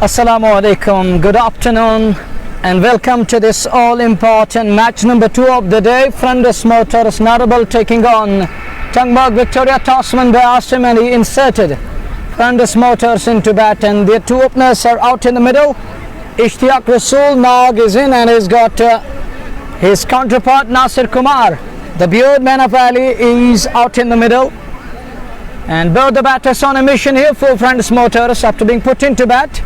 Assalamu alaikum, good afternoon and welcome to this all-important match number 2 of the day. Friendless Motors Narabal taking on Tangmarg Victoria. Tossman by Asim and he inserted Friendless Motors into bat and their two openers are out in the middle. Ishtiaq Rasool Nag is in and he's got his counterpart Nasir Kumar. The beard man of Ali is out in the middle. And both the batters on a mission here for Friendless Motors after being put into bat.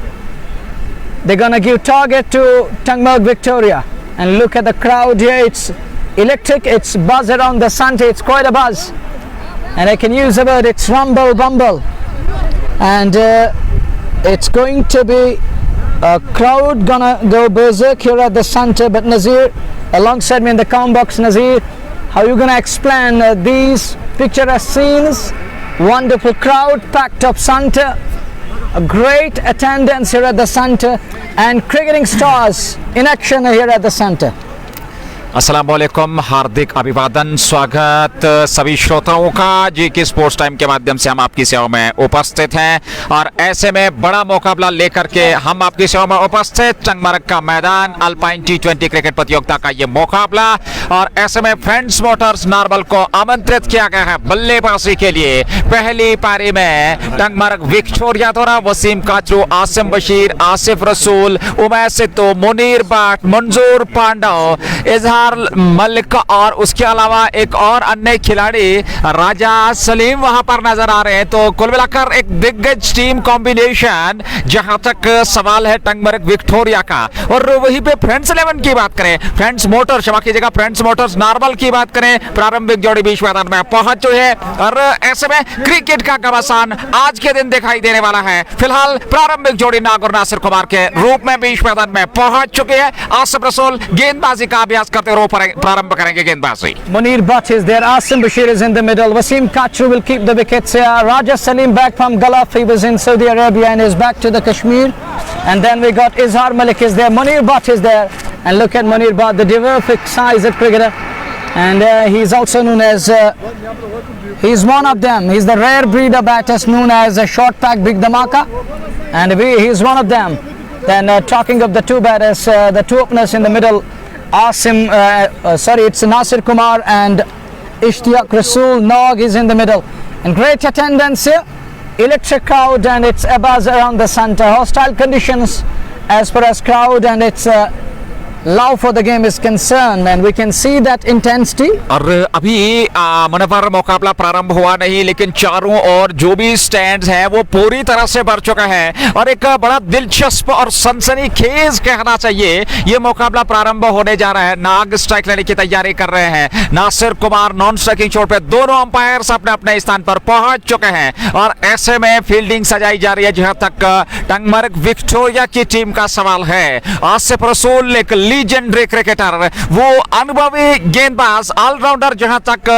They're gonna give target to Tangmarg Victoria, and look at the crowd here. It's electric, it's buzz around the Sunday, it's quite a buzz, and I can use the word, it's rumble bumble, and it's going to be a crowd gonna go berserk here at the Sunday. But Nazir, alongside me in the comment box, Nazir, how are you gonna explain these picturesque scenes? Wonderful crowd, packed up Sunday, a great attendance here at the Centre, and cricketing stars in action here at the Centre. अस्सलामुअलैकुम, हार्दिक अभिवादन, स्वागत सभी श्रोताओं का जी के sports time के माध्यम से हम आपकी सेवा में उपस्थित हैं और ऐसे में बड़ा मुकाबला लेकर के हम आपकी सेवा में उपस्थित। टंगमार्ग का मैदान, अल्पाइन T20 क्रिकेट प्रतियोगिता का ये मुकाबला, और ऐसे में फ्रेंड्स मोटर्स नारबल को आमंत्रित किया गया है बल्लेबाजी के लिए। पहली पारी में टंगमार्ग विक्टोरिया द्वारा वसीम काचरू, आसिम बशीर, आसिफ रसूल, उमैस सिद्धू, मुनीर भट्ट, मंजूर पांडव, इजहार मलिक और उसके अलावा एक और अन्य खिलाड़ी राजा सलीम वहां पर नजर आ रहे हैं। तो कुल मिलाकर एक दिग्गज टीम कॉम्बिनेशन जहां तक सवाल है टंगमार्ग विक्टोरिया का। और वहीं पे फ्रेंड्स 11 की बात करें, फ्रेंड्स मोटर क्षमा कीजिएगा, फ्रेंड्स मोटर्स नारबल की बात करें, प्रारंभिक जोड़ी बीच मैदान में पहुंच चुके हैं और ऐसे में क्रिकेट का घमासान आज के दिन दिखाई देने वाला है। फिलहाल प्रारंभिक जोड़ी नाग और नासिर कुमार के रूप में बीच मैदान में पहुंच चुके हैं। आसिफ रसूल गेंदबाजी का अभ्यास करते प्रारंभ करेंगे गेंदबाजी। Munir Bhatt is there, Asim Bashir is in the middle, Wasim Kachru will keep the wickets here, Raja Salim back from Gulf, he was in Saudi Arabia and is back to the Kashmir, and then we got Izhar Malik is there, Munir Bhatt is there, and look at Munir Bhatt, the terrific size of cricketer, and he's also known as he's one of them, he's the rare breed of batters known as a short pack big dhamaka, and he's one of them. Then talking of the two batters, the two openers in the middle, it's Nasir Kumar and Ishtiaq Rasool Nag is in the middle, and great attendance here, electric crowd, and it's a buzz around the Centre. Hostile conditions as far as crowd and its love for the game is concerned, and we can see that intensity. और अभी मनवर मुकाबला प्रारंभ हुआ नहीं, लेकिन चारों ओर जो भी स्टैंड्स हैं वो पूरी तरह से भर चुका है और एक बड़ा दिलचस्प और सनसनीखेज कहना चाहिए ये मुकाबला प्रारंभ होने जा रहा है। नाग स्ट्राइक लेने की तैयारी कर रहे हैं, नासिर कुमार नॉन स्ट्राइकिंग चोट पे, दोनों अंपायर्स अपने अपने स्थान पर पहुंच चुके हैं और ऐसे में फील्डिंग सजाई जा रही है जहां तक टंगमार्ग विक्टोरिया की टीम का सवाल है। आसिफ रसूल एक लीजेंडरी क्रिकेटर, वो अनुभवी गेंदबाज, ऑलराउंडर, जहां तक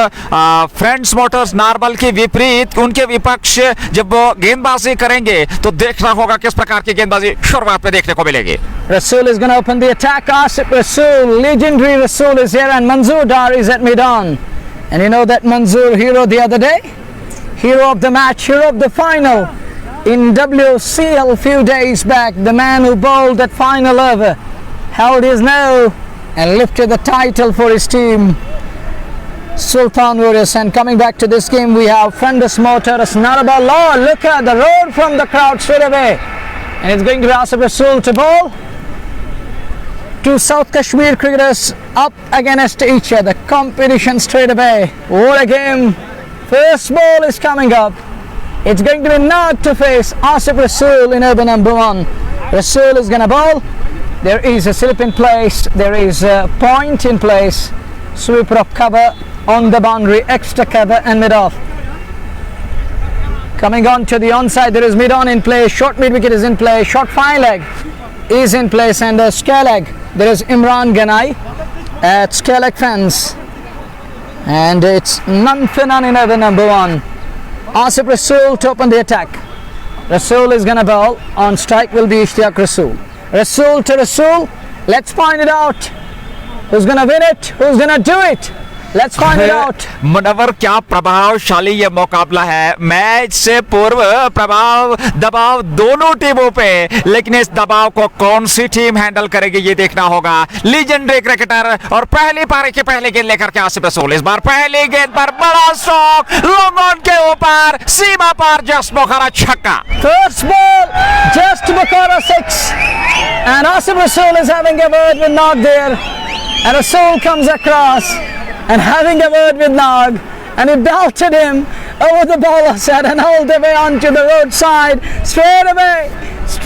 फ्रेंड्स मोटर्स नारबल के विपरीत उनके विपक्ष जब वो गेंदबाजी करेंगे तो देखना होगा किस प्रकार की गेंदबाजी शुरुआत में देखने को मिलेगी। Rasool is going to open the attack. Asif Rasool, legendary Rasool is here, and Manzoor Dar is at mid-on. And you know that Manzoor, hero the other day, hero of the match, hero of the final in WCL few days back, the man who bowled that final over, held his nose and lifted the title for his team, Sultan Warriors. And coming back to this game, we have Friendless Motors Narabal. Oh, look at the roar from the crowd straight away, and it's going to be Asif Rasool to bowl. Two South Kashmir cricketers up against each other, competition straight away. What a game. First ball is coming up, it's going to be Nag to face Asif Rasool in over number 1. Rasool is going to bowl. There is a slip in place, there is a point in place, sweeper of cover on the boundary, extra cover and mid-off. Coming on to the onside, there is mid-on in place, short mid-wicket is in place, short fine leg is in place, and a square leg. There is Imran Ganai at square leg fence, and it's none for none in over number 1. Asif Rasool to open the attack. Rasool is going to bowl, on strike will be Ishtiaq Rasool. Rasool to Rasool, let's find it out. Who's going to win it? Who's going to do it? Let's find it out. Munawwar, क्या प्रभावशाली ये मुकाबला है। Match से पूर्व प्रभाव दबाव दोनों टीमों पे, लेकिन इस दबाव को कौन सी टीम हैंडल करेगी ये देखना होगा। लीजेंडरी क्रिकेटर और पहली पारी की पहली गेंद लेकर के आसिफ रसूल। इस बार पहली गेंद पर बड़ा स्ट्रोक, लॉन्ग ऑन के ऊपर, सीमा पार, जस्ट बुखारा छक्का। First ball, just Bukhara 6. And Asif Rasool is having a word with Nag there. And Rasool comes across and having a word with Nag. And he belted him over the bowler set and all the way onto the roadside. Straight away, he's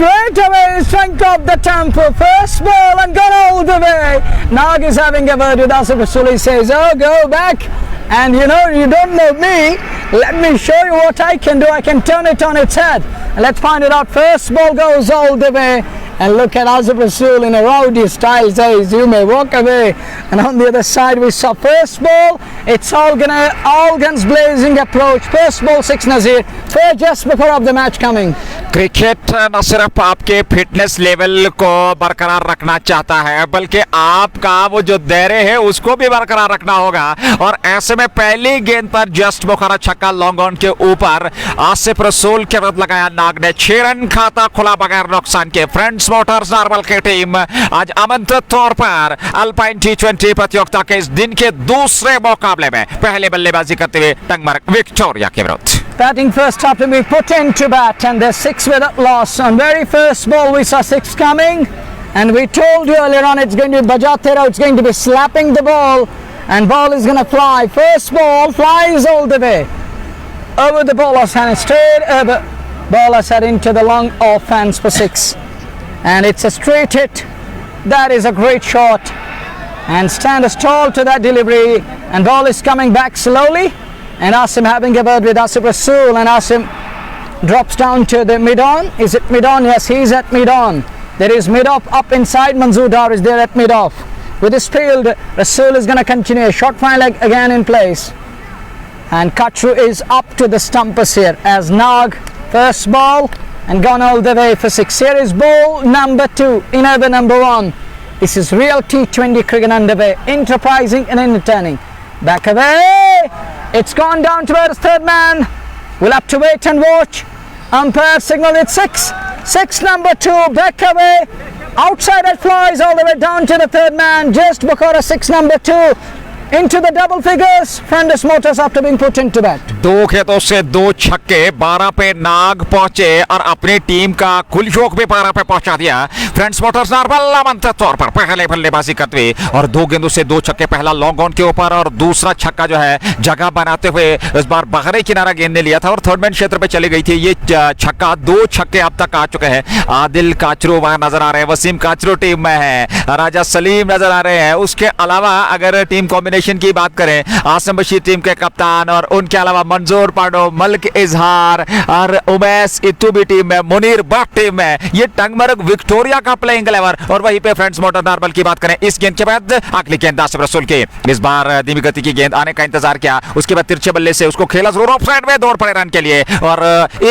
trying to up the tempo. First ball and gone all the way. Nag is having a word with Asif Rasool. He says, oh, go back. And you know, you don't know me. Let me show you what I can do. I can turn it on its head. And let's find it out. First ball goes all the way. And look at Asif Rasool in a rowdy style says, you may walk away. And on the other side we saw first ball. It's all guns blazing approach. First ball 6 Nazir. First just before of the match coming. Cricket न सिर्फ आपके fitness level को बरकरार रखना चाहता है, बल्कि आपका वो जो दायरे है उसको भी बरकरार रखना होगा। और ऐसे में पहली गेंद पर जस्ट बुखारा छक्का लॉन्ग ऑन के ऊपर आसिफ रसूल के विरुद्ध लगाया नाग ने। 6 रन खाता खुला बगैर नुकसान के। फ्रेंड्स मोटर्स नारवल की टीम आज आमंत्रित तौर पर अल्पाइन T20 प्रतियोगिता के इस दिन के दूसरे मुकाबले में पहले बल्लेबाजी करते हुए टंगमर्ग विक्टोरिया के विरुद्ध। Batting first after we put into bat, and there's 6 without loss. On very first ball we saw 6 coming, and we told you earlier on it's going to be Bajatera, it's going to be slapping the ball, and ball is going to fly. First ball flies all the way over the bowler's hand, straight over bowler's head into the long off hands for 6, and it's a straight hit. That is a great shot, and stand as tall to that delivery, and ball is coming back slowly. And Asim having a word with Asif Rasool, and Asim drops down to the mid-on. Is it mid-on? Yes, he's at mid-on. There is mid-off up inside. Manzoor Dar is there at mid-off. With his field, Rasool is going to continue. Short fine leg again in place. And Kachru is up to the stumpers here as Nag, first ball, and gone all the way for 6. Here is ball number 2 in over number 1. This is real T20 cricket underway. Enterprising and entertaining. Back away. It's gone down towards third man. We'll have to wait and watch. Umpire signal it's 6. 6 number 2. Back away. Outside it flies all the way down to the third man. Just Bukhara 6 number 2. Into the double figures. Friendless Motors after being put into bat. 2 खेतों से 2 छक्के, 12 पे नाग पहुंचे और अपनी team का कुल शौक भी 12 पे पहुंचा दिया। फ्रेंड्स मोटर्स नारवल आमंत्रित तौर पर पहले बल्लेबाजी करते हुए और 2 गेंदों से 2 छक्के, पहला लॉन्ग ऑन के ऊपर और दूसरा छक्का जो है जगह बनाते हुए इस बार बहरे किनारा गेंद ने लिया था और थर्ड मैन क्षेत्र पे चली गई थी ये छक्का। 2 छक्के अब तक आ चुके हैं। आदिल काचरू वहां नजर आ रहे हैं, वसीम काचरू टीम में है, राजा सलीम नजर आ रहे हैं। उसके अलावा अगर टीम कॉम्बिनेशन की बात करें, आसिम बशीर टीम के कप्तान और उनके अलावा मंजूर पांडो, मलिक इजहार और उमैस इत्तू भी टीम में, मुनीर भट्ट टीम में। ये टंगमर्ग विक्टोरिया का प्लेइंग 11 और वहीं पे फ्रेंड्स मोटर नारवल की बात करें, इस गेंद के बाद अगली गेंद आसिफ रसूल की। इस बार धीमी गति की गेंद आने का इंतजार किया, उसके बाद तिरछे बल्ले से उसको खेला जरूर ऑफ साइड में, दौड़ पड़े रन के लिए और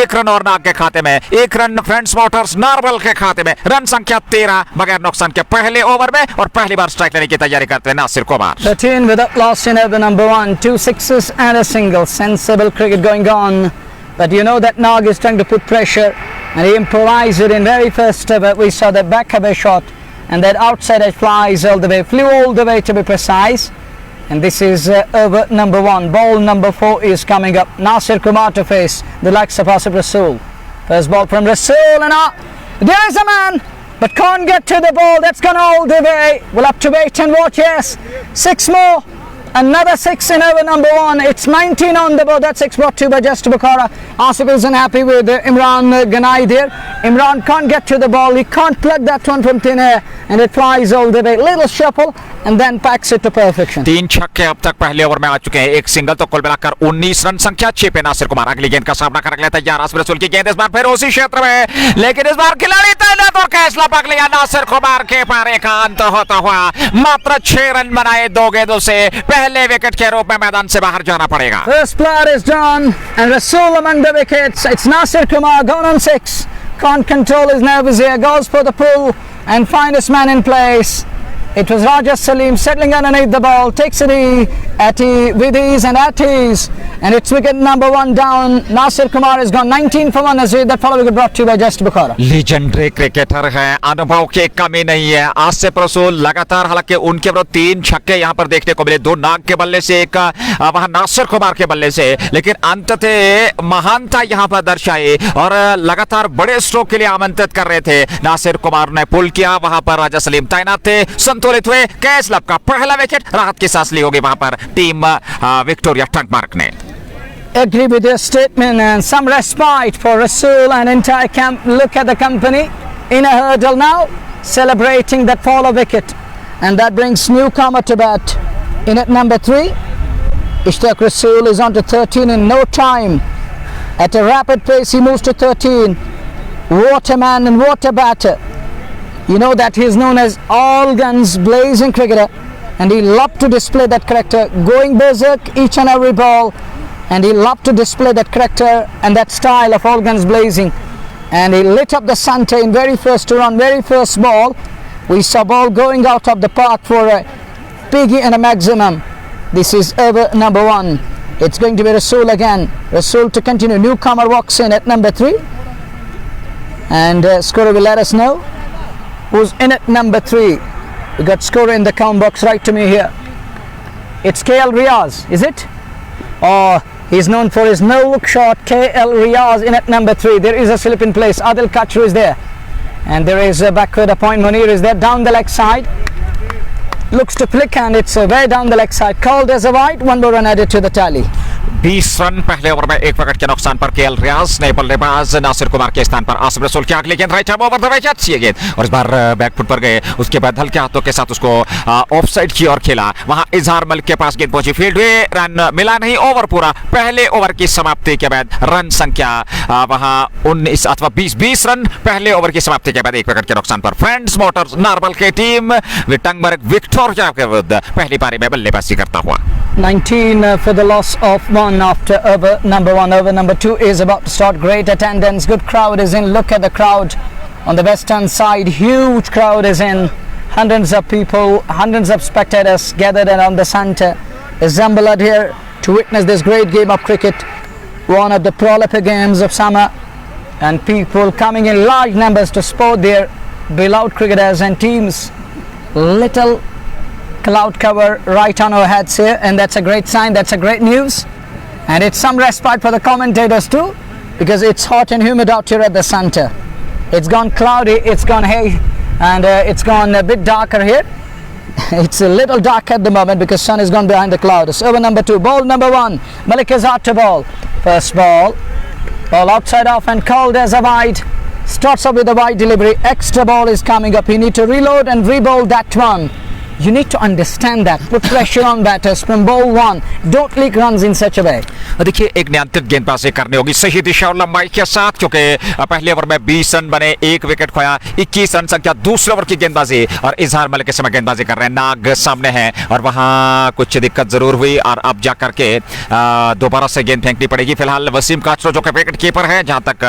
1 रन और नाग के खाते में, 1 रन फ्रेंड्स मोटर्स नारवल के खाते में। रन संख्या 13 बगैर नुकसान के पहले ओवर में और पहली बार स्ट्राइक लेने की तैयारी करते हैं Nasir Kumar. 13 without loss in over number 1. 2 sixes and a single. Sensible cricket going on. But you know that Nag is trying to put pressure and he improvised it in very first over. We saw that back away shot and that outside edge flies all the way, flew all the way to be precise. And this is over number 1. Ball number 4 is coming up. Nasir Kumar to face the likes of Asif Rasool. First ball from Rasool and there is a man but can't get to the ball. That's gone all the way. We'll have to wait and watch. Yes, 6 more. Another 6 in over number 1. It's 19 on the board. That 6 brought to by Just Bukhara. Asif isn't happy with Imran Ganai there. Imran can't get to the ball. He can't plug that one from thin air and it flies all the way. Little shuffle and then packs it to perfection. 3 छक्के अब तक पहले over में आ चुके हैं, 1 single, तो कुल मिलाकर 19 रन संख्या 6 पे नासिर कुमार अगली गेंद का सामना करने के लिए तैयार। आसिफ रसूल की गेंद इस बार फिर उसी क्षेत्र में, लेकिन इस बार खिलाड़ी तैनात और कैच लपक लिया नासिर कुमार के पार एकांत होता हुआ। मात्र 6 रन बनाए 2 गेंदों से, पहले विकेट के रूप में मैदान से बाहर जाना पड़ेगा। First player is done and Rasool among the wickets. It's Nasir Kumar gone on 6. Can't control his nerves here. Goes for the pull and finest man in place. It was Raja Salim settling underneath the ball, takes it with ease and at ease. And it's wicket number 1 down. Nasir Kumar has gone 19 for 1 as that follow wicket brought to you by Just Bukhara. Legendary cricketer है, अनुभव की कमी नहीं है। आसिफ रसूल लगातार, हालांकि उनके विरुद्ध 3 छक्के यहां पर देखने को मिले, 2 नाग के बल्ले से, एक वहां नासिर कुमार के बल्ले से, लेकिन अंततः महानता यहां पर दर्शाई और लगातार बड़े स्ट्रोक के लिए आमंत्रित कर रहे थे। नासिर कुमार ने पुल किया, वहां पर राजा सलीम तैनात थे, संतुलित हुए। कैस लब का पहला विकेट, राहत की सांस ली होगी वहां पर टीम विक्टोरिया टंगमार्क ने। Agree with your statement, and some respite for Rasool and entire camp. Look at the company in a hurdle now, celebrating that follow wicket, and that brings newcomer to bat in at number 3. Ishtaq Rasool is on to 13 in no time. At a rapid pace he moves to 13. What a man and what a batter. You know that he is known as all guns blazing cricketer, and he loved to display that character, going berserk each and every ball, and he loved to display that character and that style of all guns blazing. And he lit up the centre in very first run, very first ball. We saw ball going out of the park for a piggy and a maximum. This is over number 1. It's going to be Rasool again. Rasool to continue. Newcomer walks in at number 3, and scorer will let us know who's in at number 3. We got scorer in the count box right to me here. It's KL Riaz, is it? Or he's known for his no-look shot. KL Riaz in at number 3. There is a slip in place. Adil Kachru is there, and there is a backward point. Munir is there down the leg side. Looks to flick, and it's way down the leg side. Called as a wide. 1 more run added to the tally. 20 run पहले over में 1 wicket के नुकसान पर KL रियाज ने बल्लेबाज नासिर कुमार के स्थान पर आसिफ रसूल की अगली गेंद राइट ओवर द विकेट, ये गेंद और इस बार बैक फुट पर गए, उसके बाद हल्के हाथों के साथ उसको ऑफ साइड की ओर खेला। वहां इजहार मलिक के पास गेंद पहुंची, फील्ड वे रन मिला नहीं। ओवर पूरा, पहले ओवर की समाप्ति के बाद रन संख्या वहां 19 अथवा 20 रन पहले ओवर की समाप्ति के बाद 1 विकेट के नुकसान पर फ्रेंड्स मोटर्स नारबल की टीम टंगमार्क विक्टोरिया के विरुद्ध पहली पारी में बल्लेबाजी करता हुआ। 19 for the loss of 1 after over number 1. Over number 2 is about to start. Great attendance, good crowd is in. Look at the crowd on the western side. Huge crowd is in. Hundreds of people, hundreds of spectators gathered around the centre, assembled here to witness this great game of cricket, one of the prolific games of summer, and people coming in large numbers to support their beloved cricketers and teams. Little cloud cover right on our heads here, and that's a great sign, that's a great news, and it's some respite for the commentators too, because it's hot and humid out here at the centre. It's gone cloudy, it's gone hay, and it's gone a bit darker here. It's a little dark at the moment because sun has gone behind the clouds. Over number 2, ball number 1, Malik Azhar to ball. First ball outside off and called as a wide. Starts off with a wide delivery. Extra ball is coming up. You need to reload and re-bowl that one. You need to understand that. Put pressure on batters from ball 1. Don't leak runs in such a way. देखिए, एक नियंत्रित गेंदबाजी करनी होगी सही दिशा और लंबाई के साथ, क्योंकि पहले ओवर में 20 रन बने, 1 विकेट खोया, 21 रन संख्या। दूसरे ओवर की गेंदबाजी और इजहार मलिक के समय गेंदबाजी कर रहे हैं, नाग सामने है और वहां कुछ दिक्कत जरूर हुई और अब जाकर के दोबारा से गेंद फेंकनी पड़ेगी। फिलहाल वसीम काचरो जो कि विकेट कीपर है, जहां तक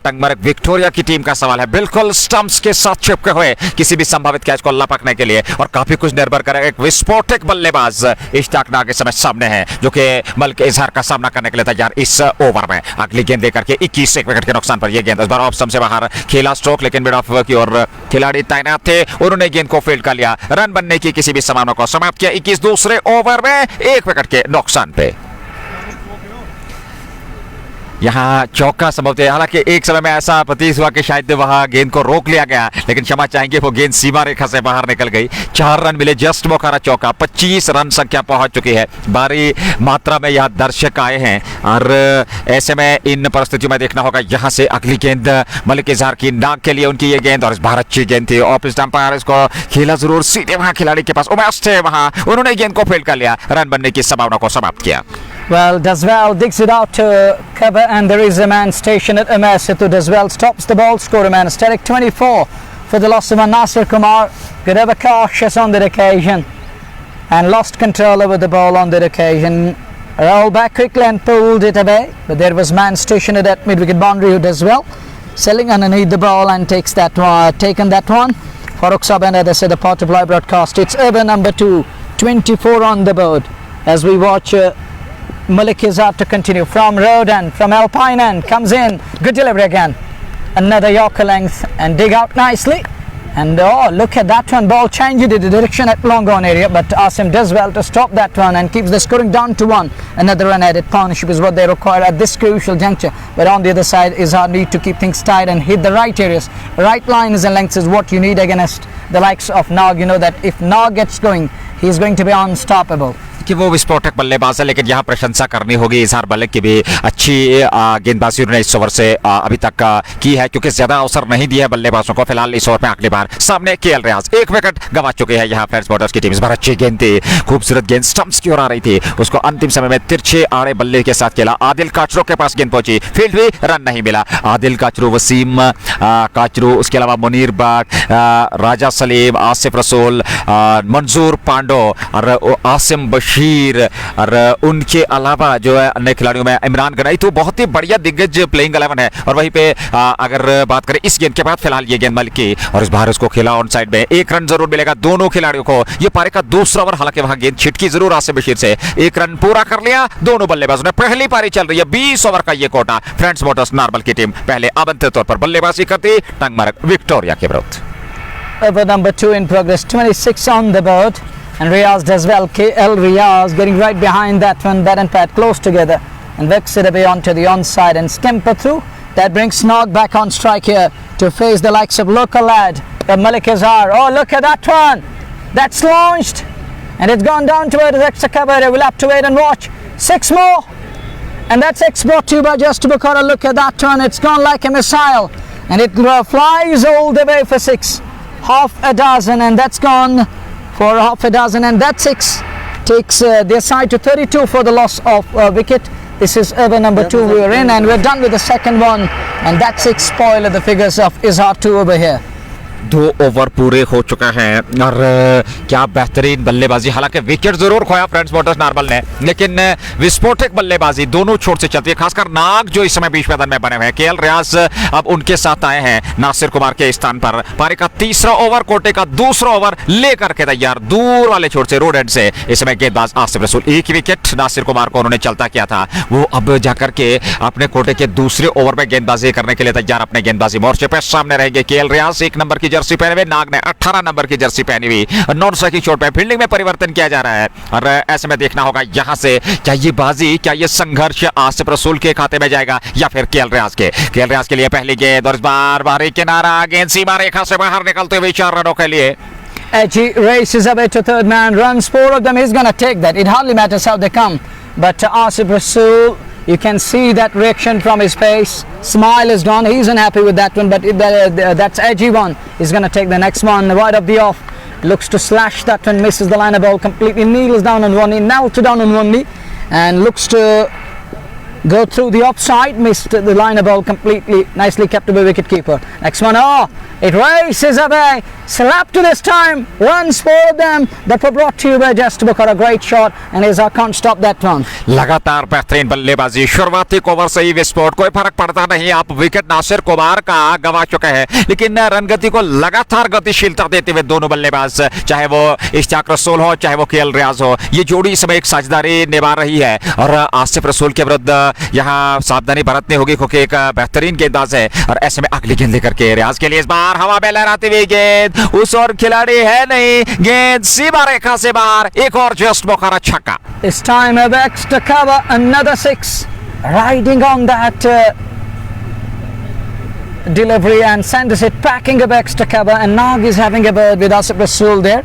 टंगमार्क विक्टोरिया की टीम का सवाल है, बिल्कुल स्टंप्स के साथ चिपके हुए किसी भी संभावित कैच को लपकने के लिए और काफी कुछ निर्भर करेगा। एक विस्फोटक बल्लेबाज इश्ताक नाग इस समय सामने है, जो कि मलिक इजहार का सामना करने के लिए तैयार इस ओवर में। अगली गेंद देकर के 21 विकेट के नुकसान पर यह गेंद इस बार ऑफ स्टंप से बाहर खेला स्ट्रोक, लेकिन मिड ऑफ की ओर खिलाड़ी तैनात थे, उन्होंने गेंद को फील्ड कर लिया। रन बनने की किसी भी संभावना को समाप्त किया 21 दूसरे ओवर में 1 विकेट के नुकसान पे। यहाँ चौका संभवतः, हालांकि एक समय में ऐसा प्रतीत हुआ कि शायद वहां गेंद को रोक लिया गया, लेकिन क्षमा चाहेंगे वो गेंद सीमा रेखा से बाहर निकल गई। 4 रन मिले, जस्ट मुखारा चौका। 25 रन संख्या पहुंच चुकी है। भारी मात्रा में यहाँ दर्शक आए हैं और ऐसे में इन परिस्थितियों में देखना होगा। यहाँ से अगली गेंद मलिक इजहार की, नाग के लिए उनकी ये गेंद और इस बार अच्छी गेंद थी। ऑफ स्टंप पर इसको खेला जरूर, सीधे वहां खिलाड़ी के पास उमेश थे, वहां उन्होंने गेंद को फील्ड कर लिया, रन बनने की संभावना को समाप्त किया। Well, Daswell digs it out to cover, and there is a man stationed at Umesh Setu. Daswell stops the ball, score a man. Aesthetic 24 for the loss of Nasir Kumar. Got ever cautious on that occasion and lost control over the ball on that occasion. Rolled back quickly and pulled it away, but there was man stationed at that mid-wicket boundary who does well, selling underneath the ball and takes that one, taken that one. Farooq Sab and others said the Portable broadcast. It's over number 2, 24 on the board. as we watch Malik Izzat to continue from road end, from Alpine end, comes in, good delivery again, another Yorker length and dig out nicely. And oh, look at that one, ball changed the direction at long on area, but Asim does well to stop that one and keeps the scoring down to 1. Another run added partnership is what they require at this crucial juncture, but on the other side is our need to keep things tight and hit the right areas. Right lines and lengths is what you need against the likes of Nag. You know that if Nag gets going, he is going to be unstoppable. कि वो विस्फोटक बल्लेबाज है, लेकिन यहाँ प्रशंसा करनी होगी इजहार मलिक की भी। अच्छी गेंदबाजी उन्होंने इस ओवर से अभी तक की है, क्योंकि ज्यादा अवसर नहीं दिया है बल्लेबाजों को। फिलहाल इस ओवर में अगली बार सामने केएल रियाज 1 विकेट गंवा चुके हैं यहाँ फ्रेंड्स मोटर्स की टीम। इस बार अच्छी गेंद थी, खूबसूरत गेंद स्टंप्स की ओर आ रही थी, उसको अंतिम समय में तिरछे आड़े बल्ले के साथ खेला। आदिल काचरू के पास गेंद पहुंची, फील्ड भी रन नहीं मिला। आदिल काचरू, वसीम काचरू, उसके अलावा मुनीर बट, राजा सलीम, आसिफ रसूल, मंजूर पांडो और आसिम बशीर और उनके अलावा जो है अन्य खिलाड़ियों में इमरान गनाई, तो बहुत ही बढ़िया दिग्गज प्लेइंग 11 है। और वहीं पे अगर बात करें इस गेंद के बाद, फिलहाल ये गेंद मलिक की और इस बार उसको खेला ऑन साइड में। 1 रन जरूर मिलेगा दोनों खिलाड़ियों को। ये पारी का दूसरा ओवर, हालांकि वहां गेंद छिटकी जरूर आसिफ बशीर से। 1 रन पूरा कर लिया दोनों बल्लेबाजों ने। पहली पारी चल रही है, 20 ओवर का ये कोटा। फ्रेंड्स मोटर्स नार्बल की टीम पहले आबंधित तौर पर बल्लेबाजी करती टंगमार्ग विक्टोरिया के विरुद्ध। Over number 2 in progress, 26 on the board, and Riaz does well. KL Riaz getting right behind that one, bat and pad close together, and works it away onto the onside and scamper through. That brings Nog back on strike here to face the likes of local lad, Malik Izzat. Oh, look at that one! That's launched, and it's gone down towards extra cover. We'll have to wait and watch. 6 more, and that's 6 brought to you by Just Bukhara. Look at that one! It's gone like a missile, and it flies all the way for 6. Half a dozen, and that's gone for half a dozen, and that 6 takes their side to 32 for the loss of wicket. This is over number 2 we are in, and we're done with the second one, and that 6 spoiled the figures of Izzat 2 over here. 2 over पूरे हो चुका है और क्या बेहतरीन बल्लेबाजी। हालांकि wicket जरूर खोया फ्रेंड्स मोटर्स नार्बल ने, लेकिन विस्फोटक बल्लेबाजी दोनों छोर से चलती है। खासकर नाग जो इस समय बीच मैदान में बने हुए हैं। केएल रियाज अब उनके साथ आए हैं नासिर कुमार के स्थान पर। पारी का तीसरा ओवर, कोटे का दूसरा ओवर लेकर के तैयार दूर वाले छोर से, रोड एंड से। इस समय गेंदबाज आसिफ रसूल, 1 विकेट नासिर कुमार को उन्होंने चलता किया था। वो अब जाकर के अपने कोटे के दूसरे ओवर में गेंदबाजी करने के लिए तैयार अपने गेंदबाजी मोर्चे पर। सामने रहेंगे केएल रियाज 1 नंबर की जर्सी पहने हुए, नाग ने 18 नंबर की जर्सी पहनी हुई। नॉन स्ट्राइकिंग शॉट पे फील्डिंग में परिवर्तन किया जा रहा है और ऐसे में देखना होगा यहां से क्या ये बाजी, क्या ये संघर्ष आसिफ रसूल के खाते में जाएगा या फिर केएल रियाज के। केएल रियाज के लिए पहली गेंद और इस बार बाहरी किनारा, गेंद सीमा रेखा से बाहर निकलते हुए 4 रनों के लिए। Edgy races away to third man, runs 4 of them. He's going to take that. It hardly matters how they come, but Asif Rasool, you can see that reaction from his face. Smile is gone. He's unhappy with that one, but that's edgy one. He's going to take the next one right of the off. Looks to slash that one, misses the liner ball completely. Kneels down on one knee, now to down on one knee, and looks to go through the offside. Missed the liner ball completely. Nicely kept by wicket keeper. Next one, oh, it races away. Slap to this time. Runs 4 of them that were brought to you by Just Bukhara. Great shot, and Izzat can't stop that one. लगातार बेहतरीन बल्लेबाजी, शुरुआती over से ही विस्फोट, कोई फर्क पड़ता नहीं। आप विकेट नासिर कुमार का गंवा चुके हैं, लेकिन रनगति को लगातार गतिशीलता देते हुए दोनों बल्लेबाज, चाहे वो इश्तियाक रसूल हो चाहे वो केएल रियाज हो, ये जोड़ी इस समय एक साझेदारी निभा रही है। और आसिफ रसूल के विरुद्ध यहाँ सावधानी बरतनी होगी, क्योंकि एक बेहतरीन गेंदबाज है। और ऐसे में अगली गेंद लेकर के रियाज के लिए इस बार हवा में लहराती हुई गेंद, उस और खिलाड़ी है नहीं, गेंद सीमा रेखा से बाहर। एक और जस्ट बुखारा छक्का। This time of extra cover, another 6, riding on that delivery and sends it packing of extra cover. And Nag is having a bird with Asif Rasool there,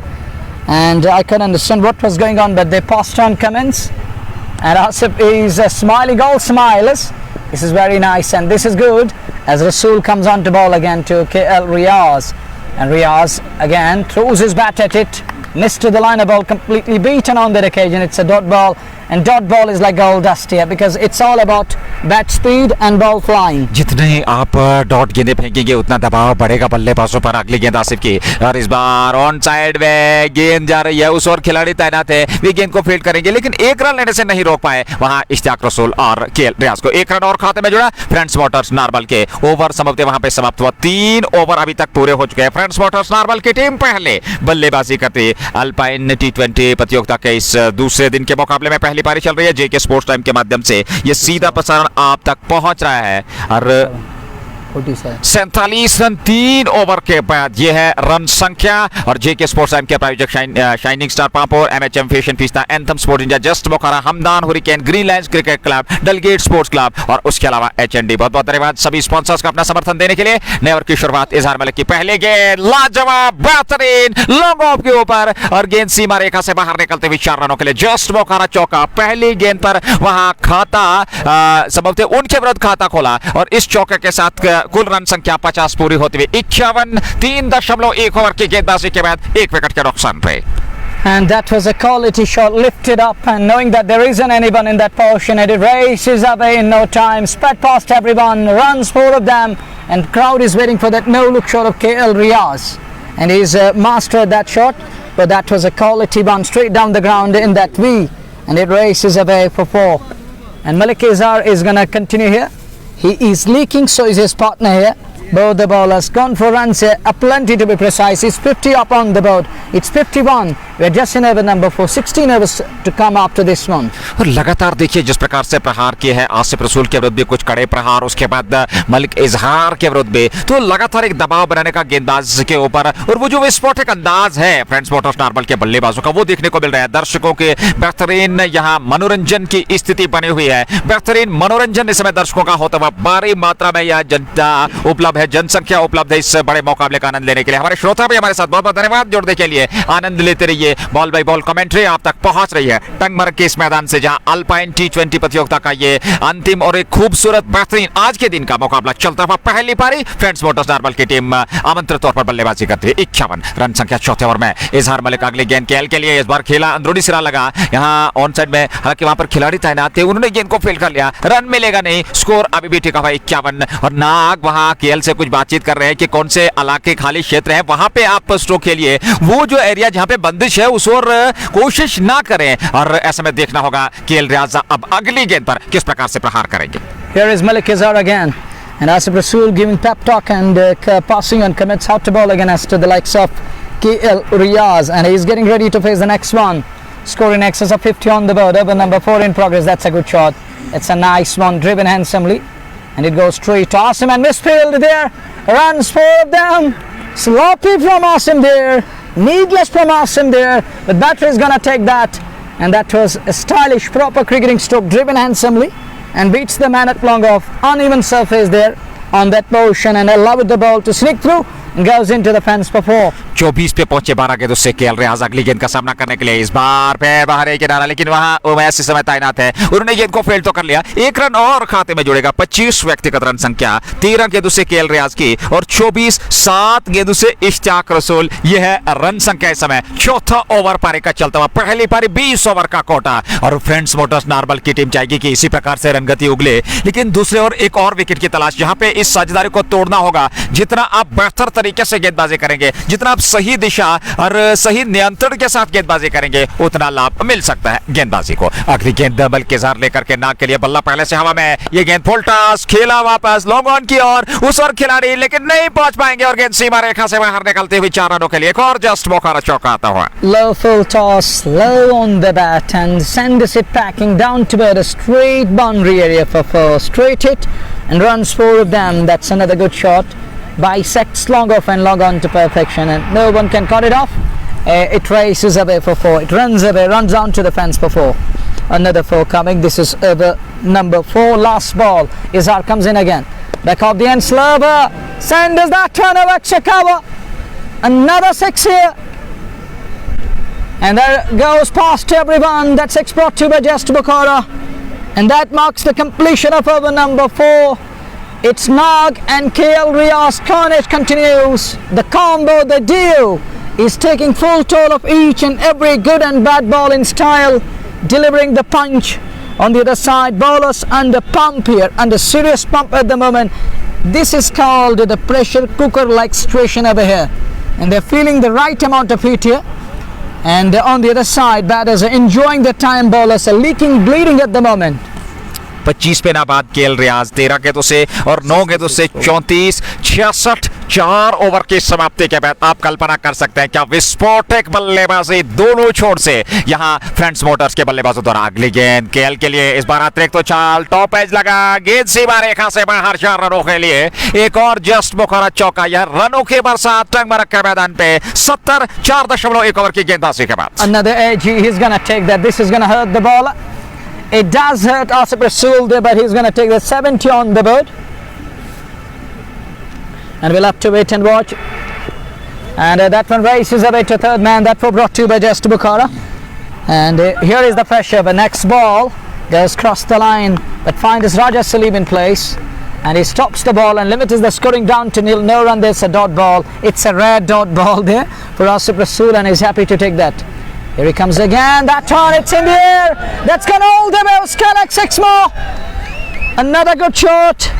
and I couldn't understand what was going on, but they passed on comments, and Asif is smiling, all smiles. This is very nice, and this is good as Rasool comes on to ball again to KL Riaz. And Riaz again throws his bat at it, missed the liner ball, completely beaten on that occasion. It's a dot ball, and dot ball is like gold dust here because it's all about bat speed and ball flying. जितने आप dot गेंदें फेंकेंगे उतना दबाव बढ़ेगा बल्लेबाजों पर। अगली गेंद आसिफ की और इस बार ऑन साइड में गेंद जा रही है। उस और खिलाड़ी तैनात है, वे गेंद को फील्ड करेंगे लेकिन एक रन लेने से नहीं रोक पाए वहां इश्तियाक रसूल और केएल रियाज को। एक रन और खाते में जुड़ा। फ्रेंड्स मोटर्स नारबल के ओवर समझते वहां पे समाप्त हुआ। 3 ओवर अभी तक पूरे हो चुके हैं। फ्रेंड्स मोटर्स नारबल की टीम पहले बल्लेबाजी करती अल्पाइन T20 प्रतियोगिता के इस दूसरे दिन के मुकाबले में पहली पारी चल रही है। जेके स्पोर्ट्स टाइम के माध्यम से ये सीधा प्रसारण आप तक पहुंच रहा है और 47 रन 3 ओवर के बाद ये है रन संख्या। और जेके स्पोर्ट्स टाइम के प्रायोजक shining star Pampore, M H M fashion पिस्ता, anthem sport India, just Bukhara, हमदान hurricane, green lions cricket club, Dalgate sports club और उसके अलावा एचएनडी। बहुत बहुत धन्यवाद सभी स्पॉन्सर्स का अपना समर्थन देने के लिए। नए ओवर की शुरुआत इजहार मलिक की पहले गेंद लाजवाब बेहतरीन लॉन्ग ऑफ के ऊपर और गेंद सीमा रेखा से बाहर निकलते हुए 4 रनों के लिए जस्ट बोकारा चौका। पहली गेंद पर वहां खाता संभवतः उनके विरुद्ध खाता खोला और इस चौके के साथ कुल रन संख्या 50 पूरी होती हुई 51 3.1 ओवर की गेंदबाजी के बाद 1 विकेट के नुकसान पे। And that was a quality shot, lifted up and knowing that there isn't anyone in that portion, and it races away in no time, spread past everyone, runs 4 of them, and crowd is waiting for that no-look shot of KL Riaz, and he's mastered that shot, but that was a quality one straight down the ground in that V, and it races away for 4. And Malik Izhar is going to continue here. He is leaking, so is his partner here. Both the bowlers gone for runs here, plenty to be precise. It's 50 up on the board. It's 51. We're just in over number 4. 16 overs to come after this one. और लगातार देखिए जिस प्रकार से प्रहार किए हैं आसिफ रसूल के विरुद्ध भी कुछ कड़े प्रहार, उसके बाद मलिक इजहार के विरुद्ध भी, तो लगातार एक दबाव बनाने का गेंदबाज के ऊपर और वो जो विस्फोटक अंदाज है फ्रेंड्स मोटर्स नार्बल के बल्लेबाजों का वो देखने को मिल रहा है। दर्शकों के बेहतरीन यहाँ मनोरंजन की स्थिति बनी हुई है। बेहतरीन मनोरंजन इस समय दर्शकों का होता हुआ भारी मात्रा में यह जनता उपलब्ध है, जनसंख्या उपलब्ध है इस बड़े मुकाबले का आनंद लेने के लिए। हमारे श्रोता भी हमारे साथ बहुत बहुत धन्यवाद जुड़ने के लिए। आनंद लेते रहिए। बॉल बाय बॉल कमेंट्री आप तक पहुंच रही है टंगमर्ग के इस मैदान से जहां अल्पाइन T20 प्रतियोगिता का ये अंतिम और एक खूबसूरत बेहतरीन आज के दिन का मुकाबला चलता हुआ। पहली पारी फ्रेंड्स मोटर्स नार्बल की टीम आमंत्रित तौर पर बल्लेबाजी करती है। 51 रन संख्या चौथे ओवर में इजहार मलिक अगली गेंद केएल के लिए। इस बार खेला अंदरूनी सिरा लगा यहाँ ऑन साइड में, हालांकि वहां पर खिलाड़ी तैनात थे, उन्होंने गेंद को फील्ड कर लिया। रन मिलेगा नहीं, स्कोर अभी भी टिका हुआ 51। और नाग वहां केएल से कुछ बातचीत कर रहे हैं कि कौन से इलाके खाली क्षेत्र है, वहां पे आप स्ट्रोक खेलिए, वो जो एरिया जहां पे बंदिश है उस और कोशिश ना करें। और ऐसे में देखना होगा केएल रियाज अब अगली गेंद पर किस प्रकार से प्रहार करेंगे। Here is Malik Izhar again, and Asif Rasool giving pep talk and passing on commits out to ball again as to the likes of KL Riaz, and he's getting ready to face the next one. Score in excess of 50 on the board. Over number 4 in progress. That's a good shot. It's a nice one, driven handsomely, and it goes straight to Asim and misfield there. Runs 4 of them. Sloppy from Asim there. Needless from Asim there. But batter is gonna take that, and that was a stylish, proper cricketing stroke, driven handsomely, and beats the man at long off. Uneven surface there on that motion, and allowed the ball to sneak through and goes into the fence for 4. 24 पे पहुंचे 12 गेंदों से KL रियाज अगली गेंद का सामना करने के लिए। इस बार फिर बाहर एक किनारा, लेकिन वहां उमैस इस समय तैनात है, उन्होंने गेंद को फील्ड तो कर लिया। 1 रन और खाते में जुड़ेगा। 25 व्यक्तिगत रन संख्या 13 गेंदों से केएल रियाज की और 24 7 गेंदों से इश्तियाक रसूल। यह है रन संख्या इस समय। चौथा ओवर पारी का चलता हुआ। पहली पारी 20 ओवर का कोटा और फ्रेंड्स मोटर्स नार्बल की टीम चाहेगी कि इसी प्रकार से रनगति उगले, लेकिन दूसरे ओर एक और विकेट की तलाश, जहां पे इस साझेदारी को तोड़ना होगा। जितना आप बेहतर तरीके से गेंदबाजी करेंगे, जितना आप सही दिशा और सही नियंत्रण के साथ गेंदबाजी करेंगे, उतना लाभ मिल सकता है गेंदबाजी को। अगली गेंद मलिक इजहार लेकर के नाग के लिए, बल्ला पहले से हवा में, ये गेंद फुल टॉस, खेला वापस लॉन्ग ऑन की ओर, उस और खिलाड़ी लेकिन नहीं पहुंच पाएंगे और गेंद सीमा रेखा से बाहर निकलते हुए 4 रनों के लिए एक और जस्ट बोकारा चौका आता हुआ। Low full toss, low on the bat, and sends it packing down toward a straight boundary area for 4. Straight hit and runs 4 of them. That's another good shot. Bisects long off and long on to perfection, and no one can cut it off. It races away for 4. It runs away, runs down to the fence for 4. Another 4 coming. This is over number 4. Last ball. Izhar comes in again. Back off the end. Slover sends that turn of extra cover. Another 6 here. And there goes past everyone. That 6 brought to by Just Bukhara. And that marks the completion of over number 4. It's Nag and KL Riaz. Carnage continues. The combo, the duo, is taking full toll of each and every good and bad ball in style. delivering the punch. On the other side, bowlers under pump here, under serious pump at the moment. This is called the pressure cooker like situation over here, and they're feeling the right amount of heat here. And on the other side, batters are enjoying the time, bowlers are leaking, bleeding at the moment. 25 पे नाबाद KL रियाज 13 गेंदों से और 9 गेंदों से 34 66 4 over की समाप्ति के बाद आप कल्पना कर सकते हैं क्या विस्फोटक बल्लेबाजी दोनों छोर से यहां फ्रेंड्स मोटर्स के बल्लेबाजों द्वारा। अगली गेंद केएल के लिए, इस बार अतिरिक्त तो चाल, टॉप एज लगा, गेंद सीमा रेखा से बाहर 4 रनों के लिए एक और जस्ट मुखरा चौका। यह रनों की बरसात टंगमरग के मैदान पे 70 4.1 ओवर की गेंदबाजी के बाद। Another edge, he's gonna take that. This is gonna hurt the bowler. It does hurt Asif Rasool there, but he's going to take the 70 on the board. And we'll have to wait and watch. And that one races away to third man. That was brought to you by Just Bukhara. And here is the pressure. The next ball goes across the line, but finds Raja Salim in place. And he stops the ball and limits the scoring down to nil. No run, there's a dot ball. It's a rare dot ball there for Asif Rasool, and he's happy to take that. Here he comes again, that one, it's in the air, that's gone all the way, Skelek 6 more, another good shot,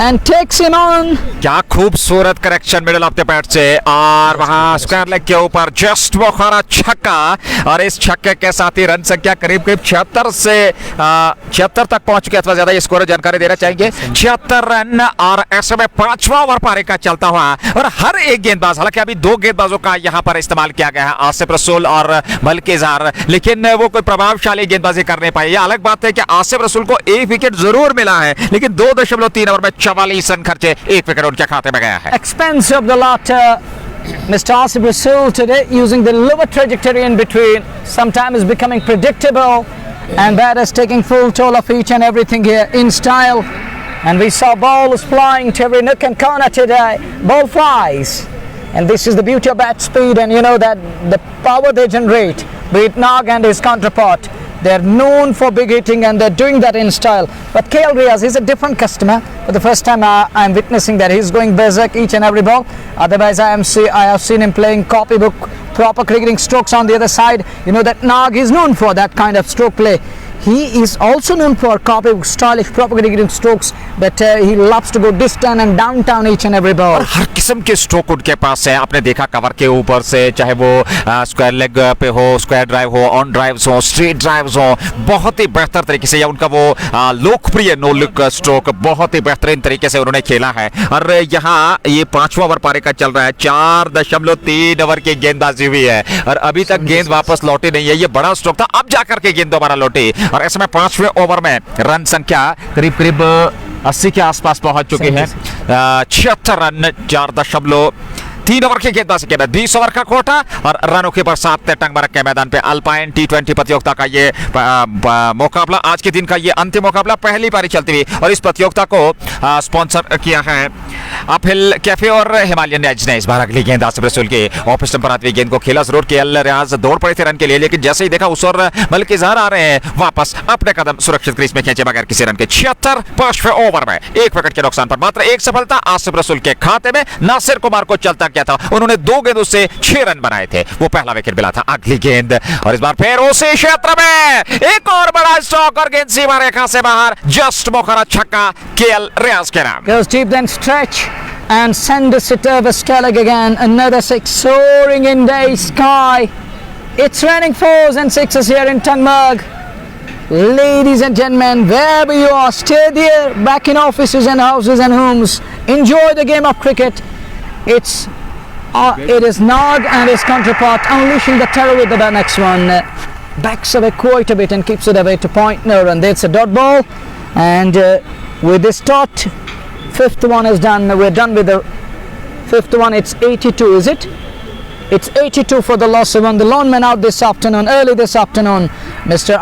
and takes him on. क्या खूबसूरत correction middle of the pad से, और वहां square leg के ऊपर just मुखरा छक्का, और इस छक्के के साथ ही रन संख्या करीब करीब 76 से 76 तक पहुंच चुकी है, अथवा ज्यादा ये स्कोर जानकारी देना चाहेंगे। 76 रन, और ऐसे में 5वां ओवर पारी का चलता हुआ, और हर एक गेंदबाज, हालांकि अभी 2 गेंदबाजों का यहां पर इस्तेमाल किया गया है, आसिफ रसूल और मलिक इजहार, लेकिन वो कोई प्रभावशाली गेंदबाजी कर नहीं पाए। यह अलग बात है कि आसिफ रसूल को 1 विकेट जरूर मिला है, लेकिन 2.3 ओवर में 44 रन खर्चे, 1 विकेट उनके खाते में गया है। Expense of the lot, Mr. Asif Rasool today, using the lower trajectory in between, sometimes becoming predictable, and batters taking full toll of each and everything here in style. And we saw balls flying to every nook and corner today. Ball flies, and this is the beauty of bat speed, and you know that the power they generate, be it Nag and his counterpart, they're known for big hitting, and they're doing that in style. But KL Riaz is a different customer. For the first time I'm witnessing that he's going berserk each and every ball. Otherwise I have seen him playing copybook, proper cricketing strokes on the other side. You know that Nag is known for that kind of stroke play. He is also known for copybook, stylish, proper cricketing strokes, but he loves to go distant and downtown each and every ball. हर किस्म के stroke उनके पास है। आपने देखा cover के ऊपर से, चाहे वो स्क्वायर लेग पे हो, स्क्वायर ड्राइव हो, ऑन ड्राइव्स हो, स्ट्रेट ड्राइव्स हो, बहुत ही बेहतर तरीके से, या उनका वो लोकप्रिय नो लुक स्ट्रोक बहुत ही बेहतरीन तरीके से उन्होंने खेला है। और यहाँ ये 5वां ओवर पारी का चल रहा है, 4.3 ओवर की गेंदबाजी हुई है, और अभी तक गेंद वापस लौटी नहीं है। ये बड़ा स्ट्रोक था, अब जाकर के गेंद दोबारा लौटी, और ऐसे में 5वें ओवर में रन संख्या करीब करीब 80 के आसपास पहुंच चुकी है। 76 रन 4.3 ओवर की गेंदबाजी के बाद 20 ओवर का कोटा, और रनों के बरसात टंगमरग के मैदान पे अल्पाइन T20 प्रतियोगिता का ये मुकाबला, आज के दिन का ये अंतिम मुकाबला, पहली पारी चलती हुई, और इस प्रतियोगिता को स्पॉन्सर किया है अपहिल कैफे और हिमालयन एज ने। इस बार अगली गेंद आसिफ रसूल के ऑफ स्टंप पर आती हुई गेंद को खेला जरूर केएल रियाज, दौड़ पड़े थे रन के लिए, लेकिन जैसे ही देखा उस और मलिक इजहार आ रहे हैं वापस, अपने कदम सुरक्षित क्रीज में खींचे बगैर किसी रन के। 76 5वें ओवर में 1 विकेट के नुकसान पर मात्र 1 सफलता आसिफ रसूल के खाते में। नासिर कुमार को चलता क्या था, उन्होंने 2 गेंदों से 6 रन बनाए थे, वो पहला विकेट मिला था। अगली गेंद, और इस बार फिर उसी क्षेत्र में एक और बड़ा स्ट्रोक, और गेंद सीमा रेखा से बाहर, जस्ट मुखरा छक्का केएल रियाज के नाम। Goes deep, then stretch and send it over Skellig again. Another 6 soaring in day sky. It's raining 4s and 6s here in Tangmarg. Ladies and gentlemen, wherever you are, stay there, back in offices and houses and homes. Enjoy the game of cricket. It is Nag and his counterpart unleashing the terror with the next one. Backs away quite a bit and keeps it away to point. No run. There's a dot ball, and with this dot, 5th one is done. We're done with the 5th one. It's 82, is it? It's 82 for the loss of one. The lone man out this afternoon, early this afternoon. Mr.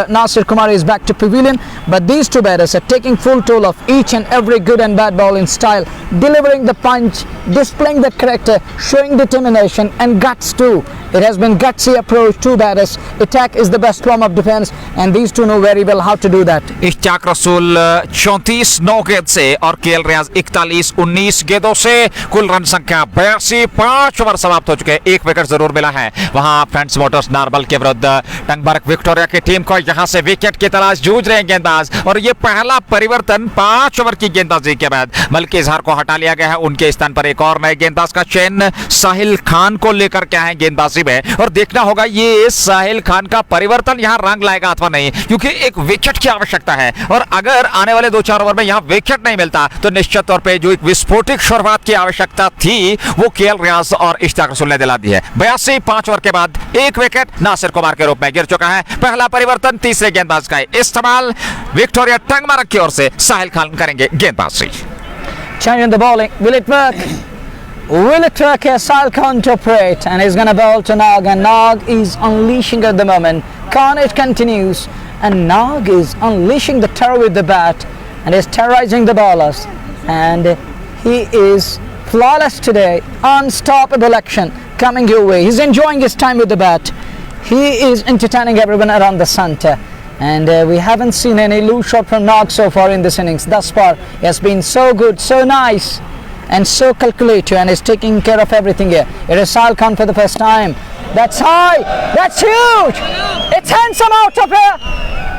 Nasir Kumar is back to pavilion, but these two batters are taking full toll of each and every good and bad ball in style, delivering the punch, displaying the character, showing determination and guts too. It has been gutsy approach to batters. Attack is the best form of defense, and these two know very well how to do that. Ishtiyaq रसूल 34 9 गेंद से और KL रियाज 41 19 गेंदों से कुल run संख्या 82 5 over समाप्त हो चुके हैं। एक विकेट जरूर मिला है वहां फ्रेंड्स मोटर्स नारबल के विरुद्ध टंगबर्ग विक्टोरिया की टीम को यहां से विकेट की तलाश जूझ रहे हैं गेंदबाज, और ये पहला परिवर्तन 5 ओवर की गेंदबाजी के बाद मलिक इजहार को हटा लिया गया है। उनके स्थान पर एक और नए गेंदबाज का चयन साहिल खान को लेकर के आए गेंदबाजी में, और देखना होगा ये साहिल खान का परिवर्तन यहां रंग लाएगा अथवा नहीं, क्योंकि एक विकेट की आवश्यकता है, और अगर आने वाले 2-4 ओवर में यहां विकेट नहीं मिलता तो निश्चित तौर पे जो एक विस्फोटक शुरुआत की आवश्यकता थी वो केएल रियाज और इश्तियाक रसूल ने दिला दी है। 82 5 ओवर के बाद एक विकेट नासिर कुमार के रूप में गिर चुका है। पहला परिवर्तन तीसरे गेंदबाज का इस्तेमाल विक्टोरिया टंगमर्ग की ओर से साहिल खान करेंगे गेंदबाजी। Change in the bowling. Will it work? Will it work here? Sahil Khan to operate, and he's going to bowl to Nag, and Nag is unleashing at the moment. Carnage continues, and Nag is unleashing the terror with the bat, and is terrorizing the bowlers, and he is flawless today. Unstoppable action coming your way. He's enjoying his time with the bat. He is entertaining everyone around the centre. And we haven't seen any loose shot from Nag so far in this innings. Thus far, he has been so good, so nice, and so calculated, and is taking care of everything here. It is Sahil Khan for the first time. That's high. That's huge. It's handsome out of here.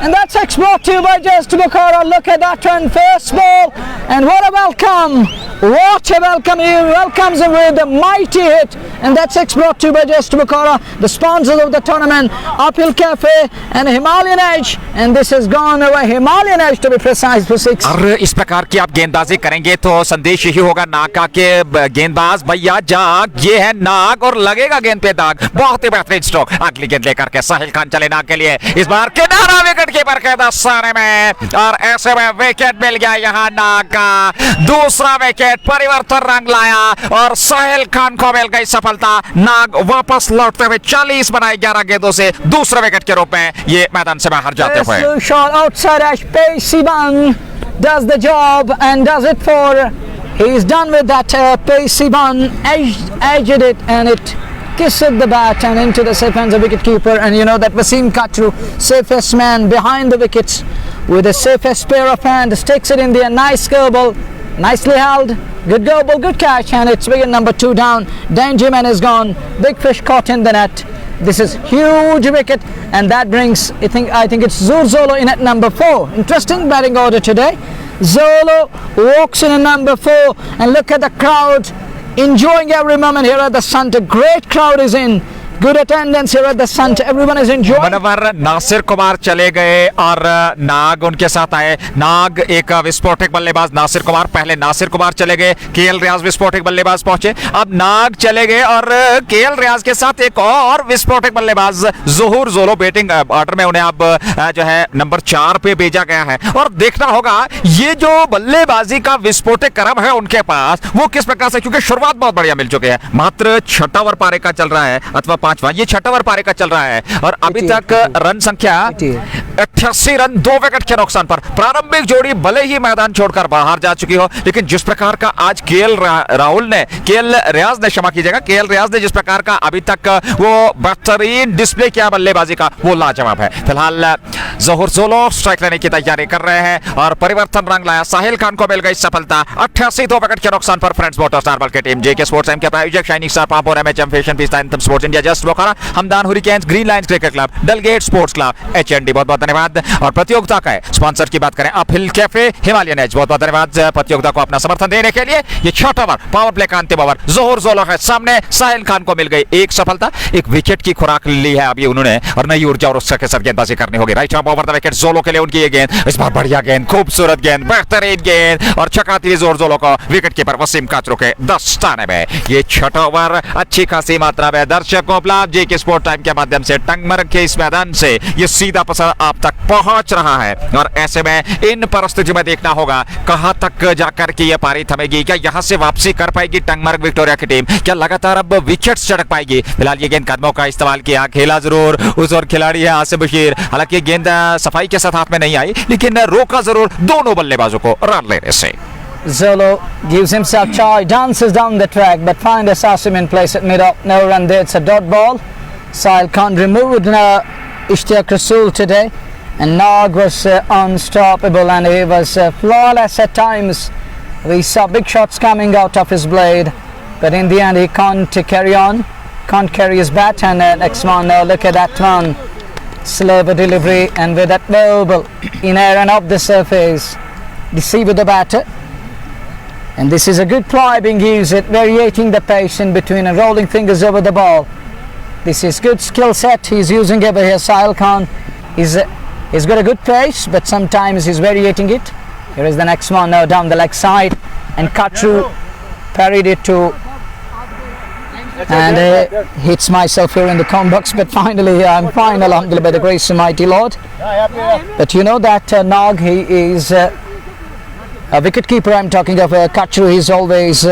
And that's explored to by Just Bukhara. Look at that one. First ball. And what a welcome. What a welcome. He welcomes him with a mighty hit. And that's explored to by Just Bukhara, the sponsors of the tournament, Uphill Cafe and Himalayan Edge. And this has gone away. Himalayan Edge to be precise for 6. और इस प्रकार की आप गेंदबाजी करेंगे तो संदेश यही होगा नाग का के गेंदबाज भैया जाग, ये है नाग और लगेगा गेंद पे दाग। बहुत ही बेहतरीन स्ट्रोक। अगली गेंद लेकर के साहिल खान चले नाग के लिए, इस बार किनारा विकेट कीपर के 10 सारे में, और ऐसे में विकेट मिल गया यहाँ नाग का। दूसरा विकेट परिवर्तन रंग लाया और साहिल खान को मिल गई सफलता। नाग वापस लौटते हुए 40 बनाए 11 गेंदों से दूसरे विकेट के रूप में ये मैदान से बाहर जाते हुए। Slow shot outside edge. Pacey bun does the job and does it for. He's done with that Pacey bun, edged it, and it kissed the bat and into the safe hands of wicketkeeper. And you know that Wasim Khatru, safest man behind the wickets, with the safest pair of hands, takes it in there. Nice go ball, nicely held. Good go ball, good catch, and it's wicket number 2 down. Dangerman is gone. Big fish caught in the net. This is huge wicket, and that brings, I think it's Zolo in at number 4. Interesting batting order today. Zolo walks in at number 4, and look at the crowd enjoying every moment here at the centre. Great crowd is in. Good attendance here at the centre. Everyone is enjoying. Manwar Nasir Kumar चले गए और नाग उनके साथ आए। नाग एक विस्फोटक बल्लेबाज, नासिर कुमार, पहले नासिर कुमार चले गए, केएल रियाज विस्फोटक बल्लेबाज पहुंचे, अब नाग चले गए और केएल रियाज के साथ एक और विस्फोटक बल्लेबाज ज़ोहर ज़ोलो बैटिंग ऑर्डर में उन्हें अब जो है नंबर 4 पे भेजा गया है। और देखना होगा ये जो बल्लेबाजी का विस्फोटक क्रम है उनके पास वो किस प्रकार से, क्योंकि शुरुआत बहुत बढ़िया मिल चुकी है। मात्र 6वां ओवर पारी का चल रहा है अथवा 5वां, ये 6वां ओवर पारी का चल रहा है और अभी तक रन संख्या 88 रन 2 विकेट के नुकसान पर। प्रारंभिक जोड़ी भले ही मैदान छोड़कर बाहर जा चुकी हो, लेकिन जिस प्रकार का आज केएल रियाज ने क्षमा कीजिएगा, केएल रियाज ने जिस प्रकार का अभी तक वो बेहतरीन डिस्प्ले किया बल्लेबाजी का, वो लाजवाब है। फिलहाल ज़ोहर ज़ोलो स्ट्राइक लेने की तैयारी कर रहे हैं और परिवर्तन रंग लाया। साहिल खान को मिल गई सफलता 88 2 विकेट के नुकसान पर। फ्रेंड्स मोटर्स नारबल की टीम, जेके स्पोर्ट्स टाइम के प्रायोजक shining star Pampore, M H M fashion peace, anthem sports India, just Bukhara, हमदान hurricanes, green lions cricket club, Dalgate sports club, H N D, बहुत बहुत धन्यवाद। और प्रतियोगिता का स्पॉन्सर की बात करें अपहिल कैफे, हिमालयन एज, बहुत बहुत धन्यवाद प्रतियोगिता को अपना समर्थन देने के लिए। ये 6वां ओवर पावर प्ले का अंतिम ओवर, ज़ोहर ज़ोलो है सामने, साहिल खान को मिल गई एक सफलता, एक विकेट की खुराक ली है अभी उन्होंने और नई ऊर्जा और उत्साह के साथ गेंदबाजी करनी होगी। Right hand over the wicket ज़ोलो के लिए उनकी ये गेंद, इस बार बढ़िया गेंद, खूबसूरत गेंद, बेहतरीन गेंद और चकाती हुई ज़ोहर ज़ोलो को विकेट कीपर वसीम काचरू के 10 ताने में। ये 6वां ओवर अच्छी खासी मात्रा में दर्शकों उपलब्ध जेके स्पोर्ट टाइम के माध्यम से टंगमर्ग के इस मैदान से ये सीधा पसंद आप तक पहुंच रहा है और ऐसे में इन परिस्थितियों में देखना होगा कहां तक जाकर के ये पारी थमेगी। क्या यहां से वापसी कर पाएगी टंगमर्ग विक्टोरिया की टीम? क्या लगातार अब विकेट्स चढ़क पाएगी? फिलहाल ये गेंद कदमों का इस्तेमाल किया, खेला जरूर उस और खिलाड़ी है आसिफ बशीर, हालांकि गेंद सफाई के साथ हाथ में नहीं आई लेकिन रोका जरूर दोनों बल्लेबाजों को रन लेने से। Zolo gives himself charge, dances down the track, but finds Asasim in place at mid-up. No run there. It's a dot ball. Sahil Khan removed Ishtiyaq Rasool today, and Nag was unstoppable, and he was flawless at times. We saw big shots coming out of his blade, but in the end he can't carry on, can't carry his bat. And next one, look at that one, slower delivery, and with that ball in air and up the surface, deceive the batter. And this is a good ply being used at variating the pace in between and rolling fingers over the ball. This is good skill set he's using over here. Sahil Khan he's got a good pace, but sometimes he's variating it. Here is the next one now down the leg side, and cut through, parried it to, and hits myself here in the com box. But finally I'm fine, alhamdulillah, by the grace of mighty Lord. But you know that Nag, he is a wicket keeper. I'm talking of Kachru. He's always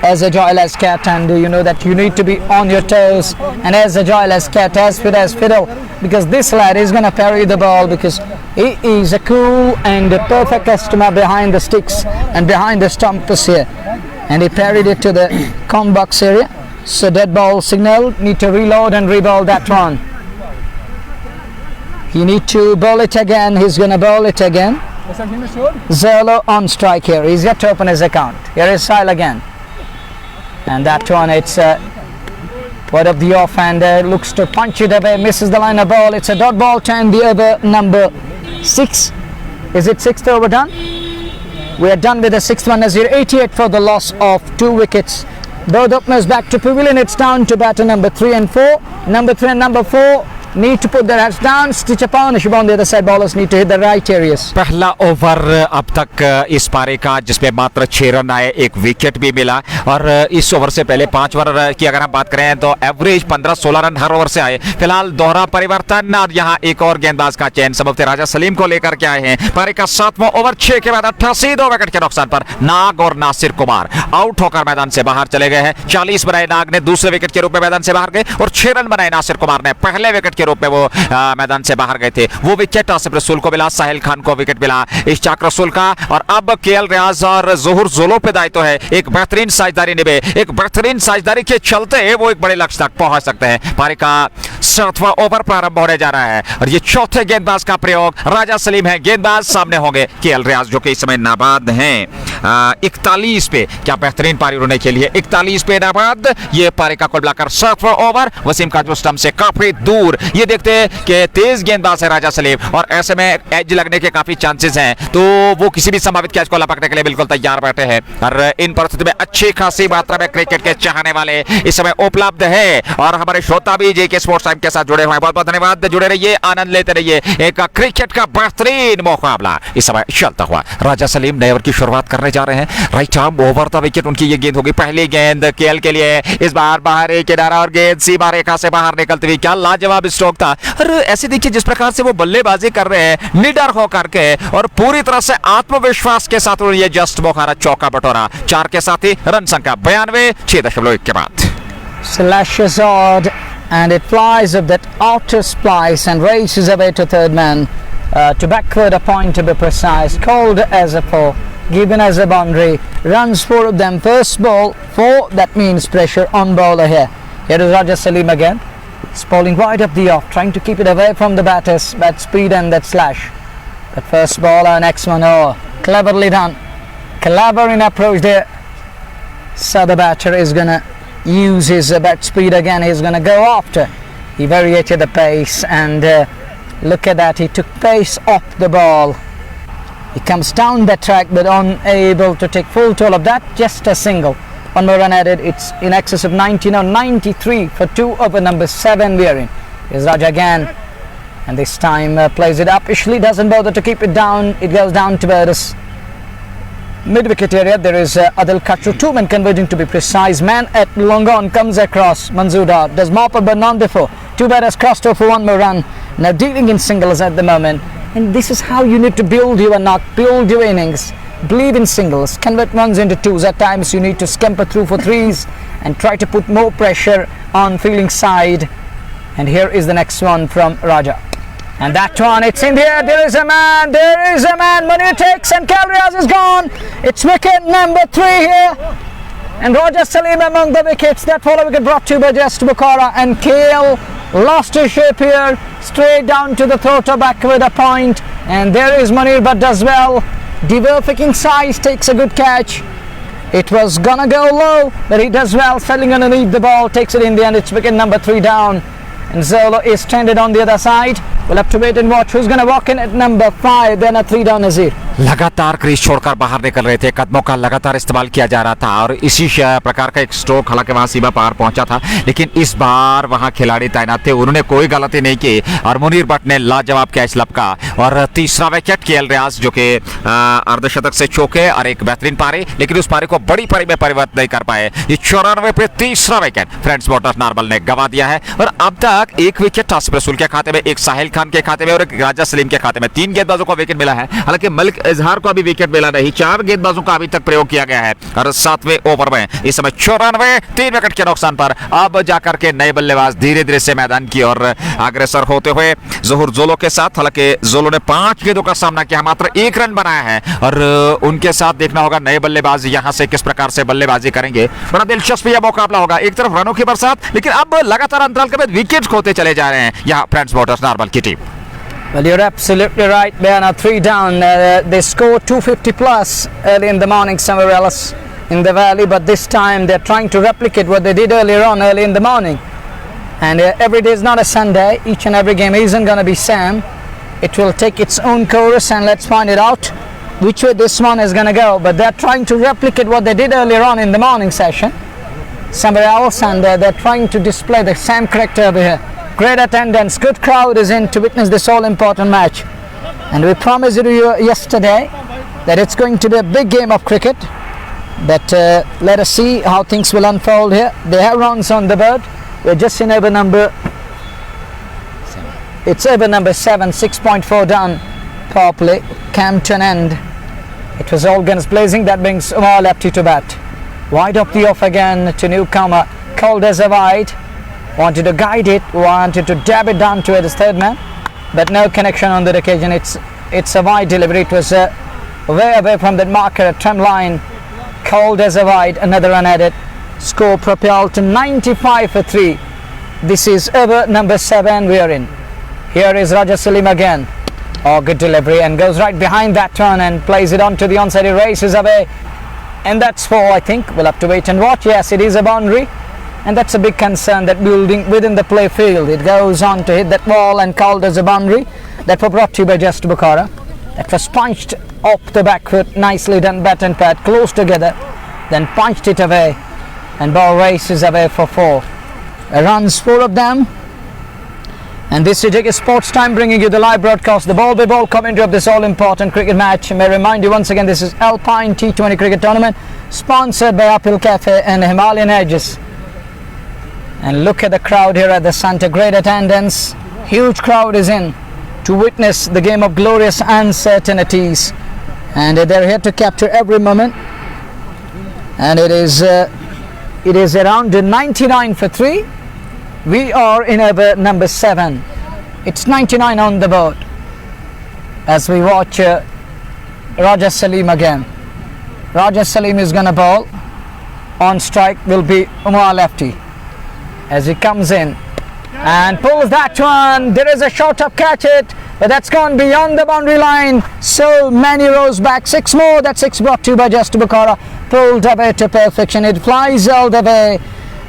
as agile as cat, and you know that you need to be on your toes and as agile as cat, as fit as fiddle, because this lad is going to parry the ball, because he is a cool and a perfect customer behind the sticks and behind the stumps here. And he parried it to the com box area. So dead ball signal, need to reload and re-bowl that one. You need to bowl it again. He's going to bowl it again. Zerlo on strike here. He's yet to open his account. Here is Sahil again. And that one, it's wide of the off, and looks to punch it away, misses the line of ball. It's a dot ball to end the over number 6. Is it 6th over done? We are done with the 6th one, as 88 for the loss of 2 wickets. Both openers back to pavilion. It's down to batter number 3 and 4. Number 3 and number 4 need to put their heads down, stitch up on on the other side. Bowlers need to hit the right areas. पहला over अब तक इस पारी का, जिसमें मात्र 6 run आए, 1 wicket भी मिला, और इस ओवर से पहले 5 ओवर की अगर हम बात करें तो एवरेज 15-16 रन हर ओवर से आए. फिलहाल दोहरा परिवर्तन, और यहाँ एक और गेंदबाज का चयन सबसे राजा सलीम को लेकर के आए हैं. पारी का 7वां ओवर 6 के बाद 88 2 विकेट के नुकसान पर नाग और नासिर कुमार आउट होकर मैदान से बाहर चले गए हैं. 40 बनाए नाग ने दूसरे विकेट के रूप में मैदान से बाहर गए, और 6 रन बनाए नासिर कुमार ने पहले विकेट के रूप में वो मैदान से बाहर गए थे. वो विकेट आसिफ रसूल को मिला, साहिल खान को विकेट मिला, इश्तियाक रसूल का, और अब केएल रियाज और ज़ोहर जोलो पे दायित्व है एक बेहतरीन साझेदारी निभे. एक बेहतरीन साझेदारी के चलते वो एक बड़े लक्ष्य तक पहुंच सकते हैं. पारी का 7वां ओवर प्रारंभ होने जा रहा है, और ये चौथे गेंदबाज का प्रयोग. राजा सलीम है गेंदबाज, सामने होंगे केएल रियाज जो कि इस समय नाबाद हैं. 41 पे, क्या बेहतरीन पारी उन्होंने खेली है. 41 पे नाबाद. ये पारी का कुल मिलाकर 7वां ओवर. वसीम का जो स्टंप से काफी दूर, ये देखते हैं कि तेज गेंदबाज है राजा सलीम, और ऐसे में एज लगने के काफी चांसेस हैं, तो वो किसी भी संभावित कैच को लपकने के लिए बिल्कुल तैयार बैठे हैं. और इन परिस्थितियों में अच्छी खासी मात्रा में क्रिकेट के चाहने वाले इस समय उपलब्ध है, और हमारे श्रोता भी जेके स्पोर्ट्स टाइम के साथ जुड़े हुए हैं. बहुत बहुत धन्यवाद. जुड़े रहिए, आनंद लेते रहिए. एक क्रिकेट का बेहतरीन मुकाबला इस समय चलता हुआ. राजा सलीम नए ओवर की शुरुआत करने जा रहे हैं. Right arm over the wicket उनकी ये गेंद होगी. पहली गेंद केएल के लिए, इस बार बाहर एक किनारा, और गेंद सीमा रेखा से बाहर निकलती हुई. क्या लाजवाब स्ट्रोक था. और ऐसे देखिए जिस प्रकार से वो बल्लेबाजी कर रहे हैं निडर होकर के, और पूरी तरह से आत्मविश्वास के साथ उन्होंने ये जस्ट बोखारा चौका बटोरा. 4 के साथ ही रन संख्या 92 6.1 के बाद. Slashes odd, and it flies up that outer splice and races away to third man, to backward a point to be precise, called as a 4, given as a boundary. Runs 4 of them. First ball 4, that means pressure on bowler here. Here is Raja Saleem again. He's bowling wide up the off, trying to keep it away from the batters, that speed and that slash. But first ball, next one, oh, cleverly done. Clever in approach there. So the batter is going to use his bat speed again. He's going to go after. He variated the pace, and look at that. He took pace off the ball. He comes down the track, but unable to take full toll of that. Just a single. One more run added. It's in excess of 90 now. 93 for 2 over number 7 we are in. Here's Raja again, and this time plays it up. Ishli doesn't bother to keep it down. It goes down to this mid-wicket area. There is Adil Kachru, 2 men converging to be precise. Man at long on comes across. Manzoor Dar does mop up but none before. 2 batters crossed over for 1 more run. Now dealing in singles at the moment. And this is how you need to build your knock, build your innings. Believe in singles, convert ones into 2s. At times you need to scamper through for 3s and try to put more pressure on fielding side. And here is the next one from Raja. And that one, it's in here. There is a man. There is a man. Munir takes, and KEL Riaz is gone. It's wicket number 3 here. And Raja Saleem among the wickets. That follow wicket brought to by Just Bukhara, and KEL lost his shape here, straight down to the throat or back with a point, and there is Munir Bhatt does well. Diversifying size, takes a good catch. It was gonna go low, but he does well, settling underneath the ball, takes it in the end. It's wicket number 3 down, and Zolo is stranded on the other side. We'll have to wait and watch who's gonna walk in at number 5. Then a 3 down Nazir. लगातार crease छोड़कर बाहर निकल रहे थे, कदमों का लगातार इस्तेमाल किया जा रहा था और इसी प्रकार का एक स्ट्रोक हालांकि वहां सीमा पार पहुंचा था, लेकिन इस बार वहां खिलाड़ी तैनात थे, उन्होंने कोई गलती नहीं की और मुनीर भट्ट ने लाजवाब कैच लपका और तीसरा विकेट केएल रियाज जो कि अर्धशतक से चौके और एक बेहतरीन पारी, लेकिन उस पारी को बड़ी पारी में परिवर्तित नहीं कर पाए। ये 94 पे तीसरा विकेट फ्रेंड्स मोटर्स नार्बल ने गंवा दिया है और अब तक एक विकेट आसिफ रसूल के खाते में, एक साहिल खान के खाते में और एक राजा सलीम के खाते में। 3 गेंदबाजों को विकेट मिला है, हालांकि मलिक इजहार को अभी विकेट मिला नहीं। 4 गेंदबाजों का अभी तक प्रयोग किया गया है और 7वें ओवर में इस समय 94, 3 विकेट के नुकसान पर अब जाकर के नए बल्लेबाज धीरे धीरे से मैदान की ओर अग्रसर होते हुए ज़ोहर जोलो के साथ। हालांकि जोलो ने 5 गेंदों का सामना किया, मात्र 1 रन बनाया है और उनके साथ देखना होगा नए बल्लेबाज यहां से किस प्रकार से बल्लेबाजी करेंगे। बड़ा दिलचस्प यह मुकाबला होगा, एक तरफ रनों की बरसात, लेकिन अब लगातार अंतराल के बाद विकेट खोते चले जा रहे हैं यहां फ्रेंड्स मोटर्स नार्बल की team. Well, you're absolutely right. They are now 3 down. They scored 250 plus early in the morning somewhere else in the valley, but this time they're trying to replicate what they did earlier on early in the morning. And every day is not a Sunday. Each and every game isn't going to be same. It will take its own course, and let's find it out which way this one is going to go. But they're trying to replicate what they did earlier on in the morning session somewhere else, and they're trying to display the same character over here. Great attendance, good crowd is in to witness this all-important match, and we promised you yesterday that it's going to be a big game of cricket. But let us see how things will unfold here. They have runs on the board. We're just in over number 7, 6.4 down. Power play came to an end. It was all guns blazing. That brings Umar lefty to bat. Wide off the off again to newcomer, called as a wide. Wanted to guide it, wanted to dab it down to his third man, but no connection on that occasion. It's a wide delivery. It was way away from that marker at trim line. Called as a wide, another run added. Score propelled to 95 for 3. This is over number 7 we are in. Here is Raja Salim again. Oh, good delivery, and goes right behind that one and plays it onto the onside. He races away, and that's 4, I think. We'll have to wait and watch. Yes, it is a boundary. And that's a big concern, that building within the play field. It goes on to hit that wall and called as a boundary. That was brought to you by Just Bukhara. That was punched off the back foot. Nicely done, bat and pad close together. Then punched it away. And ball races away for 4. Runs 4 of them. And this is Jiggy Sports Time, bringing you the live broadcast, the ball-by-ball commentary of this all-important cricket match. May I remind you once again, this is Alpine T20 Cricket Tournament, sponsored by Apple Cafe and Himalayan Edges. And look at the crowd here at the Santa. Great attendance. Huge crowd is in to witness the game of glorious uncertainties. And they're here to capture every moment. And it is around 99 for 3. We are in over number 7. It's 99 on the board. As we watch Raja Salim again. Raja Salim is going to bowl. On strike will be Umar lefty. As he comes in and pulls that one, there is a shot up, catch it, but that's gone beyond the boundary line. So many rows back, 6 more. That 6 brought to you by Just Bukhara, pulled away to perfection. It flies all the way,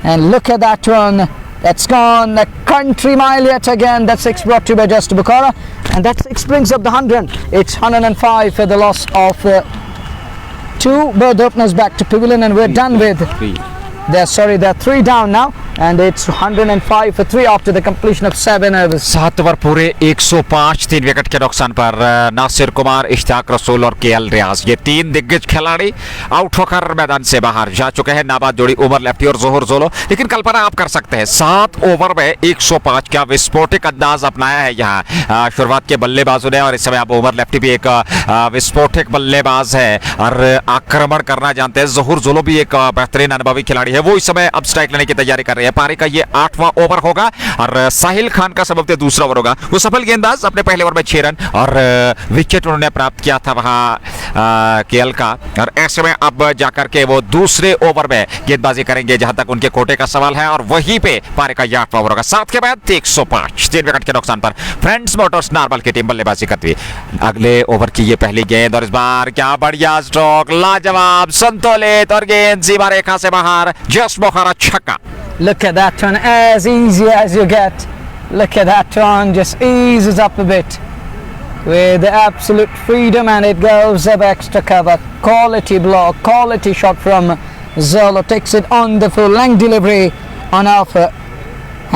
and look at that one. That's gone a country mile yet again. That 6 brought to you by Just Bukhara, and that 6 brings up the 100. It's 105 for the loss of 2 bird openers back to pavilion, and we're done with. They're 3 down now, and it's 105 for 3 after the completion of 7 overs. 7 over पूरे 105, 3 wicket के नुकसान पर नासिर कुमार, इश्तियाक रसूल और KL रियाज, ये 3 दिग्गज खिलाड़ी out होकर मैदान से बाहर जा चुके हैं। नाबाद जोड़ी उमर लेफ्टी और जोहर जोलो। लेकिन कल्पना आप कर सकते हैं, 7 ओवर में 105 का विस्फोटक अंदाज अपनाया है यहाँ शुरुआत के बल्लेबाजों ने, और इस समय अब उमर लेफ्टी भी एक विस्फोटक बल्लेबाज है और आक्रमण करना जानते हैं। जोहर जोलो भी एक बेहतरीन अनुभवी खिलाड़ी खिलाड़ी है वो इस समय अब स्ट्राइक लेने की तैयारी कर रहे हैं। पारी का ये 8वां ओवर होगा और साहिल खान का सबब दूसरा ओवर होगा। वो सफल गेंदबाज, अपने पहले ओवर में 6 रन और विकेट उन्होंने प्राप्त किया था वहां केएल का, और ऐसे में अब जाकर के वो दूसरे ओवर में गेंदबाजी करेंगे जहां तक उनके कोटे का सवाल है, और वहीं पे पारी का 8वां ओवर होगा। 7 के बाद 105, 3 विकेट के नुकसान पर फ्रेंड्स मोटर्स नारबल की टीम बल्लेबाजी करती है। अगले ओवर की ये पहली गेंद और इस बार क्या बढ़िया स्ट्रोक, लाजवाब, संतुलित और गेंद सीमा रेखा से बाहर, जस्ट मोखारा छक्का। Look at that one, as easy as you get. Look at that one, just eases up a bit with absolute freedom, and it goes up extra cover. Quality block, quality shot from Zolo, takes it on the full length delivery on offer,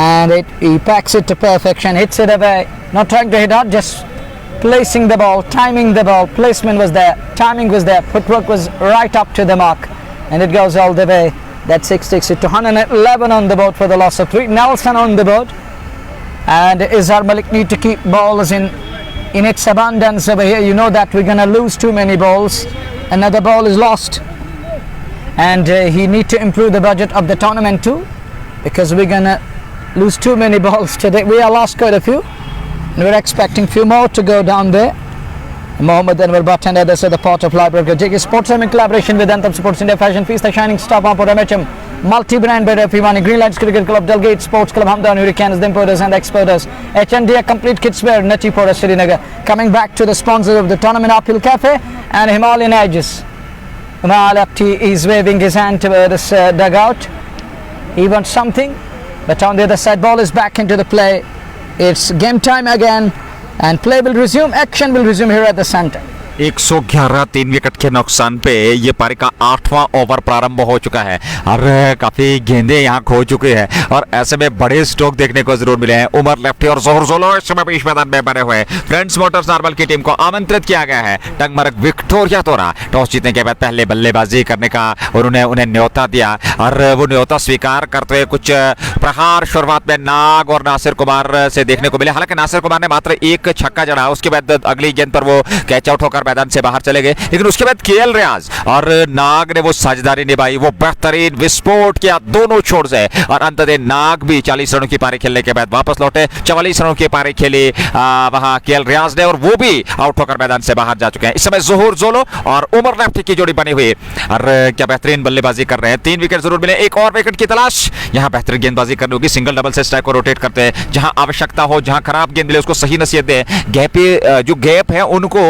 and he packs it to perfection, hits it away, not trying to hit out, just placing the ball, timing the ball, placement was there, timing was there, footwork was right up to the mark, and it goes all the way. That 6 takes it to 111 on the board for the loss of 3. Nelson on the board, and Izhar Malik need to keep balls in its abundance over here. You know that we're going to lose too many balls. Another ball is lost, and he need to improve the budget of the tournament too, because we're going to lose too many balls today. We have lost quite a few, and we're expecting few more to go down there. Mohammed Anwar Bhatt and others are the part of Library JK Sports in collaboration with Anthem Sports India Fashion Feast, the shining star pump for MHM, multi-brand by Refimani, Greenlands Cricket Club, Delgate Sports Club, Hamdan Hurricanes, the importers and exporters, HND, complete kids wear, Nati Pora, Srinagar. Coming back to the sponsors of the tournament, Uphill Cafe and Himalayan Edges. Umal Apti is waving his hand towards dugout. He wants something, but on the other side, ball is back into the play. It's game time again, and play will resume, action will resume here at the center. 111, 3 wicket के नुकसान पे ये पारी का 8वां over प्रारंभ हो चुका है और काफी गेंदें यहाँ खो चुके हैं, और ऐसे में बड़े स्ट्रोक देखने को जरूर मिले हैं। उमर लेफ्टी और जोहर जोलो इस समय बीच मैदान में बने हुए। फ्रेंड्स मोटर्स नारबल की टीम को आमंत्रित किया गया है टंगमर्ग विक्टोरिया तोरा टॉस जीतने के बाद पहले बल्लेबाजी करने का उन्होंने न्योता दिया, और वो न्योता स्वीकार करते हुए कुछ प्रहार शुरुआत में नाग और नासिर कुमार से देखने को मिले। हालांकि नासिर कुमार ने मात्र एक छक्का जड़ा, उसके बाद अगली गेंद पर वो कैच आउट होकर मैदान से बाहर चले गए, लेकिन उसके बाद केएल रियाज और नाग ने वो साझेदारी निभाई, वो बेहतरीन विस्फोट किया दोनों छोर से, और अंततः नाग भी 40 रनों की पारी खेलने के बाद वापस लौटे। 44 रनों की पारी खेली वहां केएल रियाज ने, और वो भी आउट होकर मैदान से बाहर जा चुके हैं। इस समय जोहर जोलो और उमर लेफ्टी की जोड़ी बनी हुई, और क्या बेहतरीन बल्लेबाजी कर रहे हैं। 3 विकेट जरूर मिले, एक और विकेट की तलाश। यहां बेहतरीन गेंदबाजी करनी होगी, सिंगल डबल से स्ट्राइक को रोटेट करते हैं, जहां आवश्यकता हो, जहां खराब गेंद मिले उसको सही नसीहत दे, जो गैप है उनको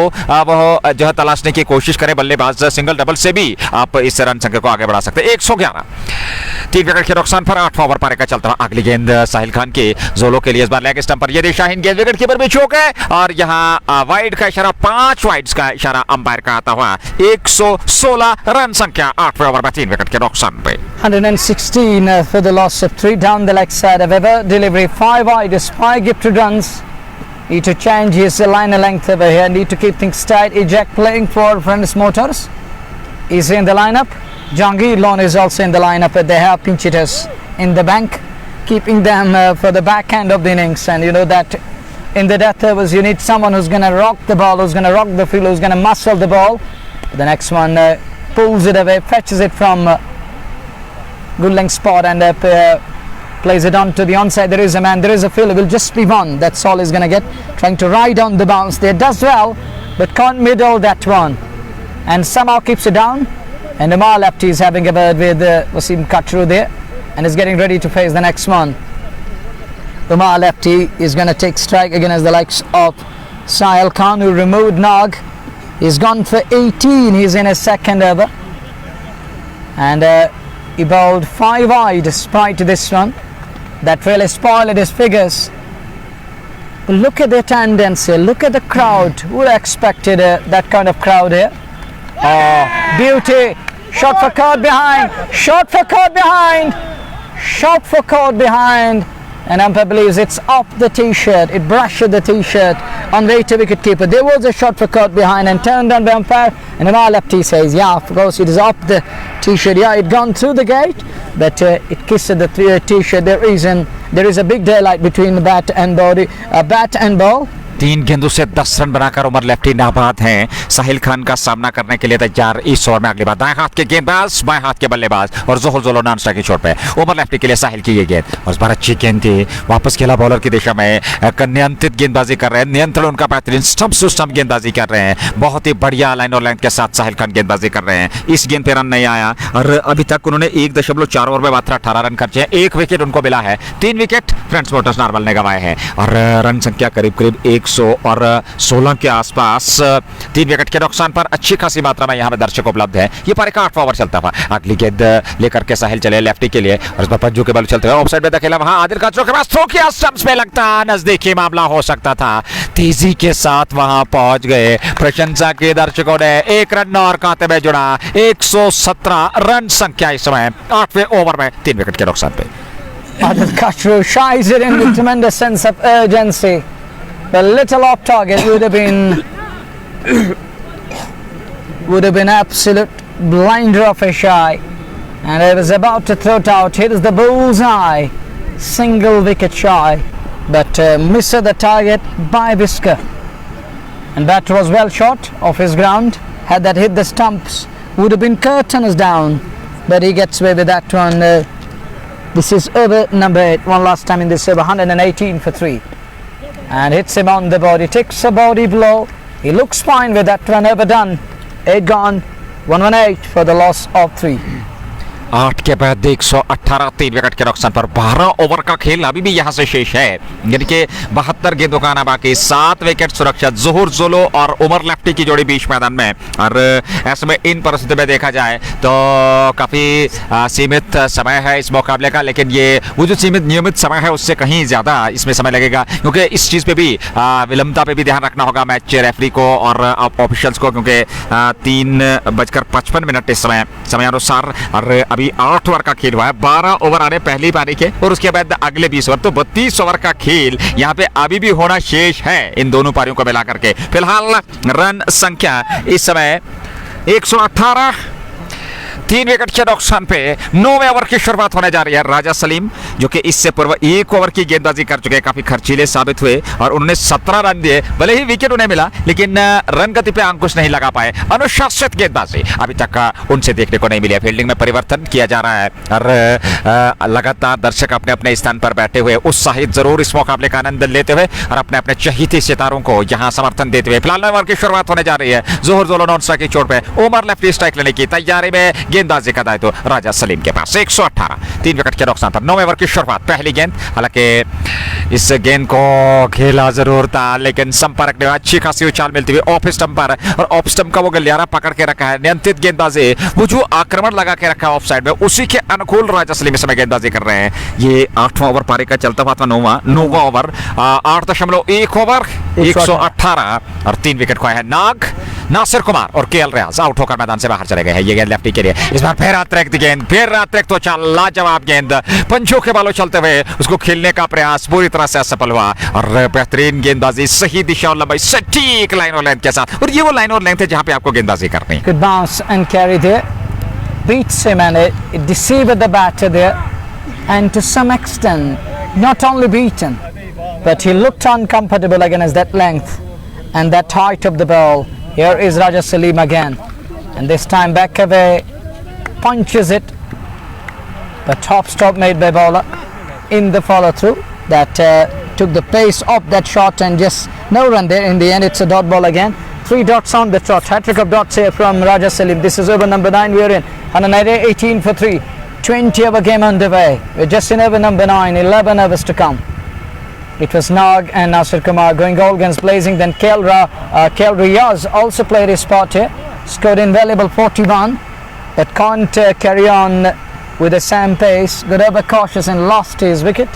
वह जो है तलाशने की कोशिश करें बल्लेबाज। सिंगल डबल से भी आप इस रन संख्या को आगे बढ़ा सकते हैं। 111, 3 विकेट के नुकसान पर 8वां ओवर पारी का चलता रहा। अगली गेंद साहिल खान की जोलो के लिए, इस बार लेग स्टंप पर यदि शाहीन गेंद विकेट कीपर भी चूक है, और यहाँ वाइड का इशारा, 5 वाइड्स का इशारा अंपायर का आता हुआ। 116 रन संख्या 8वें ओवर में 3 विकेट के नुकसान पे। 116 for the loss of 3 down the leg side of Weber. Delivery 5 wide, 5 gifted runs. Need to change his liner length over here. Need to keep things tight. Eject playing for Friends Motors. He's in the lineup. Jahangir Lon is also in the lineup. But they have pinch hitters in the bank, keeping them for the back end of the innings. And you know that in the death overs, you need someone who's going to rock the ball, who's going to rock the field, who's going to muscle the ball. The next one pulls it away, fetches it from good length spot, and plays it on to the onside. There is a man, there is a field, it will just be one. That's all he's going to get. Trying to ride on the bounce there, does well, but can't middle that one, and somehow keeps it down. And Umar Lefty is having a word with Wasim Katru there, and is getting ready to face the next one. Umar Lefty is going to take strike against the likes of Sahil Khan, who removed Nag. He's gone for 18, he's in his second over, and he bowled 5 wide prior to this one. That really spoiled his figures. But look at the tendency, look at the crowd. Who would have expected that kind of crowd here? Oh, beauty! Shot for caught behind, shot for caught behind, shot for caught behind. And umpire believes it's off the t-shirt, it brushed the t-shirt on way to wicket keeper. There was a shot for caught behind and turned on by umpire, and Umar Lefty says, yeah, of course it is off the t-shirt. Yeah, it gone through the gate, but it kissed the t-shirt. There is a big daylight between bat and body, bat and ball. 3 गेंदों से 10 run बनाकर Umar lefty नाबाद हैं। साहिल खान का सामना करने के लिए तैयार इस ओवर में। अगली बार दाएं हाथ के गेंदबाज, बाएं हाथ के बल्लेबाज और जोहर जोलो नॉन स्ट्राइक छोर पे उमर लेफ्टी के लिए साहिल की ये गेंद और इस बार अच्छी गेंद थी, वापस खेला बॉलर की दिशा में। नियंत्रित गेंदबाजी कर रहे हैं, नियंत्रण उनका बेहतरीन, स्टंप टू स्टंप गेंदबाजी कर रहे हैं। बहुत ही बढ़िया लाइन और लेंथ के साथ साहिल खान गेंदबाजी कर रहे हैं। इस गेंद पे रन नहीं आया और अभी तक उन्होंने 1.4 ओवर में मात्र 18 रन खर्चे हैं। 1 विकेट उनको मिला है, 3 विकेट फ्रेंड्स मोटर्स नारवल ने गंवाए हैं और रन संख्या करीब करीब 116 के आसपास। 3 विकेट के नुकसान पर अच्छी खासी मात्रा में यहाँ पे दर्शक उपलब्ध है। ये पर 8 ओवर चलता था। अगली गेंद लेकर के साहिल चले लेफ्टी के लिए और इस बार पंजू के बल चलते हुए ऑफसाइड में दखेला, वहां आदिल काचरो के पास थ्रो किया, स्टंप्स पे लगता नजदीकी मामला हो सकता था। तेजी के साथ वहां पहुंच गए प्रशंसा के दर्शकों ने। 1 रन और खाते में जुड़ा। 117 रन संख्या इस समय 8वें ओवर में 3 विकेट के नुकसान पे। Adil Kachru shies it in with tremendous sense of urgency. The little off target would have been absolute blinder of a shy, and he was about to throw it out. Here is the bullseye, single wicket shy, but missed the target by whisker. And that was well shot off his ground. Had that hit the stumps, would have been curtains down, but he gets away with that one. This is over number 8, one last time in this over, 118 for 3, and hits him on the body, takes a body blow. He looks fine with that run, overdone. 8 gone, 118 for the loss of 3. 8 के बाद 118, 3 wicket के नुकसान पर 12 over का खेल अभी भी यहां से शेष है, यानी कि 72 गेंदों का आना बाकी। 7 विकेट सुरक्षित। जोहर जोलो और उमर लेफ्टी की जोड़ी बीच मैदान में और ऐसे में इन परिस्थितियों में देखा जाए तो काफी सीमित समय है इस मुकाबले का, लेकिन ये वो जो नियमित समय है उससे कहीं ज्यादा इसमें समय लगेगा, क्योंकि इस चीज पे भी विलंबता पे भी ध्यान रखना होगा मैच रेफरी को और ऑफिशियल्स को, क्योंकि 3:55 इस समय समयानुसार और अभी 8 ओवर का खेल हुआ है। 12 ओवर आ रहे पहली पारी के और उसके बाद अगले 20 ओवर, तो 32 ओवर का खेल यहाँ पे अभी भी होना शेष है इन दोनों पारियों को मिलाकर के। फिलहाल रन संख्या इस समय 118, 3 विकेट के नुकसान पे 9वें ओवर की शुरुआत होने जा रही है। राजा सलीम जो कि इससे पूर्व 1 ओवर की गेंदबाजी कर चुके हैं, काफी खर्चीले साबित हुए और उन्होंने 17 रन दिए। भले ही विकेट उन्हें मिला लेकिन रन गति पे अंकुश नहीं लगा पाए। अनुशासित गेंदबाजी अभी तक उनसे देखने को नहीं मिली है। फील्डिंग में परिवर्तन किया जा रहा है और लगातार दर्शक अपने अपने स्थान पर बैठे हुए उत्साहित जरूर इस मुकाबले का आनंद लेते हुए और अपने अपने चहीते सितारों को यहाँ समर्थन देते हुए। फिलहाल 9 ओवर की शुरुआत होने जा रही है। जोहर जोलो नॉन स्ट्राइक की चोट पे उमर लेफ्टी स्ट्राइक लेने की तैयारी में। गेंदबाजी का दायित्व राजा सलीम के पास। 118, 3 विकेट के नुकसान पर 9वें ओवर की शुरुआत। पहली गेंद, हालांकि इस गेंद को खेला जरूर था लेकिन संपर्क में अच्छी खासी उछाल मिलती हुई ऑफ स्टंप पर और ऑफ स्टंप का वो गलियारा पकड़ के रखा है। नियंत्रित गेंदबाजी, वो जो आक्रमण लगा के रखा है ऑफ साइड में, उसी के अनुकूल राजा सलीम इस समय गेंदबाजी कर रहे हैं। ये 8वां ओवर पारी का चलता हुआ था। 9वां ओवर 8.1 ओवर 118 और 3 विकेट खोए हैं। नासिर कुमार और केएल रियाज आउट होकर मैदान से बाहर चले गए हैं। ये गेंद लेफ्टी के लिए। इस बार फिर अतिरिक्त गेंद, फिर अतिरिक्त तो चाल लाजवाब गेंद, पंचों के बालों चलते हुए उसको खेलने का प्रयास पूरी तरह से असफल हुआ और बेहतरीन गेंदबाजी, सही दिशा और लंबाई, सटीक लाइन और लेंथ के साथ। और ये वो लाइन और लेंथ है जहां पे आपको गेंदबाजी करनी है। Good bounce and carry there, beats him and it deceived the batter there, and to some extent not only beaten but he looked uncomfortable against that length and that height of the ball. Here is Raja Saleem again, and this time back away, punches it, but top stop made by bowler in the follow through that took the pace of that shot and just no run there. In the end it's a dot ball again. 3 dots on the trot, hat-trick of dots here from Raja Saleem. This is over number 9 we are in, and an 18 for 3, 20 over game underway. We're just in over number 9, 11 overs to come. It was Nag and Nasir Kumar going all guns blazing. Then Kael Riaz also played his part here, scored invaluable 41, but can't carry on with the same pace. Got overcautious and lost his wicket.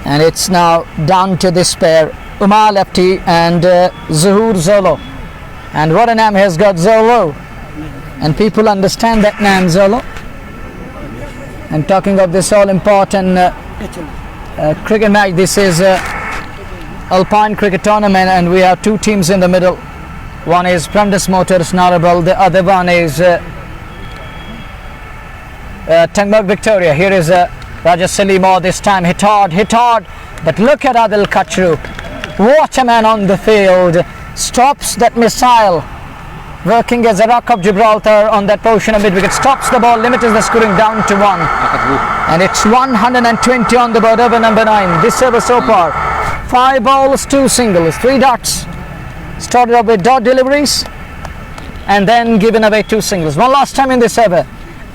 And it's now down to this pair, Umar lefty and Zohar Zolo. And what a name has got, Zolo. And people understand that name, Zolo. And talking of this all important cricket match, this is Alpine Cricket Tournament, and we have 2 teams in the middle. One is Premdas Motors Narabal, the other one is Tangmug Victoria. Here is Raja Saleem, this time hit hard, but look at Adil Kachru. What a man on the field. Stops that missile working as a rock of Gibraltar on that portion of mid-wicket. Stops the ball, limits the scoring down to 1. And it's 120 on the board over number 9. This over so far. 5 balls, 2 singles, 3 dots. Started off with dot deliveries and then given away 2 singles. One last time in this over.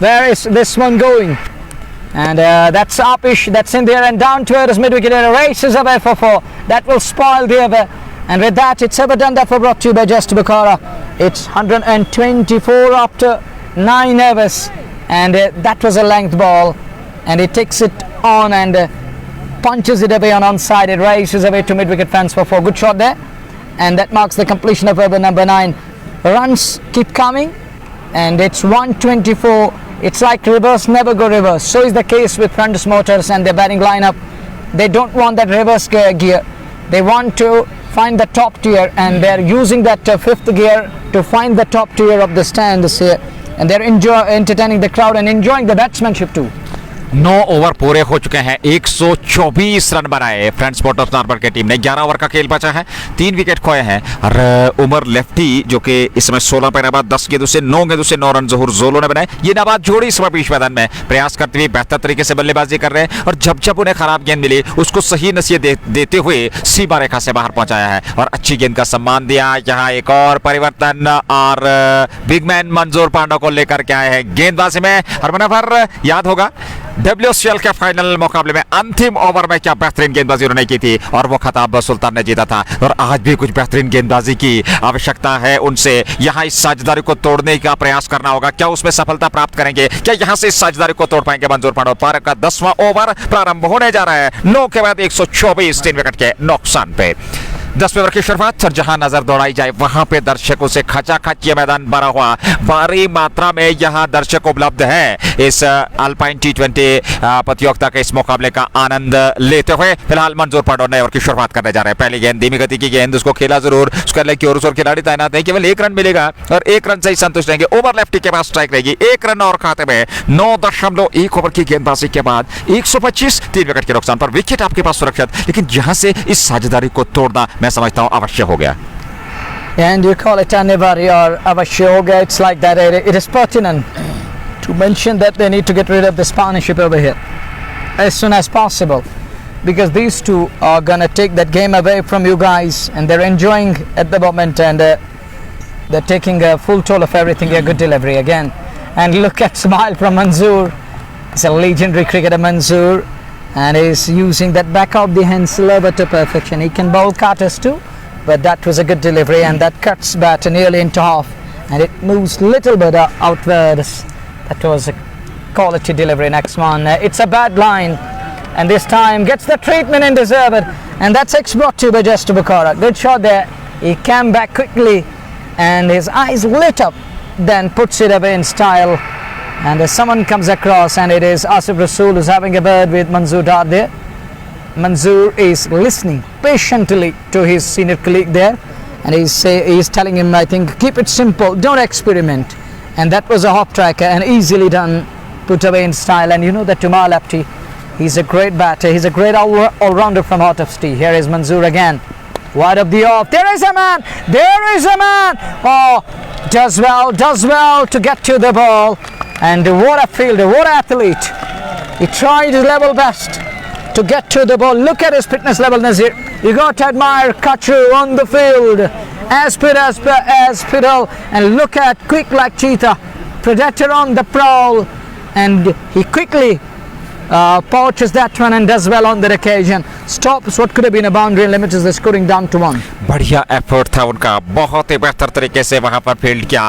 Where is this one going? And that's upish, that's in there and down towards mid-wicket. Races away for 4. That will spoil the over. And with that, it's ever done that for brought to you by Just Bukhara. It's 124 after 9 overs. And that was a length ball. And he takes it on and punches it away on onside. It races away to mid-wicket fence for 4. Good shot there. And that marks the completion of over number 9. Runs keep coming. And it's 124. It's like reverse, never go reverse. So is the case with Frontis Motors and their batting lineup. They don't want that reverse gear. They want to find the top tier, and they're using that 5th gear to find the top tier of the stands here. And they're entertaining the crowd and enjoying the batsmanship too. 9 over पूरे हो चुके हैं, 124 run बनाए friends Motors नार्बल की team ने। 11 over का खेल बचा है, 3 विकेट खोए हैं। और उमर लेफ्टी जो कि इस समय 16 पर बाद 10 गेंदों से 9 गेंदों से 9 रन जहूर जोलो ने बनाए। ये नाबाद जोड़ी इस समय बीच मैदान में प्रयास करते हुए बेहतर तरीके से बल्लेबाजी कर रहे हैं और जब जब उन्हें खराब गेंद मिली उसको सही नसीहत देते हुए सीमा रेखा से बाहर पहुंचाया है और अच्छी गेंद का सम्मान दिया। यहाँ एक और परिवर्तन और बिगमैन मंजूर पांडा को लेकर के आए हैं गेंदबाजी में। हरमनफर याद होगा WCL के फाइनल मुकाबले में अंतिम ओवर में क्या बेहतरीन गेंदबाजी उन्होंने की थी और वो खिताब सुल्तान ने जीता था। और आज भी कुछ बेहतरीन गेंदबाजी की आवश्यकता है उनसे। यहाँ इस साझेदारी को तोड़ने का प्रयास करना होगा। क्या उसमें सफलता प्राप्त करेंगे? क्या यहाँ से इस साझेदारी को तोड़ पाएंगे मंजूर पांडा? पारक का 10वां ओवर प्रारंभ होने जा रहा है। 9 के बाद 124 3 विकेट के नुकसान पे। 10वें ओवर की शुरुआत और जहां नजर दौड़ाई जाए वहां पे दर्शकों से खचाखच ये मैदान भरा हुआ, भारी मात्रा में यहां दर्शक उपलब्ध हैं इस अल्पाइन T20 प्रतियोगिता के इस मुकाबले का आनंद लेते हुए। फिलहाल मंजूर पांडा नए ओवर की शुरुआत करने जा रहे हैं। पहली गेंद धीमी गति की गेंद, उसको खेला जरूर, उसका लेग की ओर से खिलाड़ी तैनात है, केवल 1 रन मिलेगा और 1 रन से ही संतुष्ट रहेंगे। ओवर लेफ्टी के पास स्ट्राइक रहेगी, 1 रन और खाते में। 9.1 ओवर की गेंदबाजी के बाद 125 3 विकेट के नुकसान पर विकेट आपके पास सुरक्षित, लेकिन यहां से इस साझेदारी को तोड़ना मैं समझता हूं अवश्य हो गया। And you call it Anivari or Avashya ho gaya, it's like that. It is pertinent to mention that they need to get rid of this partnership over here as soon as possible, because these two are gonna take that game away from you guys, and they're enjoying at the moment, and they're taking a full toll of everything. A good delivery again, and look at smile from Manzoor. He's a legendary cricketer, Manzoor, and he's using that back of the hand sliver to perfection. He can bowl cutters too, but that was a good delivery, and that cuts bat nearly into half, and it moves little bit outwards. That was a quality delivery. Next one, it's a bad line, and this time gets the treatment and deserve it, and that's X brought to you by Just Bukhara. Good shot there. He came back quickly, and his eyes lit up, then puts it away in style. And as someone comes across, and it is Asif Rasool who's having a word with Manzoor Dar there. Manzoor is listening patiently to his senior colleague there, and he's telling him, I think, keep it simple, don't experiment. And that was a hop tracker and easily done, put away in style. And you know that Tumal Apti, he's a great batter, he's a great all-rounder from Heart of Steel. Here is Manzoor again, wide of the off. There is a man, there is a man. Oh, does well to get to the ball. And what a fielder, what an athlete. He tried his level best to get to the ball. Look at his fitness level, Nazir. You got to admire Kachru on the field. As fiddle. And look at quick like cheetah. Predator on the prowl. And he quickly pouches that one and does well on that occasion. Stops what could have been a boundary and limits the scoring down to 1. बढ़िया effort था उनका, बहुत ही बेहतर तरीके से वहां पर field किया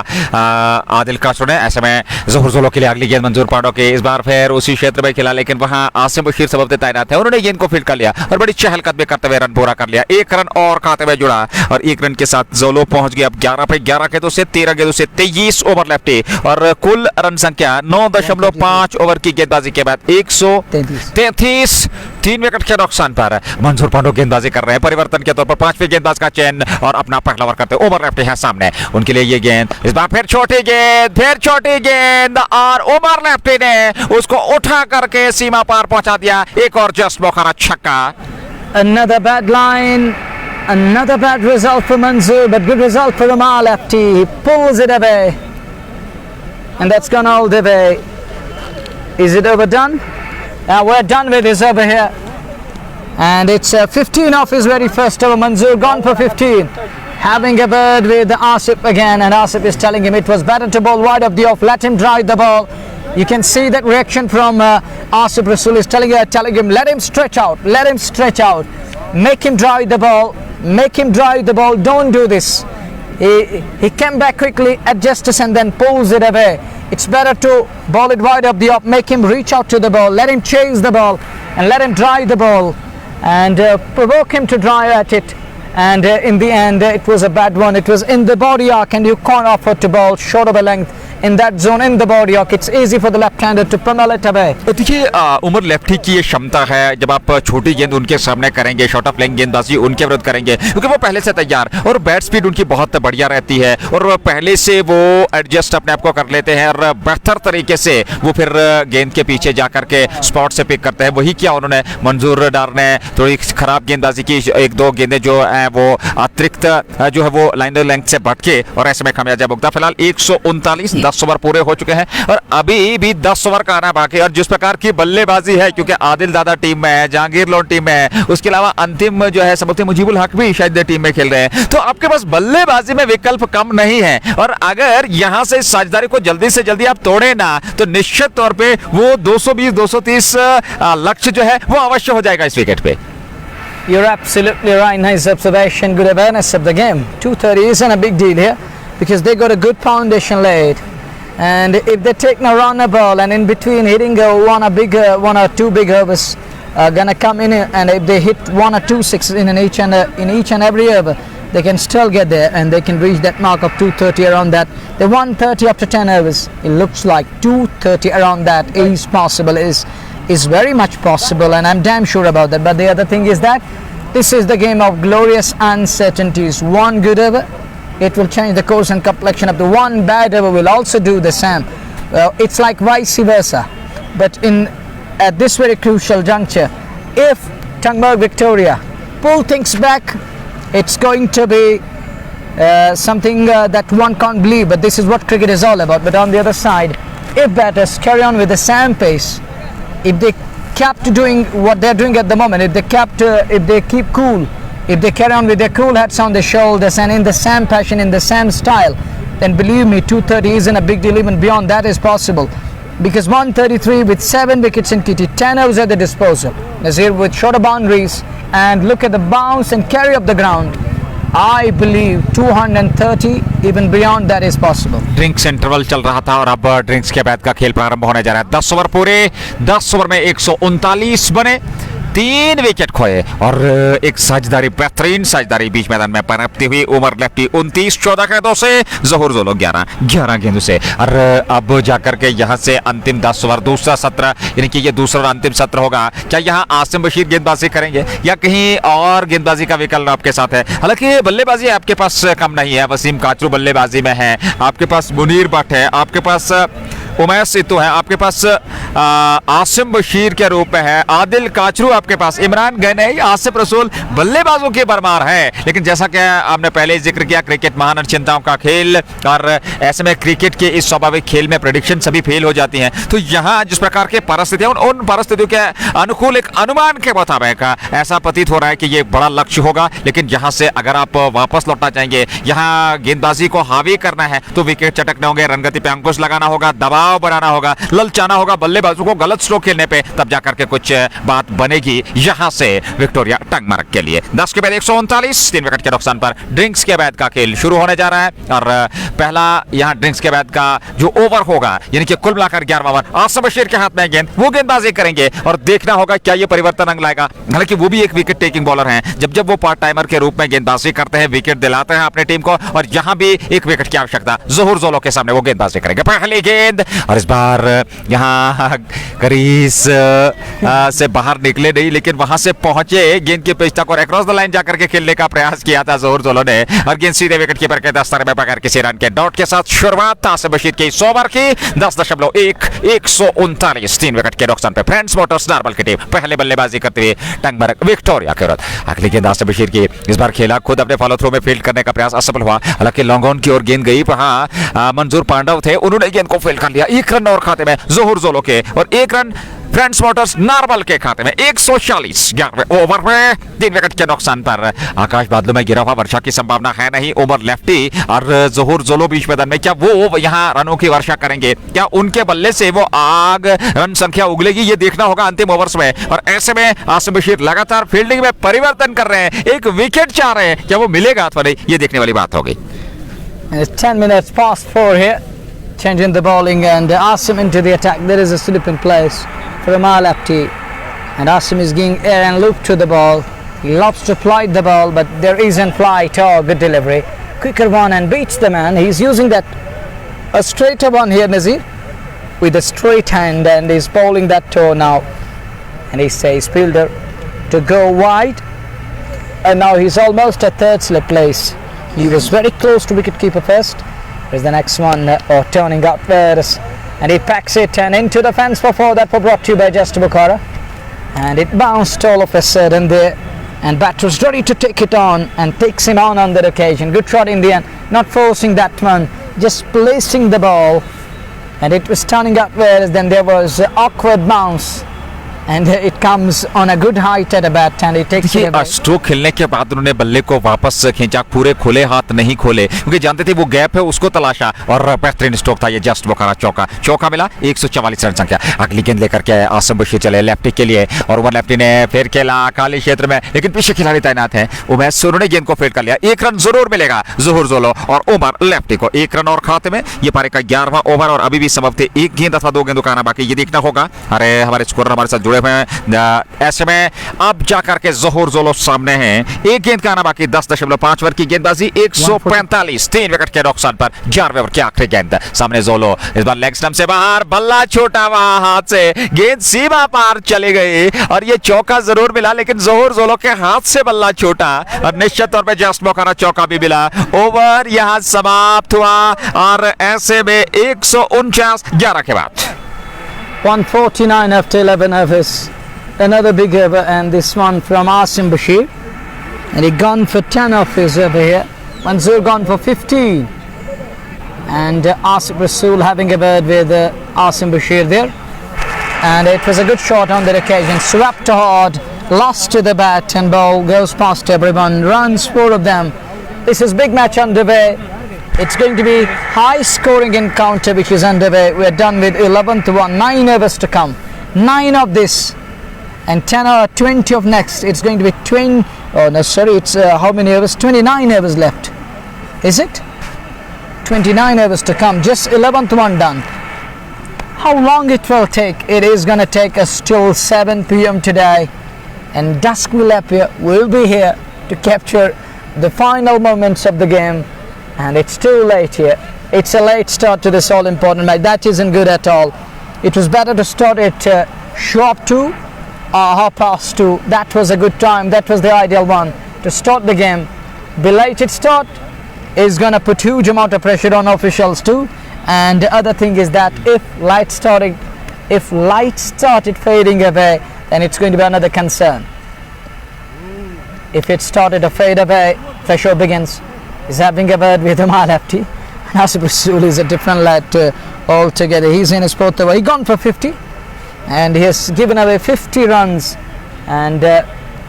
आदिल कासरू ने। ऐसे में ज़हूर जोलो के लिए अगली गेंद मंजूर पांडा के, इस बार फिर उसी क्षेत्र में खेला, लेकिन वहां आसिम बशीर सबब तैनात है, उन्होंने गेंद को फील्ड कर लिया और बड़ी चहलकदमी करते हुए रन पूरा कर लिया। 1 रन और खाते में जुड़ा और 1 रन के साथ जोलो पहुंच गया अब 11 पे 11 गेंदों से 13 गेंदों से 23 ओवर लेफ्टी और कुल रन संख्या 9.5 ओवर की गेंदबाजी के बाद 133 3 विकेट के नुकसान पर मंजूर पांडा गेंदबाजी कर रहे हैं। परिवर्तन के तौर पर 5वें गेंदबाज का चयन और अपना पहला ओवर करते ओवर लेफ्टी है सामने उनके लिए। ये गेंद इस बार फिर छोटी गेंद और ओवर लेफ्टी ने उसको उठा करके सीमा पार पहुंचा दिया। एक और जस्ट बुखारा छक्का। Another bad line, Another bad result for Manzoor, but good result for Umar lefty. He pulls it away, and that's gone all the way. Is it overdone? We're done with this over here, and it's 15 off his very first over. Manzoor gone for 15, having a word with Asif again, and Asif is telling him it was better to bowl wide of the off. Let him drive the ball. You can see that reaction from Asif Rasool is telling him, let him stretch out, let him stretch out, make him drive the ball, make him drive the ball. Don't do this. He came back quickly, adjusts and then pulls it away. It's better to bowl it wide of the off, make him reach out to the ball, let him chase the ball and let him drive the ball and provoke him to drive at it. And in the end, it was a bad one. It was in the body arc, and you can't afford to bowl short of a length in that zone in the body arc. It's easy for the left-hander to pummel it away. देखिए Umar lefty की ये क्षमता है, जब आप छोटी गेंद उनके सामने करेंगे, शॉर्ट ऑफ लेंथ गेंदबाजी उनके विरुद्ध करेंगे, क्योंकि वो पहले से तैयार और बैट स्पीड उनकी बहुत बढ़िया रहती है और पहले से वो एडजस्ट अपने आप को कर लेते हैं और बेहतर तरीके से वो फिर गेंद के पीछे जाकर के स्पॉट से पिक करते हैं. वही किया उन्होंने. मंजूर डार ने थोड़ी खराब गेंदबाजी की, एक दो गेंदें जो है वो अतिरिक्त जो है वो लाइन लेंथ से भटके और ऐसे में खामियाजा भुगता. फिलहाल 139 10 ओवर पूरे हो चुके हैं और अभी भी 10 ओवर का आना बाकी. और जिस प्रकार की बल्लेबाजी है, क्योंकि आदिल दादा टीम में है, जहांगीर लोन टीम में है, उसके अलावा अंतिम जो है सबूती मुजीबुल हक भी शायद टीम में खेल रहे हैं, तो आपके पास बल्लेबाजी में विकल्प कम नहीं है. और अगर यहां से साझेदारी को जल्दी से जल्दी आप तोड़े ना, तो निश्चित तौर पे वो 220 230 लक्ष्य जो है वो अवश्य हो जाएगा इस विकेट पे. You're absolutely right. Nice observation. Good awareness of the game. 230 isn't a big deal here because they got a good foundation laid. And if they take now run a ball and in between hitting one or two big overs gonna come in, and if they hit 1 or 2 sixes in each and every over, they can still get there and they can reach that mark of 230 around that. The 130 after 10 overs, it looks like 230 around that is possible, is very much possible, and I'm damn sure about that. But the other thing is that this is the game of glorious uncertainties. One good over, it will change the course and complexion of the one bad over will also do the same. It's like vice versa. But at this very crucial juncture, if Tangmarg Victoria pull things back, it's going to be something that one can't believe. But this is what cricket is all about. But on the other side, if batters carry on with the same pace, if they kept doing what they're doing at the moment, if they keep cool, if they carry on with their cool heads on their shoulders and in the same passion, in the same style, then believe me, 230 isn't a big deal. Even beyond that is possible, because 133 with 7 wickets in TT, 10 overs at the disposal. Nazir with shorter boundaries, and look at the bounce and carry up the ground. I believe 230, even beyond that is possible. Drinks interval चल रहा था और अब drinks के बाद का खेल प्रारंभ होने जा रहा है. 10 ओवर पूरे, 10 ओवर में 139 बने, 3 विकेट खोए और एक साझेदारी, बेहतरीन साझेदारी बीच मैदान में पनपती हुई. उमर लेफ्टी 29-14 गेंदों से, ज़हूर जोलो 11 गेंदों से. और अब जाकर के यहाँ से अंतिम 10 ओवर, दूसरा सत्र, यानी कि ये दूसरा और अंतिम सत्र होगा. क्या यहाँ आसिम बशीर गेंदबाजी करेंगे या कहीं और गेंदबाजी का विकल्प आपके साथ है? हालांकि बल्लेबाजी आपके पास कम नहीं है. वसीम काचरू बल्लेबाजी में है, आपके पास मुनीर भट्ट है, आपके पास उमैस सिद्धू है, आपके पास आसिम बशीर के रूप में है, आदिल काचरू आपके पास, इमरान गनई, आसिफ रसूल, बल्लेबाजों की भरमार है. लेकिन जैसा कि आपने पहले जिक्र किया, क्रिकेट महान चिंताओं का खेल, और ऐसे में क्रिकेट के इस स्वाभाविक खेल में प्रेडिक्शन सभी फेल हो जाती हैं. तो यहाँ जिस प्रकार के परिस्थितियां, उन परिस्थितियों के अनुकूल एक अनुमान के मुताबिक ऐसा प्रतीत हो रहा है कि ये बड़ा लक्ष्य होगा. लेकिन यहाँ से अगर आप वापस लौटना चाहेंगे, यहाँ गेंदबाजी को हावी करना है, तो विकेट चटकने होंगे, रनगति पे अंकुश लगाना होगा, दबाव बनाना होगा, ललचाना होगा बल्लेबाजों को गलत स्ट्रोक खेलने पे, तब जाकर के कुछ बात बनेगी यहां से विक्टोरिया टंगमार्ग के लिए. 10 के बाद 139, 3 विकेट के नुकसान पर ड्रिंक्स के बाद का खेल शुरू होने जा रहा है. और पहला यहां ड्रिंक्स के बाद का जो ओवर होगा, यानी कि कुल मिलाकर 11वां ओवर, आसिम बशीर के हाथ में गेंद, वो गेंदबाजी करेंगे और देखना होगा क्या ये परिवर्तन अंग लाएगा. हालांकि वो भी एक विकेट टेकिंग बॉलर हैं, जब वो पार्ट टाइमर के रूप में गेंदबाजी करते हैं, विकेट दिलाते हैं अपनी टीम को, और यहां भी एक विकेट की आवश्यकता. ज़हूर जोलो के सामने वो गेंदबाजी करेंगे. पहली गेंद और इस बार यहाँ क्रीज से बाहर निकले नहीं, लेकिन वहां से पहुंचे गेंद के पेच तक और अक्रॉस द लाइन जाकर के खेलने का प्रयास किया था जोहर जोलो ने, और गेंद सीधे विकेट कीपर के दस्ताने में बगैर किसी रन के डॉट के साथ शुरुआत आसिम बशीर की 100 ओवर की 10.139 3 विकेट के नुकसान पे फ्रेंड्स मोटर्स नार्बल की टीम पहले बल्लेबाजी करते हुए टंगमर्ग विक्टोरिया के विरुद्ध। अगली गेंद आसिम बशीर की, इस बार खेला खुद अपने फॉलो थ्रो में फील्ड करने का प्रयास असफल हुआ, हालांकि लॉन्ग ऑन की ओर गेंद गई, वहां मंजूर पांडव थे, उन्होंने गेंद को फील्ड कर लिया। 1 रन और खाते में जोहर जोलो के, और 1 रन फ्रेंड्स मोटर्स नार्बल के खाते में। 140 11वें ओवर में 3 विकेट के नुकसान पर। आकाश बादलों में घिरा हुआ, वर्षा की संभावना है नहीं। ओवर लेफ्टी और जोहर जोलो बीच मैदान में, क्या वो यहां रनों की वर्षा करेंगे? क्या उनके बल्ले से वो आग रन संख्या उगलेगी? ये देखना होगा अंतिम ओवर्स में। और ऐसे में आसिम बशीर लगातार फील्डिंग में परिवर्तन कर रहे हैं, एक विकेट चाह रहे हैं, क्या वो मिलेगा अथवा नहीं, ये देखने वाली बात होगी। 10 minutes past 4 here. Changing the bowling and Asim into the attack. There is a slip in place for a lefty, and Asim is giving air and loop to the ball. He loves to flight the ball, but there isn't flight or good delivery. Quicker one and beats the man. He's using that a straighter one here, Nazir, with a straight hand, and he's bowling that toe now. And he says fielder to go wide, and now he's almost at third slip place. He was very close to wicketkeeper first. Here's the next one, turning upwards, and he packs it and into the fence for 4. That was brought to you by Just Bukhara, and it bounced all of a sudden there, and batter's ready to take it on and takes him on that occasion. Good shot in the end, not forcing that one, just placing the ball, and it was turning upwards. Then there was awkward bounce, and it comes on a good height at a bat, and he takes it away. Stroke खेलने के बाद उन्होंने बल्ले को वापस खींचा, पूरे खुले हाथ नहीं खोले, क्योंकि जानते थे वो गैप है, उसको तलाशा, और बेहतरीन स्ट्रोक था ये। जस्ट बुखारा चौका मिला, 144 रन संख्या। अगली गेंद लेकर के आसिम बशीर चले लेफ्टी के लिए, और ओवर लेफ्टी ने फिर खेला खाली क्षेत्र में, लेकिन पीछे खिलाड़ी तैनात है उमेश सोनू ने गेंद को फील्ड कर लिया। 1 रन जरूर मिलेगा जोहर जोलो और ओवर लेफ्टी को। 1 रन और खाते में। ये पारी का 11वां ओवर और अभी भी संभव थे 1 गेंद अथवा 2 गेंदों का आना बाकी, ये देखना होगा। अरे हमारे स्कोरर हमारे साथ जुड़े हुए हैं। ऐसे में अब जाकर के जोहर जोलो सामने हैं, 1 गेंद का आना बाकी। 10.5 ओवर की गेंदबाजी, 145 3 विकेट के नुकसान पर 11वें ओवर की आखिरी गेंद। सामने जोलो, इस बार लेग स्टंप से बाहर, बल्ला छोटा, वहां हाथ से गेंद सीमा पार चली गई, और ये चौका जरूर मिला, लेकिन जोहर जोलो के हाथ से बल्ला छोटा, और निश्चित तौर पर जस्ट बुखारा चौका भी मिला। ओवर यहां समाप्त हुआ, और ऐसे में 149 11 के बाद 149 after 11 overs. Another big over, and this one from Asim Bashir, and he gone for 10 off his over here. Manzoor gone for 15, and Asif Rasool having a word with Asim Bashir there, and it was a good shot on that occasion. Swept hard, lost to the bat, and ball goes past everyone. Runs 4 of them. This is big match underway. It's going to be high scoring encounter which is underway. We're done with 11th one. 9 overs to come. 9 of this. And 10 or 20 of next. It's going to be 20. Oh no, sorry. It's how many overs? 29 overs left. Is it? 29 overs to come. Just 11th one done. How long it will take? It is going to take us till 7 p.m. today, and dusk will appear. We'll be here to capture the final moments of the game, and it's too late here. It's a late start to this all-important match. That isn't good at all. It was better to start it sharp 2. 2:30. That was a good time. That was the ideal one to start the game. Belated start is going to put huge amount of pressure on officials too. And the other thing is that if light started fading away, then it's going to be another concern. If it started to fade away, pressure begins. He's having a word with my lefty. Asif Rasool is a different lad altogether. He's in his 4th over. He gone for 50. And he has given away 50 runs, and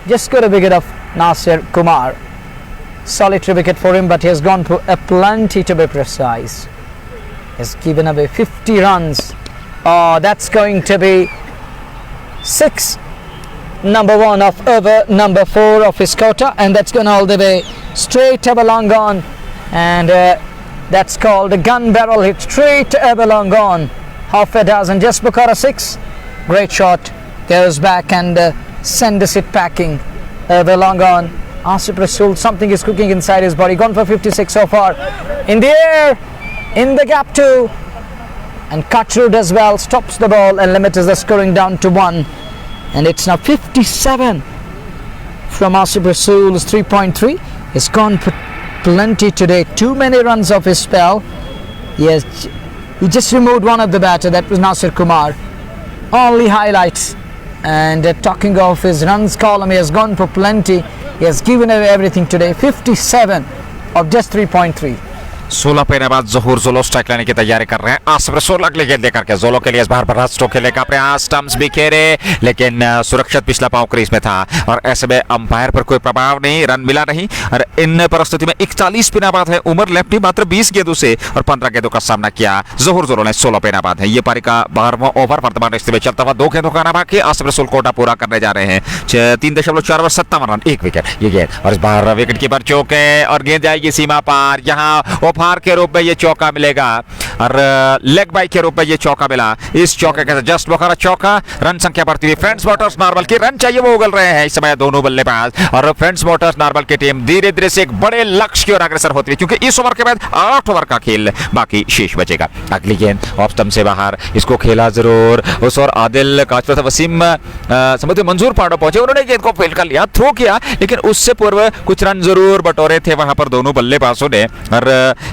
just got a wicket of Nasir Kumar. Solitary wicket for him, but he has gone for a plenty to be precise. He has given away 50 runs. That's going to be 6 number 1 of over number 4 of his quota, and that's gone all the way straight over long on, and that's called a gun barrel hit straight over long on. Half a dozen. Just Bukhara 6. Great shot, goes back and sends it packing over long on. Asif Rasool, something is cooking inside his body. Gone for 56 so far. In the air, in the gap too. and Katrud as well stops the ball and limits the scoring down to 1. And it's now 57 from Asif Rasool's 3.3. He's gone for plenty today. Too many runs off his spell. Yes, he just removed one of the batter. That was Nasir Kumar. Only highlights. And talking of his runs column, he has gone for plenty. He has given away everything today. 57 of just 3.3. 16 पे बाद ज़हूर जोलो strike लेने की तैयारी कर रहे हैं। आसिफ रसूल अगले गेंद लेकर के जोलो के लिए इस बार बड़ा स्ट्रोक खेलने का प्रयास, स्टंप्स भी खेले लेकिन सुरक्षित पिछला पांव क्रीज में था और ऐसे में अंपायर पर कोई प्रभाव नहीं, रन मिला नहीं। और इन परिस्थिति में 41 पिना बाद है। उमर लेफ्टी मात्र 20 गेंदों से और 15 गेंदों का सामना किया। ज़हूर जोलो ने 16 पिना बाद है। ये पारी का 12वां ओवर वर्तमान स्थिति में चलता हुआ 2 गेंदों का आना बाकी। आसिफ रसूल कोटा पूरा करने जा रहे हैं। 3.4 ओवर 57 रन, 1 विकेट ये गेंद और इस बार विकेट कीपर चौके और गेंद जाएगी सीमा पार। यहाँ ओफार के रूप में ये चौका मिलेगा और लेग बाई के रूप में ये चौका मिला। इस चौके के जस्ट बुखारा चौका, रन संख्या बढ़ती हुई। फ्रेंड्स मोटर्स नार्बल की रन चाहिए वो उगल रहे हैं इस समय दोनों बल्लेबाज और फ्रेंड्स मोटर्स नार्बल की टीम धीरे धीरे से एक बड़े लक्ष्य की ओर अग्रसर होती है क्योंकि इस ओवर के बाद 8 ओवर का खेल बाकी शेष बचेगा। अगली गेंद ऑफ स्टंप से बाहर, इसको खेला जरूर उस और आदिल काचवा था। वसीम समझते मंजूर पाड़ो पहुंचे, उन्होंने गेंद को फील्ड कर लिया, थ्रो किया लेकिन उससे पूर्व कुछ रन जरूर बटोरे थे वहां पर दोनों बल्लेबाजों ने और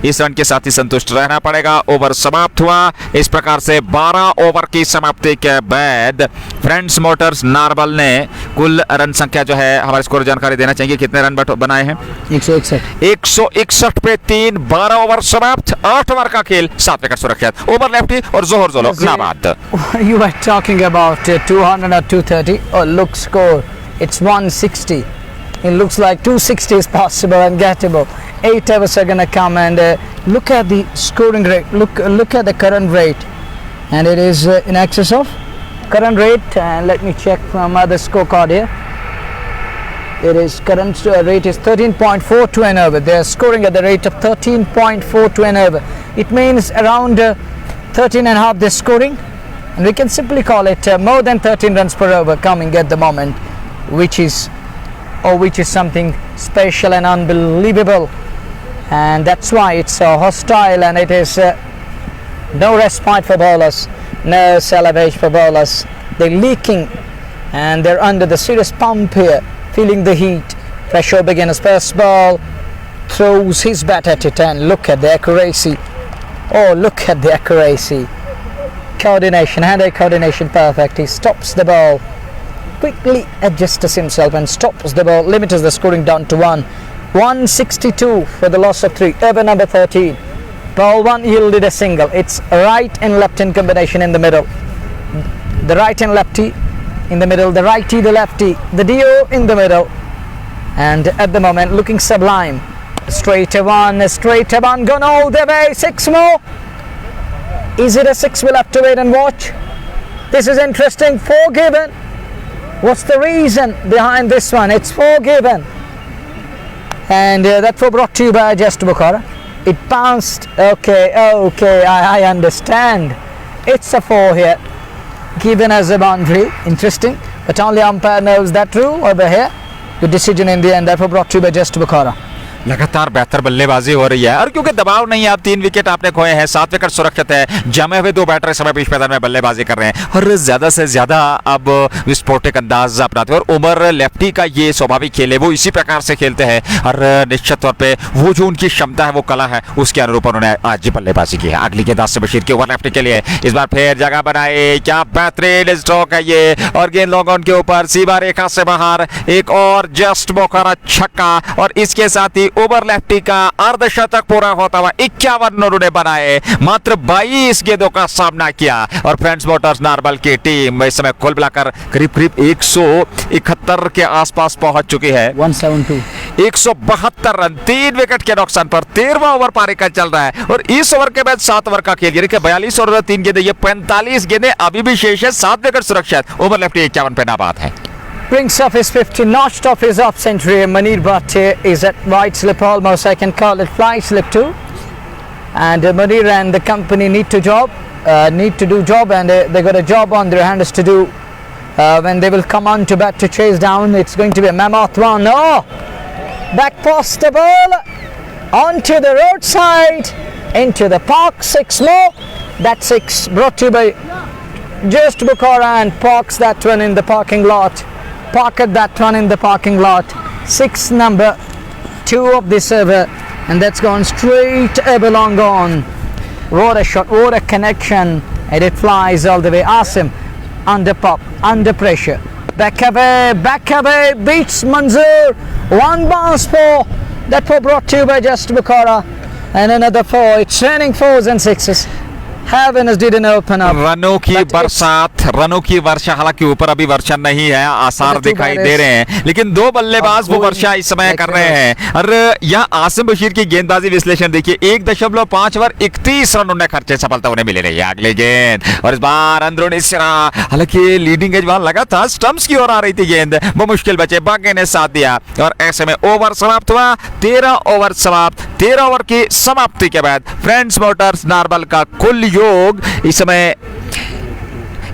इस रन के साथ ही संतुष्ट रहना पड़ेगा। ओवर समाप्त हुआ इस प्रकार से। 12 ओवर की समाप्ति के बाद फ्रेंड्स मोटर्स नार्बल ने कुल रन संख्या जो है हमारे स्कोर जानकारी देना चाहिए, कितने रन बनाए हैं? 161 पे 3। 12 ओवर समाप्त, 8 ओवर का खेल, 7 विकेट सुरक्षित। ओवर लेफ्टी और जोहर जोलो नाबाद। You were talking about 200 or 230 or look score, it's 160. It looks like 260 is possible and gettable. 8 overs are going to come and look at the scoring rate. Look at the current rate, and it is in excess of current rate. And let me check from the scorecard here. It is current rate is 13.42 an over. They are scoring at the rate of 13.42 an over. It means around 13 and a half they're scoring, and we can simply call it more than 13 runs per over coming at the moment, which is something special and unbelievable, and that's why it's hostile and it is no respite for bowlers, no salvage for bowlers. They're leaking and they're under the serious pump here, feeling the heat. Pressure begins. First ball, throws his bat at it and look at the accuracy. Oh, look at the accuracy. Coordination, hand-eye coordination perfect. He stops the ball, quickly adjusts himself and stops the ball, limits the scoring down to 1. 162 for the loss of 3. Over number 13. Ball 1 yielded a single. It's right and left in combination in the middle. The right and lefty in the middle. The righty, the lefty. The DO in the middle. And at the moment looking sublime. Straight a one, gone all the way. 6 more. Is it a 6? We'll have to wait and watch. This is interesting. 4 given. What's the reason behind this one? It's 4 given. And that 4 brought to you by Just Bukhara. It bounced. Okay, I understand. It's a 4 here, given as a boundary. Interesting. But only umpire knows that rule over here. The decision in the end, therefore brought to you by Just Bukhara. लगातार बेहतर बल्लेबाजी हो रही है और क्योंकि दबाव नहीं है, आप 3 विकेट आपने खोए हैं, 7 विकेट सुरक्षित है। जमे हुए 2 बैटर इस समय बीच मैदान में बल्लेबाजी कर रहे हैं और ज्यादा से ज्यादा अब विस्फोटक अंदाज अपनाते हैं और उमर लेफ्टी का ये स्वाभाविक खेल है, वो इसी प्रकार से खेलते हैं और निश्चित तौर पे वो जो उनकी क्षमता है, वो कला है, उसके अनुरूप उन्होंने आज बल्लेबाजी की है। अगली गेंद आसिफ बशीर के ओवर लेफ्टी के लिए, इस बार फिर जगह बनाए, क्या बेहतरीन स्ट्रोक है ये और गेंद लॉन्ग ऑन के ऊपर सीमा रेखा से बाहर। एक और जस्ट बोकारा छक्का और इसके साथ ही ओवर लेफ्टी का अर्धशतक पूरा होता हुआ 51 उन्होंने बनाए। मात्र 22 गेंदों का सामना किया और फ्रेंड्स मोटर्स नार्बल की टीम इस समय कुल मिलाकर करीब 171 के आसपास पहुंच चुकी है। 172 172 रन 3 विकेट के नुकसान पर 13वां ओवर पारी का चल रहा है और इस ओवर के बाद 7 ओवर का खेल, यानी कि 42 और 3 गेंदें, ये 45 गेंदें अभी भी शेष है। 7 विकेट सुरक्षित। ओवर लेफ्टी 51 पे नाबाद है। Brings off his 50, notched off his off century. Munir Bhatt is at right slip almost. I can call it fly slip too. And Munir and the company need to do job, and they got a job on their hands to do. When they will come on to bat to chase down, it's going to be a mammoth one. Oh, back past the ball, onto the roadside, into the park. 6 more. That 6 brought to you by Just Bukhara and parks that one in the parking lot. Pocket that one in the parking lot. 6 number 2 of the server, and that's gone straight along on. What a shot, what a connection, and it flies all the way. Asim under pop, under pressure. Back away, beats Manzoor. 1 bounce 4. That 4 brought to you by Just Bukhara, and another 4. It's raining 4s and 6s. Heavens didn't open up. रनों की बरसात, रनों की वर्षा, हालांकि ऊपर अभी वर्षा नहीं है, आसार दिखाई दे रहे हैं, लेकिन 2 बल्लेबाज वो वर्षा इस समय कर रहे हैं। और यहाँ आसिम बशीर की गेंदबाजी विश्लेषण देखिए, 1.5 ओवर 31 रन उन्हें खर्चे सफलता उन्हें मिले रही है। अगले गेंद और इस बार अंदरूनी सिरा, हालांकि लीडिंग एज वहां लगा था, स्टंप्स की ओर आ रही थी गेंद, वो मुश्किल बचे, बाकी ने साथ दिया और ऐसे में ओवर समाप्त हुआ। 13 ओवर समाप्त। 13 ओवर की समाप्ति के बाद फ्रेंड्स मोटर्स नारबल का कुल योग इस समय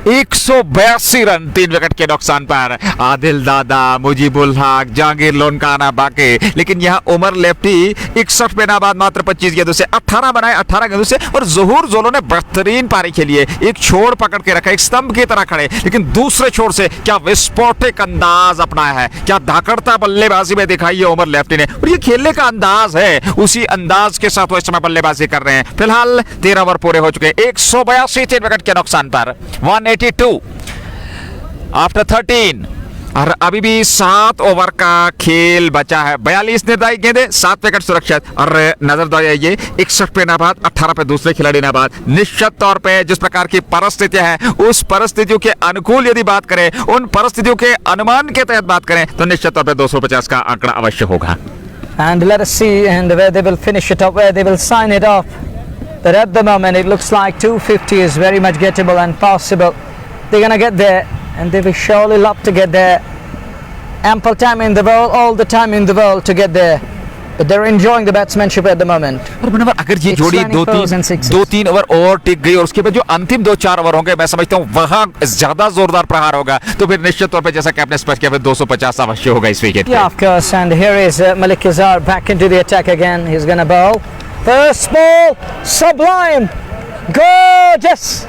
182 रन 3 विकेट के नुकसान पर। आदिल दादा, मुजीबुल हक, जहांगीर लोनकाना बाकी, लेकिन यहाँ उमर लेफ्टी 61 पे नाबाद मात्र 25 गेंदों से 18 बनाए, 18 गेंदों से। और ज़हूर जोलो ने बेहतरीन पारी खेली है, एक छोड़ पकड़ के रखा, एक स्तंभ की तरह खड़े, लेकिन दूसरे छोर से क्या विस्फोटक अंदाज अपनाया है, क्या धाकड़ता बल्लेबाजी में दिखाई है उमर लेफ्टी ने, और ये खेलने का अंदाज है, उसी अंदाज के साथ वो इस समय बल्लेबाजी कर रहे हैं। फिलहाल 13 ओवर पूरे हो चुके हैं, 182 3 विकेट के नुकसान पर। 182 आफ्टर 13, और अभी भी 7 ओवर का खेल बचा है। 42 निर्धारित गेंदें, 7 विकेट सुरक्षित। और नजर दौड़ाइए, 61 पे नाबाद, 18 पे दूसरे खिलाड़ी नाबाद। निश्चित तौर पे जिस प्रकार की परिस्थितियां हैं, उस परिस्थितियों के अनुकूल यदि बात करें, उन परिस्थितियों के अनुमान के तहत बात करें, तो निश्चित तौर पे 250 का आंकड़ा अवश्य होगा। And let us see and where they will finish it up, where they will sign it off. But at the moment it looks like 250 is very much gettable and possible. They're gonna get there, and they will surely love to get there. Ample time in the world, all the time in the world to get there. But they're enjoying the batsmanship at the moment. और मुनव्वर, अगर ये It's जोड़ी running 4s and 6s. 2-3 over और टिक गई और उसके बाद जो अंतिम 2-4 ओवर होंगे, मैं समझता हूँ वहां ज्यादा जोरदार प्रहार होगा, तो फिर निश्चित तौर पे जैसा कि आपने स्पष्ट किया, 250 अवश्य होगा इस विकेट पे। Yeah, of course. And here is Malik Azhar back into the attack again. He's gonna bowl. First ball, sublime, gorgeous,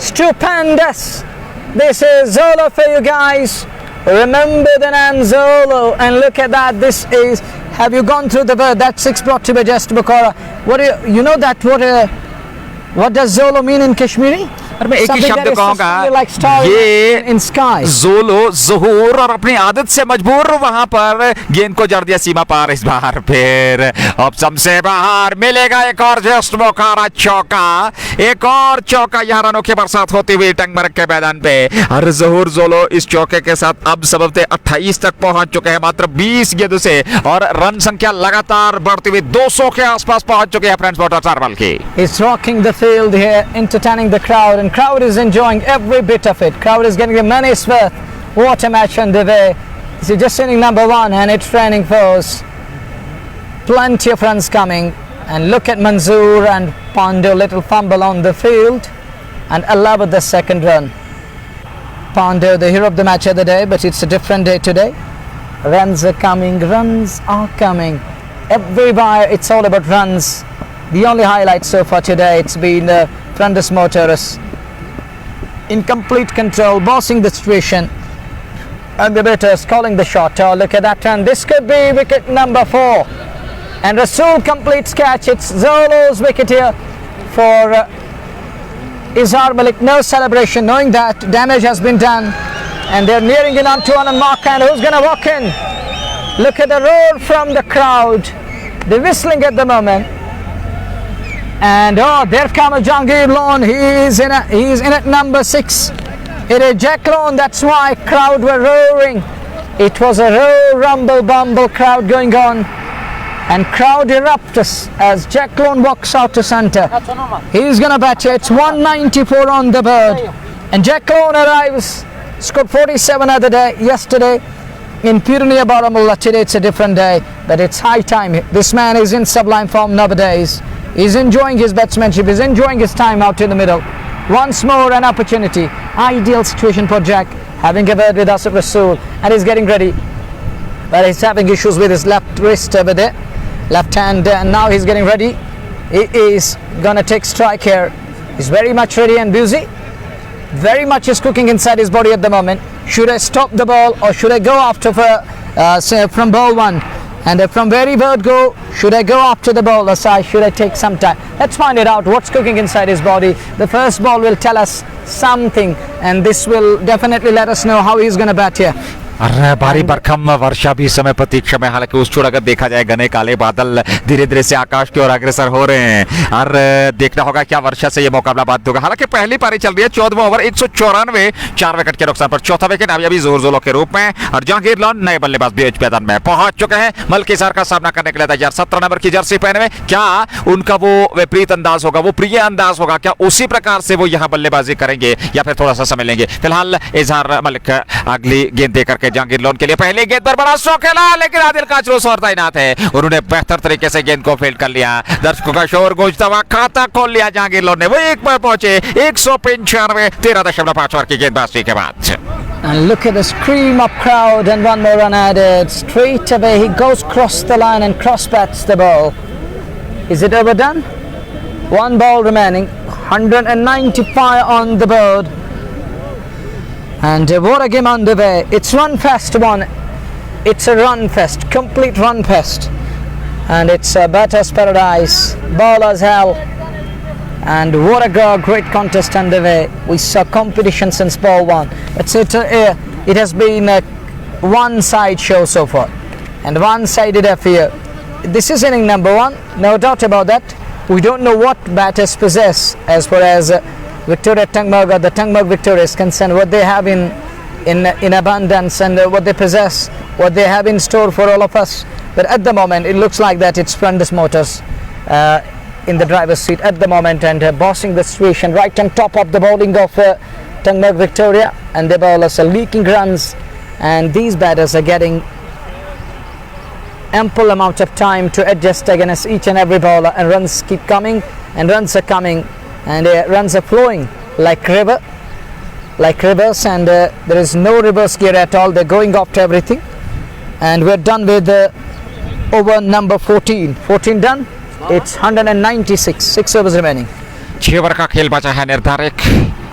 stupendous. This is Zolo for you guys. Remember the name Zolo, and look at that. This is. Have you gone through the bird? That 6 brought to by Just Bukhara. What do you know that? What does Zolo mean in Kashmiri? और मैं एक ही Something शब्द that is कहूंगा, something like star ये in sky. जोलो, ज़हूर और अपनी आदत से मजबूर वहां पर गेंद को जड़ दिया सीमा पार। इस बार फिर ऑप्शन से बाहर मिलेगा एक और जस्ट बुखारा चौका, एक और चौका। यहाँ रनों की बरसात होती हुई टंगमरग के मैदान पे, और ज़हूर जोलो इस चौके के साथ अब सबबते 28 तक पहुंच चुके हैं मात्र 20 गेंदों से, और रन संख्या लगातार बढ़ती हुई 200 के आसपास पहुंच चुके हैं फ्रेंड्स मोटर्स नारबल की। He's rocking the field here, entertaining the crowd, and crowd is enjoying every bit of it. Crowd is getting a money's worth. What a match on the way. This is just inning number 1, and it's training fours. Plenty of runs coming, and look at Manzoor and Pandu, little fumble on the field, and allowed the second run. Pandu, the hero of the match of the day, but it's a different day today. Runs are coming, runs are coming. Everywhere it's all about runs. The only highlight so far today, it's been Frandus Motorus in complete control, bossing the situation, and the batters calling the shot. Oh, look at that run. This could be wicket number 4. And Rasool completes catch. It's Zolo's wicket here for Izhar Malik. No celebration, knowing that damage has been done. And they're nearing in on 200 mark. And who's going to walk in? Look at the roar from the crowd. They're whistling at the moment. And oh, there comes Jahangir Lone. He's in at number 6. It is Jack Lone. That's why crowd were roaring. It was a roar, rumble, bumble crowd going on, and crowd erupts as Jack Lone walks out to centre. He's gonna bat here. It's 194 on the bird, and Jack Lone arrives. Scored 47 yesterday in Purnia Baramulla. Today it's a different day, but it's high time. This man is in sublime form nowadays. He's enjoying his batsmanship. He's enjoying his time out in the middle. Once more an opportunity. Ideal situation for Jack, having a word with Asif Rasool, and he's getting ready. But he's having issues with his left wrist over there, left hand, and now he's getting ready. He is gonna take strike here. He's very much ready and busy. Very much is cooking inside his body at the moment. Should I stop the ball or should I go after say from ball one? And from very bird go, should I go after the ball or should I take some time? Let's find it out what's cooking inside his body. The first ball will tell us something, and this will definitely let us know how he's going to bat here. अरे भारी भरकम वर्षा भी समय प्रतीक्षा में, हालांकि उस छोड़ अगर देखा जाए घने काले बादल धीरे धीरे से आकाश की ओर अग्रसर हो रहे हैं और देखना होगा क्या वर्षा से ये मुकाबला बात होगा। हालांकि पहली पारी चल रही है, 14वां ओवर 194, 4 विकेट के नुकसान पर चौथा विकेट अभी जोर जोलो के रूप में, और जहांगीर लॉन नए बल्लेबाज बीएच मैदान में पहुंच चुके हैं। मल्क इजहार का सामना करने के लिए तैयार, 17 नंबर की जर्सी पहने में। क्या उनका वो विपरीत अंदाज होगा, वो प्रिय अंदाज होगा, क्या उसी प्रकार से वो यहाँ बल्लेबाजी करेंगे या फिर थोड़ा सा समय लेंगे? फिलहाल इजहार मलिक अगली गेंद देकर के जहांगीर लॉन के लिए पहले गेंद पर बड़ा स्ट्रोक खेला, लेकिन आदिल काचरूस और तैनात है, उन्होंने बेहतर तरीके से गेंद को फील्ड कर लिया। दर्शकों का शोर गूंजता हुआ खाता खोल लिया जहांगीर लॉन ने, वो एक पर पहुंचे 195, 13.5 ओवर की गेंदबाजी के बाद। And look at the scream of crowd, and one more run added. Straight away he goes across the line and cross bats the ball. Is it overdone? One ball remaining, 195 on the board. And what a game underway. It's run fest one. It's a run fest, complete run fest. And it's a batter's paradise, bowler's hell. And what a great contest underway. We saw competition since ball one. It has been a one-side show so far, and one-sided affair. This is inning number one, no doubt about that. We don't know what batters possess as far as Victoria Tangmarg or the Tangmarg Victoria is concerned, what they have in abundance and what they possess, what they have in store for all of us. But at the moment, it looks like that it's Frundus Motors in the driver's seat at the moment, and bossing the situation right on top of the bowling of Tangmarg Victoria, and the bowlers are leaking runs, and these batters are getting ample amount of time to adjust against each and every bowler, and runs keep coming, and runs are coming, and runs are flowing like rivers, and there is no reverse gear at all. They're going after everything, and we're done with over number 14 done. It's 196, 6 overs remaining. 6 over का खेल बचा है निर्धारित,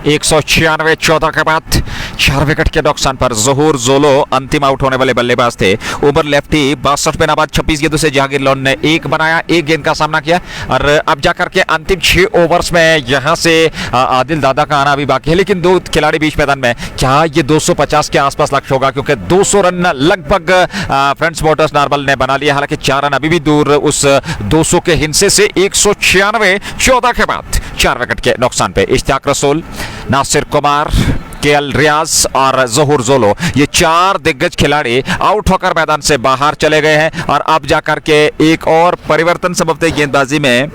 196 14 के बाद 4 wicket के नुकसान पर ज़हूर जोलो अंतिम आउट होने वाले बल्लेबाज थे। ओवर लेफ्टी 62 पे नाबाद 26 गेंदों से जहांगीर लॉन ने एक बनाया, एक गेंद का सामना किया, और अब जाकर के अंतिम 6 ओवर्स में यहां से आदिल दादा का आना अभी बाकी है, लेकिन दो खिलाड़ी बीच मैदान में, क्या ये 250 के आसपास लक्ष्य होगा? क्योंकि 200 रन लगभग फ्रेंड्स मोटर्स नारबल ने बना लिया, हालांकि 4 रन अभी भी दूर उस 200 के हिस्से से। 196 14 के बाद 4 विकेट के नुकसान पे इश्तियाक रसूल, नासिर कुमार, केएल रियाज और ज़हूर जोलो, ये 4 दिग्गज खिलाड़ी आउट होकर मैदान से बाहर चले गए हैं, और अब जाकर के एक और परिवर्तन संभवतः गेंदबाजी में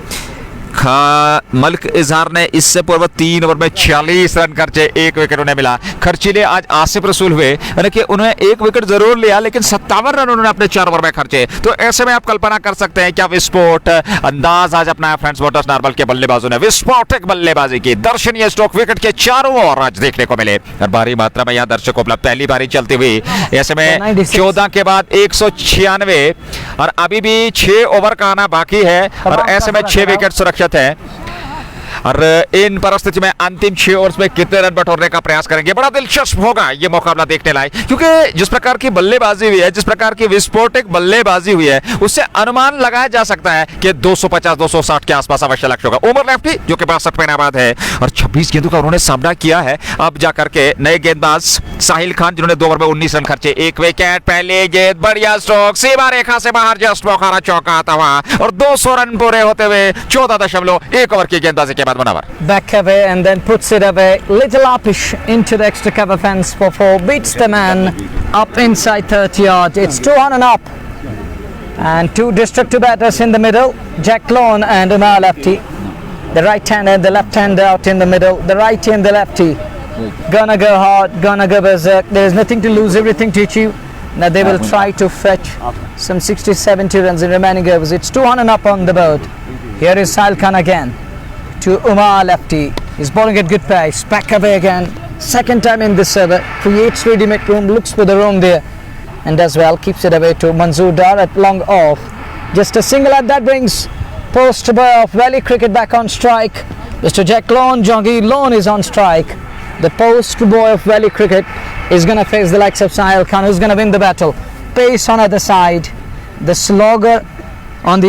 मल्क इजहार ने इससे पूर्व 3 ओवर में 46 रन खर्चे, 1 विकेट उन्हें मिला। खर्चीले आज आसिफ रसूल हुए, यानी कि उन्होंने 1 विकेट जरूर लिया, लेकिन 57 रन उन्होंने अपने 4 ओवर में खर्चे। तो ऐसे में आप कल्पना कर सकते हैं क्या विस्फोट अंदाज आज अपना फ्रेंड्स मोटर्स नारबल के बल्लेबाजों ने, विस्फोटक बल्लेबाजी की, दर्शनीय स्ट्रोक विकेट के चारों ओर आज देखने को मिले, और भारी मात्रा में यहाँ दर्शकों उपलब्ध। पहली बारी चलती हुई, ऐसे में 14 के बाद 196, और अभी भी 6 ओवर का आना बाकी है, और ऐसे में 6 विकेट सुरक्षित है। और इन परिस्थिति में अंतिम 6 ओवर्स में कितने रन बटोरने का प्रयास करेंगे, बड़ा दिलचस्प होगा ये मुकाबला देखने लायक, क्योंकि जिस प्रकार की बल्लेबाजी हुई है, जिस प्रकार की विस्फोटक बल्लेबाजी हुई है, उससे अनुमान लगाया जा सकता है कि 250-260 के आसपास अवश्य लक्ष्य होगा। उमर लेफ्टी जो कि 62 पे नाबाद है, और 26 गेंदों का उन्होंने सामना किया है। अब जाकर के नए गेंदबाज साहिल खान, जिन्होंने 2 ओवर में 19 रन खर्चे, 1 विकेट, पहले गेंद, बढ़िया स्ट्रोक, सीमा रेखा से बाहर जस्ट मौका चौका आता हुआ, और 200 रन पूरे होते हुए 14.1 ओवर की गेंदबाजी के बाद बनावर back away and then puts it away, little upish into the extra cover fence for 4, beats the man up inside 30 yards. It's 2 on and up, and 2 destructive batters in the middle, Jack Lone and Umar Lefty, the right hand and the left hand out in the middle, the righty and the lefty gonna go hard, gonna go berserk. There is nothing to lose, everything to achieve. Now they will try to fetch some 60-70 runs in remaining overs. It's 2 on and up on the board. Here is Sahil Khan again to Umar Lefty. He's bowling at good pace, back away again, second time in this over, creates ready-made room, looks for the room there, and as well keeps it away to Manzoor Dar at long off. Just a single, and that brings post boy of Valley Cricket back on strike. Mr. Jack Lone, Jahangir Lone is on strike. The post boy of Valley Cricket is going to face the likes of Sahil Khan, who's going to win the battle. Pace on other side. The slogger on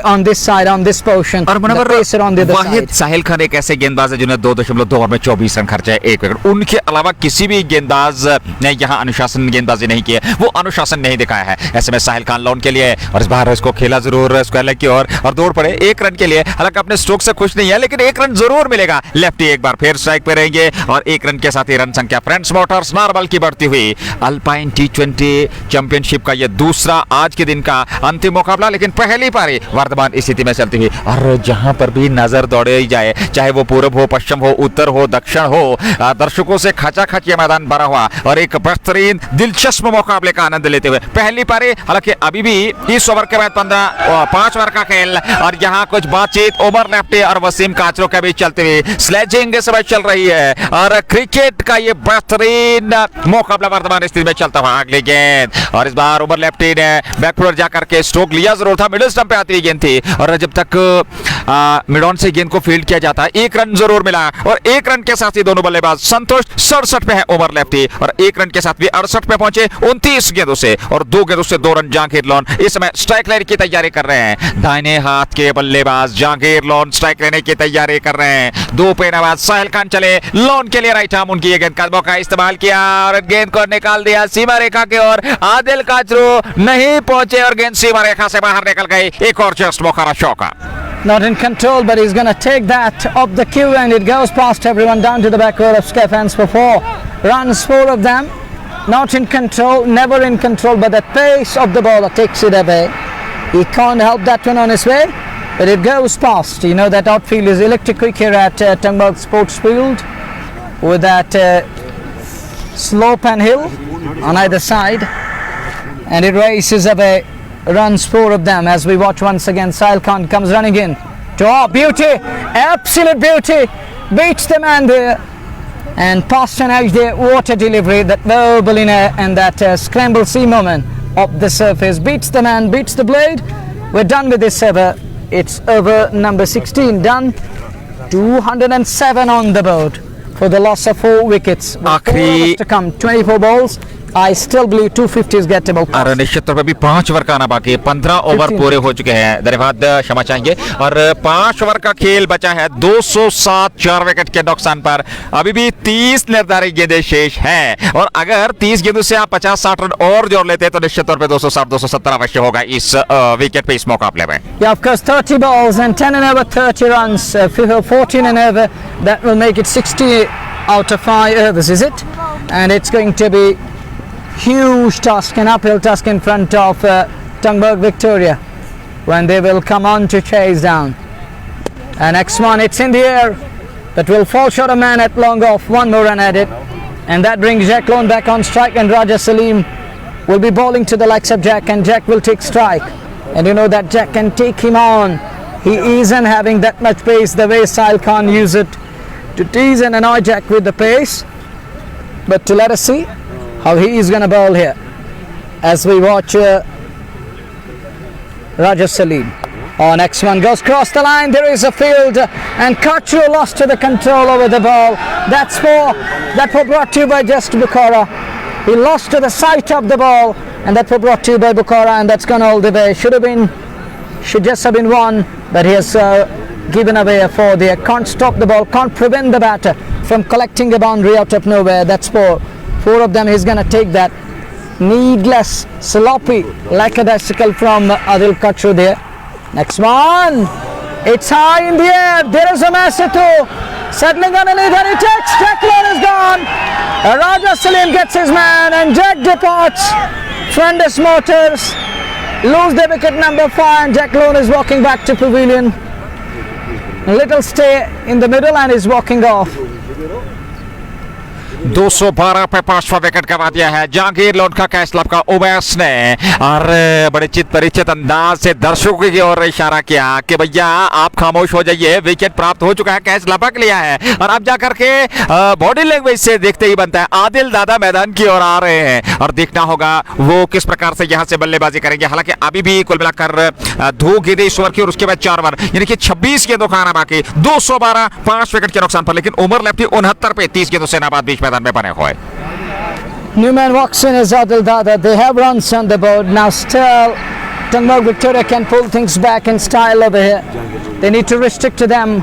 on this side, on this portion. और the pacer on the other Wahid side. Sahil Khan एक ऐसे गेंदबाज है जिन्हें 2.2 over में 24 run खर्चे 1 wicket. उनके अलावा किसी भी गेंदबाज ने यहाँ अनुशासन गेंदबाजी नहीं की है, वो अनुशासन नहीं दिखाया है। ऐसे में साहिल खान लॉन के लिए और इस बार इसको खेला जरूर स्क्वायर लेग की ओर और दौड़ पड़े 1 रन के लिए। हालांकि अपने स्ट्रोक से खुश नहीं है, लेकिन 1 रन जरूर मिलेगा। लेफ्टी एक बार फिर स्ट्राइक पे रहेंगे और 1 रन के साथ ही रन संख्या फ्रेंड्स मोटर्स नारबल की बढ़ती हुई। अल्पाइन T20 चैंपियनशिप का ये दूसरा आज के दिन का अंतिम मुकाबला, लेकिन पहली पारी वर्तमान स्थिति में चलती हुई और जहां पर भी नजर दौड़े जाए, चाहे वो पूर्व हो, पश्चिम हो, उत्तर हो, दक्षिण हो, दर्शकों से खचाखच ये मैदान भरा हुआ और एक बेहतरीन दिलचस्प मुकाबले का आनंद लेते हुए पहली पारी। हालांकि अभी भी 30 ओवर के बाद 5 ओवर का खेल और यहाँ कुछ बातचीत उमर लेफ्टी और वसीम काचरो के बीच चलती हुई स्लेजिंग इस समय चल रही है और क्रिकेट का ये बेहतरीन मुकाबला वर्तमान स्थिति में चलता हुआ। अगली गेंद और इस बार उमर लेफ्टी ने बैकफुट जाकर के स्ट्रोक लिया जरूर था, मिडिल स्टंप पे आती हुई गेंद थी और जब तक मिड ऑन से गेंद को फील्ड किया जाता है 1 रन जरूर मिला और 1 रन के साथ ही दोनों बल्लेबाज संतुष्ट। 67 पे है उमर लेफ्टी और 1 रन के साथ भी 68 पे पहुंचे 29 गेंदों से और 2 गेंदों से 2 रन। जहांगीर लोन इस समय स्ट्राइक लेने की तैयारी कर रहे हैं। दाहिने हाथ के बल्लेबाज जहांगीर लोन स्ट्राइक लेने की तैयारी कर रहे हैं। 2 पे नवाज साहिल खान चले लोन के लिए, राइट आर्म उनकी ये गेंद का मौका इस्तेमाल किया और गेंद को निकाल दिया सीमा रेखा के और आदिल काचरू नहीं पहुंचे और गेंद सीमा रेखा से बाहर निकल गई। एक और जस्ट मौका चौका। Not in control, but he's going to take that up the queue and it goes past everyone down to the back row of Skephans for 4 runs, 4 of them. Not in control, never in control, but the pace of the bowler takes it away. He can't help that one on his way, but it goes past. You know that outfield is electric quick here at Tungberg Sports Field with that slope and hill on either side, and it races away. Runs 4 of them as we watch once again. Sahil Khan comes running in to beauty, absolute beauty, beats the man there and past an edge there. What a delivery, that verbal in air and that scramble C moment of the surface, beats the man, beats the blade. We're done with this over. It's over number 16 done. 207 on the board for the loss of 4 wickets. With 4 overs to come, 24 balls. I still believe 250 is gettable. और निश्चित तौर पर भी 5 over का आना बाकी है। 15 over पूरे हो चुके हैं, धन्यवाद क्षमा चाहेंगे और 5 ओवर का खेल बचा है। 207 4 विकेट के नुकसान पर अभी भी 30 निर्धारित गेंदें शेष हैं और अगर 30 गेंदों से आप 50-60 रन और जोड़ लेते हैं तो निश्चित तौर पे 260-270 अवश्य होगा इस विकेट पे इस मुकाबले में। Yeah, of course, 30 balls and 10 and over 30 runs, 14 and over, that will make it 60 out of 5 overs, is it? And it's going to be huge task, an uphill task in front of Tungberg Victoria when they will come on to chase down. And next one, it's in the air, but will fall short of man at long off. 1 more run at it, and that brings Jack Lone back on strike, and Raja Salim will be bowling to the likes of Jack, and Jack will take strike. And you know that Jack can take him on. He isn't having that much pace the way Sahil Khan used it to tease and annoy Jack with the pace. But to let us see how he is going to bowl here as we watch Raja Salim. Oh, next one goes across the line. There is a field and Kachu lost to the control over the ball. That's 4. That was brought to you by Just Bukhara. He lost to the sight of the ball and that was brought to you by Bukhara, and that's gone all the way. Should just have been 1, but he has given away a 4 there. Can't stop the ball, can't prevent the batter from collecting a boundary out of nowhere. That's 4. 4 of them, he's going to take that. Needless, sloppy, lackadaisical from Adil Kachu there. Next one. It's high in the air. There is a Masitu settling underneath and he takes. Jack Lone is gone. Raja Salim gets his man and Jack departs. Friendless Motors lose the wicket number 5 and Jack Lone is walking back to pavilion. A little stay in the middle and is walking off. 212 पे 5वां wicket गवा दिया है Jahangir loan का catch club का Umais ने, और बड़े चित परिचित अंदाज से दर्शकों की ओर इशारा किया कि भैया आप खामोश हो जाइए, विकेट प्राप्त हो चुका है, कैच लपक लिया है। और अब जाकर के बॉडी लैंग्वेज से देखते ही बनता है आदिल दादा मैदान की ओर आ रहे हैं, और देखना होगा वो किस प्रकार से यहां से बल्लेबाजी करेंगे। हालांकि अभी भी कुल मिलाकर दो गेंदें इस ओवर की और उसके बाद 4 ओवर, यानी कि 26 गेंदों का आना बाकी। 212 5 विकेट के नुकसान पर, लेकिन उमर लेफ्टी 69 पे 30 गेंदों से नाबाद बीच मैदान में बने हुए। Newman walks in as Adil Dada. They have runs on the board. Now still, Tangmog Victoria can pull things back in style over here. They need to restrict to them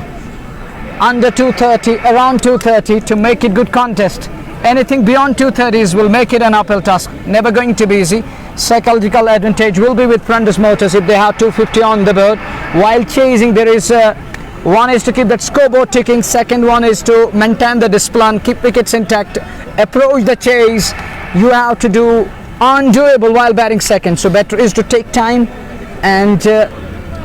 under 230, around 230 to make it good contest. Anything beyond 230s will make it an uphill task. Never going to be easy. Psychological advantage will be with Frondus Motors if they have 250 on the board. While chasing, there is one is to keep that scoreboard ticking. Second one is to maintain the discipline, keep wickets intact, approach the chase. You have to do undoable while batting second. So better is to take time and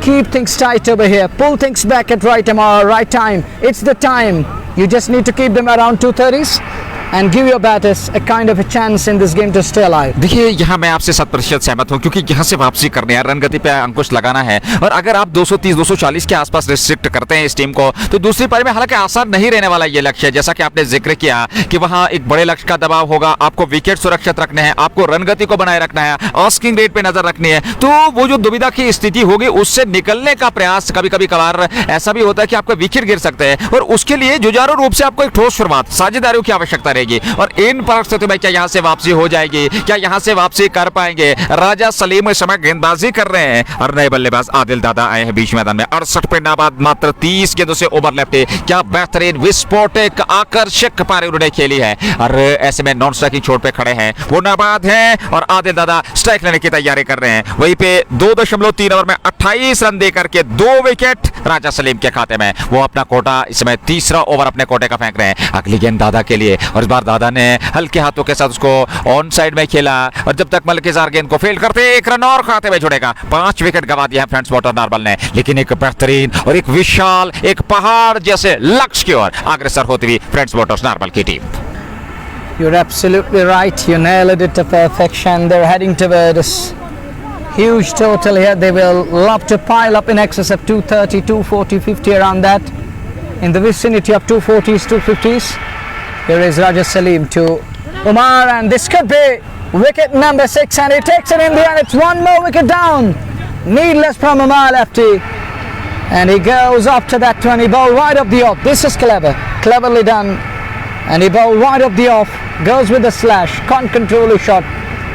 keep things tight over here. Pull things back at right time. It's the time. You just need to keep them around 230s and give your batters a kind of a chance in this game to stay alive. देखिए यहाँ मैं आपसे 100% सहमत हूँ, क्योंकि यहाँ से वापसी करनी है, रन गति पे अंकुश लगाना है। और अगर आप 230 240 के आसपास रिस्ट्रिक्ट करते हैं इस टीम को, तो दूसरी पारी में हालांकि आसान नहीं रहने वाला ये लक्ष्य है। जैसा कि आपने जिक्र किया कि वहाँ एक बड़े लक्ष्य का दबाव होगा, आपको विकेट सुरक्षित रखने हैं, आपको रन गति को बनाए रखना है, आस्किंग रेट पे नजर रखनी है। तो वो जो दुविधा की स्थिति होगी उससे निकलने का प्रयास कभी कभी कभार ऐसा भी होता है कि आपका विकेट गिर सकते हैं, और उसके लिए जुझारू रूप से आपको एक ठोस शुरुआत, साझेदारियों की आवश्यकता रहेगी। और इन परिस्थितियों में क्या यहाँ से वापसी हो जाएगी, क्या यहाँ से वापसी कर पाएंगे? राजा सलीम इस समय गेंदबाजी कर रहे हैं और नए बल्लेबाज आदिल दादा आए हैं बीच मैदान में। 68 पे नाबाद मात्र 30 गेंदों से ओवर लेफ्टी, क्या बेहतरीन विस्फोटक आकर्षक पारी उन्होंने खेली है। और ऐसे में नॉन स्ट्राइकिंग छोड़ पे खड़े हैं, वो नाबाद हैं और आदिल दादा स्ट्राइक लेने की तैयारी कर रहे हैं। वहीं पे 2.3 ओवर में 28 रन देकर के 2 विकेट राजा सलीम के खाते में। वो अपना कोटा इस समय तीसरा ओवर अपने कोटे का फेंक रहे हैं। अगली गेंद दादा के लिए, और इस बार दादा ने हल्के हाथों के साथ उसको ऑन साइड में खेला, और जब तक मलकेजार गेंद को फेल करते एक रन और खाते में जुड़ेगा। 5 विकेट गवा दिया है फ्रेंड्स वाटर नार्बल ने, लेकिन एक बेहतरीन और एक विशाल, एक पहाड़ जैसे लक्ष्य की ओर अग्रसर होती हुई फ्रेंड्स वाटर्स नार्बल की team. You're absolutely right. You nailed it to perfection. They're heading towards huge total here. They will love to pile up in excess of 230, 240, 50 around that. In the vicinity of 240s, 250s. Here is Raja Salim to Umar, and this could be wicket number 6, and he takes it in the end. It's one more wicket down. Needless from Umar lefty. And he goes up to that one. He bowled wide of the off. This is clever. Cleverly done. And he bowled wide of the off. Goes with the slash. Can't control his shot.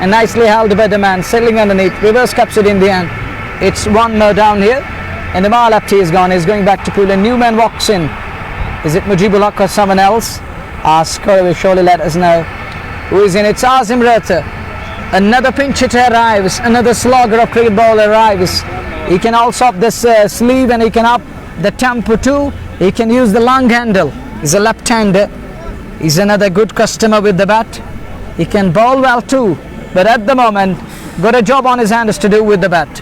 And nicely held by the man. Settling underneath. Reverse cups it in the end. It's one more down here. And Umar lefty is gone. He's going back to pool. A new man walks in. Is it Mujibul Haq or someone else? Scorer will surely let us know who is in. It's Azim Rata. Another pinch hitter arrives. Another slogger of cricket ball arrives. He can also up this sleeve, and he can up the tempo too. He can use the long handle. He's a left-hander. He's another good customer with the bat. He can bowl well too, but at the moment got a job on his hands to do with the bat.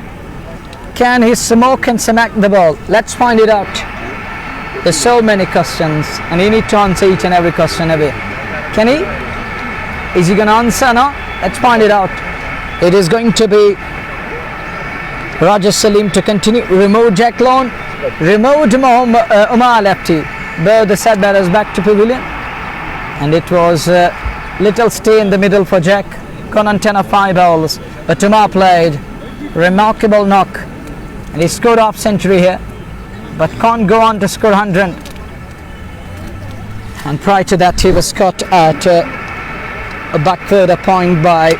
Can he smoke and smack the ball? Let's find it out. There's so many questions, and you need to answer each and every question away. Can he? Is he going to answer? No? Let's find it out. It is going to be Raja Salim to continue. Removed Jack Lone. Removed Umar lefty. Both the set batters back to pavilion. And it was little stay in the middle for Jack. Gone on 10 of 5 balls. But Umar played. Remarkable knock. And he scored half century here, but can't go on to score 100. And prior to that, he was caught at a back-further point by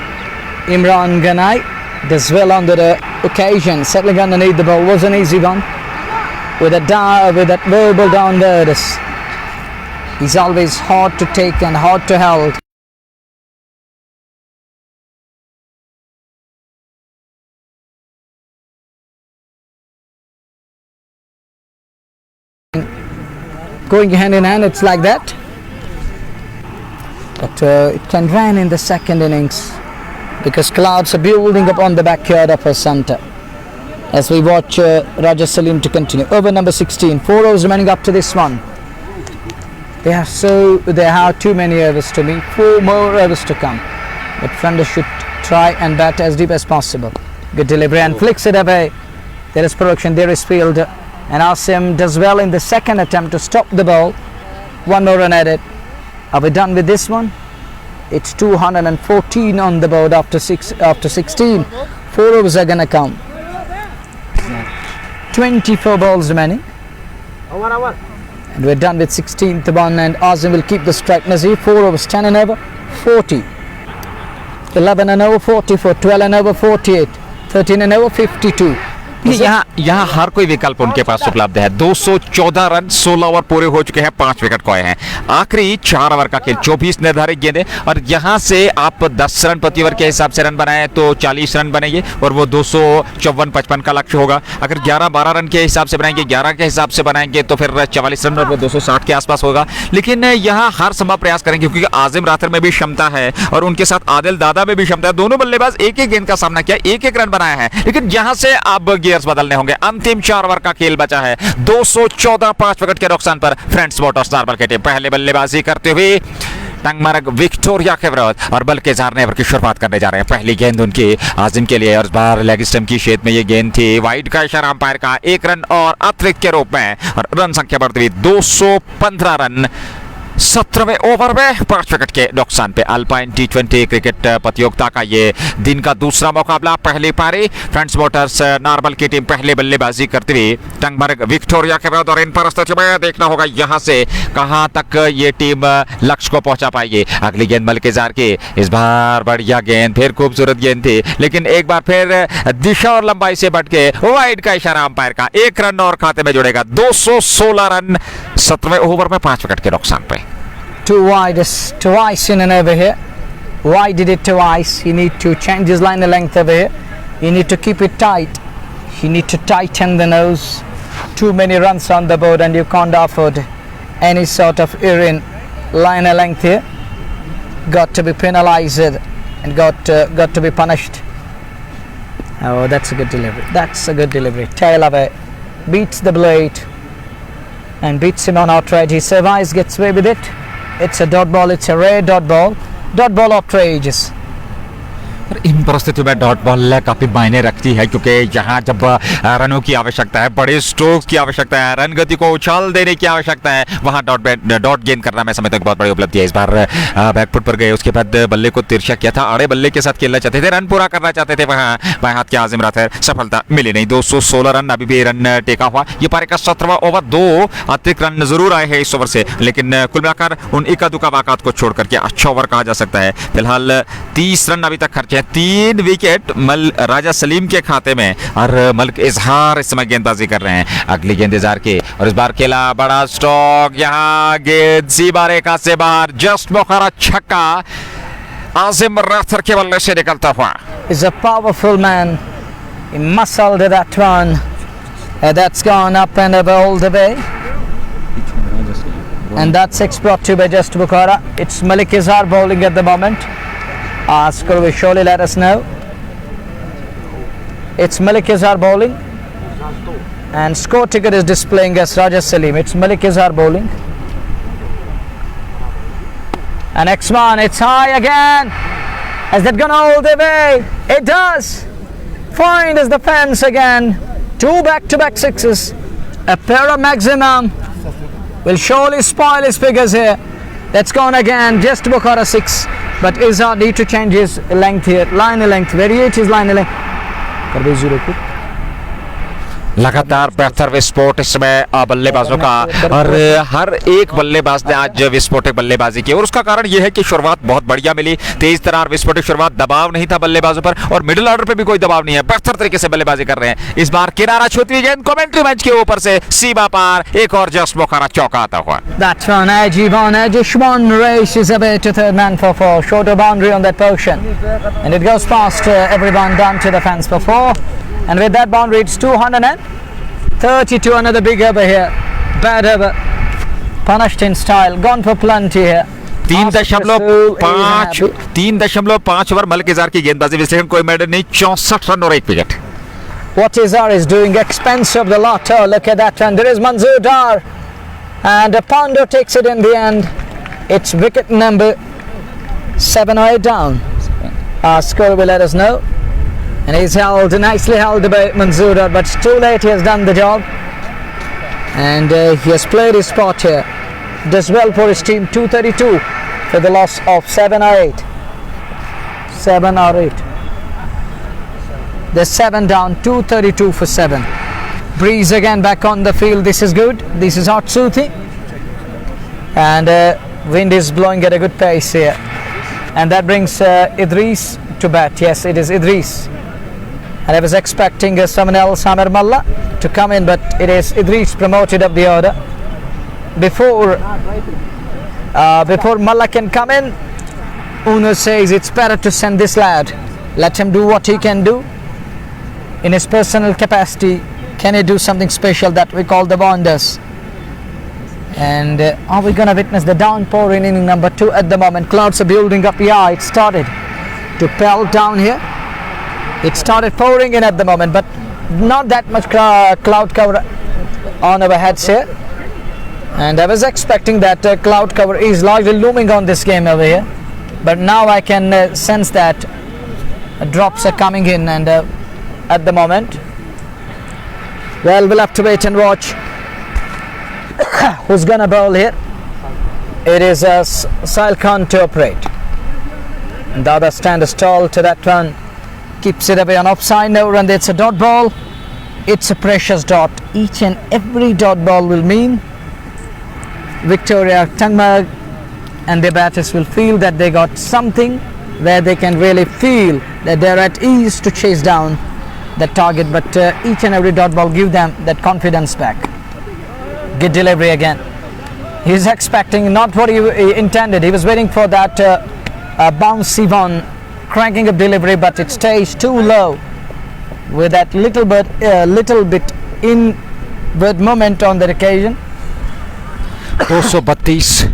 Imran Ganai. Does well under the occasion, settling underneath the ball. Was an easy one with that verbal down there. He's always hard to take and hard to hold. Going hand in hand, it's like that. But it can rain in the second innings because clouds are building up on the backyard of our centre. As we watch Raja Salim to continue. Over number 16, 4 overs remaining up to this one. They have too many overs to me. 4 more overs to come. But Frender should try and bat as deep as possible. Good delivery and flicks it away. There is production, there is field. And Asim does well in the second attempt to stop the ball. 1 more run at it. Are we done with this one? It's 214 on the board after 16. 4 overs are gonna come. 24 balls remaining. And we're done with 16th one, and Azim will keep the strike. Nazir, 4 overs, 10 and over, 40. 11 and over, 44. 12 and over, 48. 13 and over, 52. यहाँ हर कोई विकल्प उनके पास उपलब्ध है। 214 run 16 over पूरे हो चुके हैं, 5 विकेट खोए हैं। आखिरी 4 ओवर का खेल, 24 निर्धारित गेंदें, और यहाँ से आप 10 रन प्रति ओवर के हिसाब से रन बनाए तो 40 रन बनेंगे और वो 254-55 का लक्ष्य होगा। अगर 11-12 रन के हिसाब से बनाएंगे, 11 के हिसाब से बनाएंगे तो फिर 44 रन और वो 260 के आसपास होगा। लेकिन यहाँ हर संभव प्रयास करेंगे क्योंकि आजिम राथर में भी क्षमता है और उनके साथ आदिल दादा में भी क्षमता है। दोनों बल्लेबाज एक एक गेंद का सामना किया, एक एक रन बनाया है, लेकिन यहाँ से अब गियर्स बदलने होंगे। अंतिम 4 ओवर का खेल बचा है। 214, 5 विकेट के नुकसान पर फ्रेंड्स मोटर्स नार्बल की टीम पहले बल्लेबाजी करते हुए टंगमर्ग विक्टोरिया के विरुद्ध और बल्कि ने ओवर की शुरुआत करने जा रहे हैं। पहली गेंद उनकी आजिम के लिए और इस बार लेग स्टंप की शेद में ये गेंद थी। वाइड का इशारा अंपायर का, 1 रन और अतिरिक्त के रूप में, और रन संख्या बढ़ती हुई 215 रन 17वें ओवर में 5 विकेट के नुकसान पे। अल्पाइन टी20 क्रिकेट प्रतियोगिता का ये दिन का दूसरा मुकाबला। पहली पारी फ्रेंड्स मोटर्स नार्बल की टीम पहले बल्लेबाजी करती हुई टंगमर्ग विक्टोरिया के विरुद्ध, और इन परिस्थितियों में देखना होगा यहाँ से कहाँ तक ये टीम लक्ष्य को पहुंचा पाएगी। अगली गेंद मल्केजार की, इस बार बढ़िया गेंद, फिर खूबसूरत गेंद थी, लेकिन एक बार फिर दिशा और लंबाई से बढ़ के वाइड का इशारा अंपायर का, 1 रन और खाते में जुड़ेगा। 216 रन 17वें ओवर में 5 विकेट के नुकसान पे। Twice in and over here. Why did it twice? You need to change his line of length over here. You need to keep it tight. You need to tighten the nose. Too many runs on the board and you can't afford any sort of error in line of length here. Got to be penalized and got to be punished. Oh, that's a good delivery. That's a good delivery. Tail away. Beats the blade and beats him on outright. He survives, gets away with it. It's a dot ball, it's a rare dot ball. Dot ball outrageous. इन परिस्थितियों में dot ball काफी मायने रखती है क्योंकि यहाँ जब रनों की आवश्यकता है, बड़े स्ट्रोक्स की आवश्यकता है, रन गति को उछाल देने की आवश्यकता है, वहाँ डॉट गेंद करना मैं समय तक बहुत बड़ी उपलब्धि है। इस बार बैकफुट पर गए, उसके बाद बल्ले को तिरछा किया था, आड़े बल्ले के साथ खेलना चाहते थे, रन पूरा करना चाहते थे, वहाँ बाएं हाथ के आजिम राथर, सफलता मिली नहीं। 216 रन अभी भी रन टेका हुआ। ये पारी का 17वां ओवर, 2 अतिरिक्त रन जरूर आए हैं इस ओवर से, लेकिन कुल मिलाकर उन इक्का दुक्का वाकआउट को छोड़ करके अच्छा ओवर कहा जा सकता है। फिलहाल 30 रन अभी तक खर्चे, 3 विकेट राजा सलीम के खाते में, और मलिक इजहार इस समय गेंदबाजी कर रहे हैं। अगली गेंद इजहार की, और इस बार खेला बड़ा स्ट्रोक, यहाँ गेंद सीबारेखा से बाहर, जस्ट मुखरा छक्का आजिम राथर के बल्ले से निकलता हुआ। Is a powerful man. He muscled that one. That's gone up and over all the way. And that's 6 brought to by Just Bukhara. It's Malik Izhar bowling at the moment. Score will surely let us know. It's Malik Izhar bowling, and score ticket is displaying as Raja Salim. It's Malik Izhar bowling, and X1, it's high again. Has that gone all the way? It does. Fine as the fence again. 2 back-to-back sixes. A pair of maximum will surely spoil his figures here. That's gone again. Just Bukhara 6. But Izhar need to change his length here. Line of length. Variate his line of length. कर दे 0 को। लगातार बेहतर विस्फोट इसमें बल्लेबाजों का, और हर एक बल्लेबाज ने आज विस्फोटक बल्लेबाजी की, और उसका कारण यह है कि शुरुआत बहुत बढ़िया मिली, तेज तरार विस्फोटक शुरुआत, दबाव नहीं था बल्लेबाजों पर, और मिडिल ऑर्डर पे भी कोई दबाव नहीं है, बेहतर तरीके से बल्लेबाजी कर रहे हैं। इस बार किनारा छूती हुई गेंद कमेंट्री मंच के ऊपर से सीमा पार, एक और जस्ट बुखारा चौका आता हुआ। That one, Ajishwan races away to third man for 4, shorter boundary on that portion, and it goes past everyone down to the fence for 4. And with that boundary, it's 232. Another big over here. Bad over. Punished in style. Gone for plenty here. 3.5 over Malik इजहार की गेंदबाजी विश्लेषण, कोई medal नहीं, 64 run और 1 wicket. What Izhar is doing, expense of the lot. Oh, look at that one. There is Manzoor Dar. And Pondo takes it in the end. It's wicket number 7 or 8 down. Our score will let us know. And he's nicely held by Manzoor, but it's too late. He has done the job. And he has played his spot here. Does well for his team. 232 for the loss of 7 or 8. 7 or 8. There's 7 down. 232 for 7. Breeze again back on the field. This is good. This is Atsuti. And wind is blowing at a good pace here. And that brings Idris to bat. Yes, it is Idris. And I was expecting someone else, Amir Malla, to come in, but it is Idris promoted up the order. Before Malla can come in, Uno says it's better to send this lad. Let him do what he can do in his personal capacity. Can he do something special that we call the wonders? And are we going to witness the downpour in inning number 2 at the moment? Clouds are building up. Yeah, it started to pelt down here. It started pouring in at the moment, but not that much cloud cover on our heads here. And I was expecting that cloud cover is largely looming on this game over here. But now I can sense that drops are coming in, and at the moment, well, we'll have to wait and watch who's gonna bowl here. It is Sahil Khan to operate. And the other stands tall to that one. Keeps it away on offside. No run. It's a dot ball. It's a precious dot. Each and every dot ball will mean Victoria Tangmarg and their batters will feel that they got something where they can really feel that they're at ease to chase down that target. But each and every dot ball give them that confidence back. Good delivery again. He's expecting not what he intended. He was waiting for that bouncy one, cranking up delivery, but it stays too low with that little bit inward moment on that occasion. 232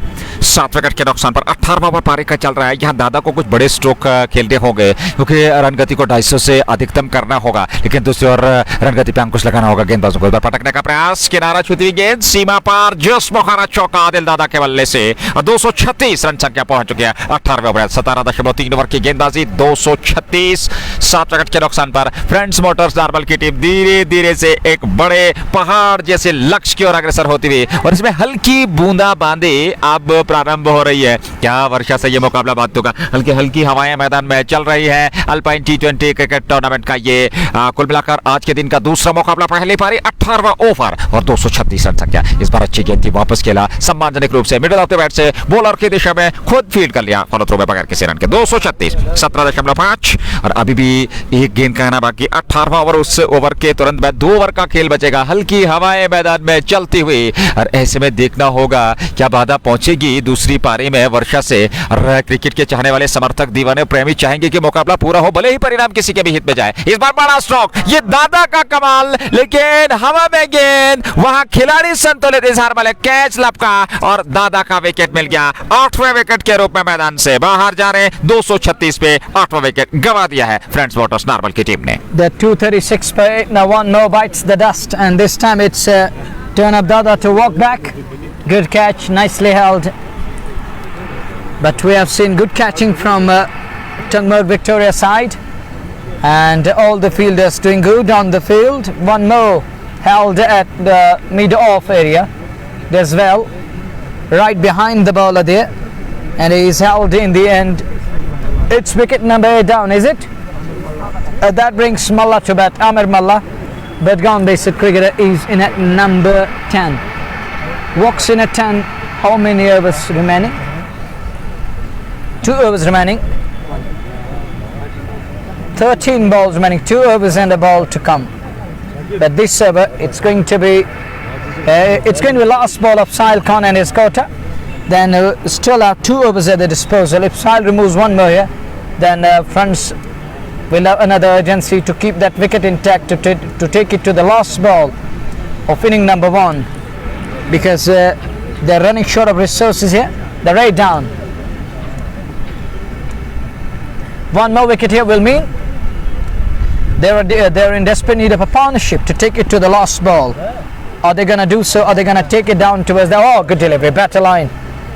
7 wicket के नुकसान पर 18वां over पारी का चल रहा है। यहाँ दादा को कुछ बड़े स्ट्रोक खेलने होंगे क्योंकि रन गति को 250 से अधिकतम करना होगा, लेकिन दूसरी ओर रन गति पे अंकुश लगाना होगा। गेंदबाजों को पटकने का प्रयास, किनारा छूती हुई गेंद सीमा पार, जस्ट मुखाना चौका आदिल दादा के बल्ले से 236 रन संख्या पहुंच चुकी है। 18वें ओवर 17.3 ओवर की गेंदबाजी, 236 7 विकेट के नुकसान पर फ्रेंड्स मोटर्स नार्बल की टीम धीरे धीरे से एक बड़े पहाड़ जैसे लक्ष्य की ओर अग्रसर होती हुई, और इसमें हल्की बूंदाबांदी अब प्रारंभ हो रही है। क्या वर्षा से ये मुकाबला बात होगा। हल्की हल्की हवाएं मैदान में चल रही है। अल्पाइन T20 क्रिकेट टूर्नामेंट का ये कुल मिलाकर आज के दिन का दूसरा मुकाबला, पहली पारी 18वां ओवर और 236 रन संख्या। इस बार अच्छी गेंद थी, वापस खेला सम्मानजनक रूप से मिडिल ऑफ द बैट से बॉलर की दिशा में खुद फील्ड कर लिया, फॉलो थ्रो में बगैर किसी रन के। 236 17.5 और अभी भी एक गेंद कहना बाकी। 18वां ओवर, उस ओवर के तुरंत बाद 2 ओवर का खेल बचेगा। हल्की हवाएं मैदान में चलती हुई, और ऐसे में देखना होगा क्या बाधा पहुंचेगी दूसरी पारी में वर्षा से। क्रिकेट के चाहने वाले समर्थक, दीवाने, प्रेमी चाहेंगे कि मुकाबला पूरा हो, भले ही परिणाम किसी के भी हित में जाए। इस बार बड़ा स्ट्रोक, ये दादा का कमाल, लेकिन हवा में गेंद, वहां खिलाड़ी संतुलित, इजहार वाले कैच लपका और दादा का विकेट मिल गया। 8वें विकेट के रूप में मैदान से बाहर जा रहे 236 पे 8वां विकेट गंवा दिया है फ्रेंड्स मोटर्स नार्बल की टीम ने। The 236 per 8 now one more bites the dust, and this time it's turn up Dada to walk back. Good catch, nicely held. But we have seen good catching from Tangmarg Victoria side, and all the fielders doing good on the field. One more held at the mid-off area as well, right behind the bowler there, and he is held in the end. It's wicket number 8 down, is it? That brings Malla to bat, Amir Malla. But gone basic cricketer is in at number 10. Walks in at 10. How many overs remaining? 2 overs remaining. 13 balls remaining. 2 overs and a ball to come. But this over, it's going to be last ball of Sahil Khan and his quota. Then still have 2 overs at the disposal. If Sahil removes one more here, then fronts will have another urgency to keep that wicket intact, to take it to the last ball of inning number 1, because they're running short of resources here. They're right down. One more wicket here will mean they're in desperate need of a partnership to take it to the last ball. Are they gonna do so? Are they gonna take it down towards the... Oh, good delivery, better line.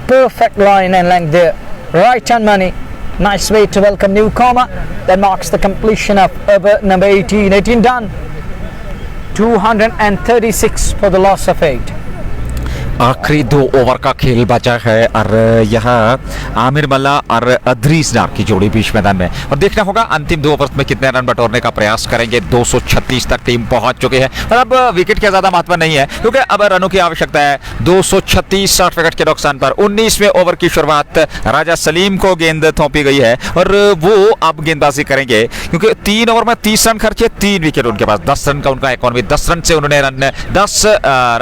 Perfect line and length there. Right on money. Nice way to welcome newcomer. That marks the completion of over number 18. 18 done. 236 for the loss of 8. आखिरी 2 over का खेल बचा है और यहाँ आमिर मल्ला और अदरीस नार की जोड़ी बीच मैदान में, और देखना होगा अंतिम 2 ओवर में कितने रन बटोरने का प्रयास करेंगे। 236 तक टीम पहुंच चुकी है और अब विकेट का ज्यादा महत्व नहीं है क्योंकि अब रनों की आवश्यकता है। 236 60 विकेट के नुकसान पर 19वें ओवर की शुरुआत राजा सलीम को गेंद थोपी गई है और वो अब गेंदबाजी करेंगे क्योंकि 3 ओवर में 30 रन खर्चे, 3 विकेट उनके पास, 10 रन का उनका इकॉनमी, 10 रन से उन्होंने 10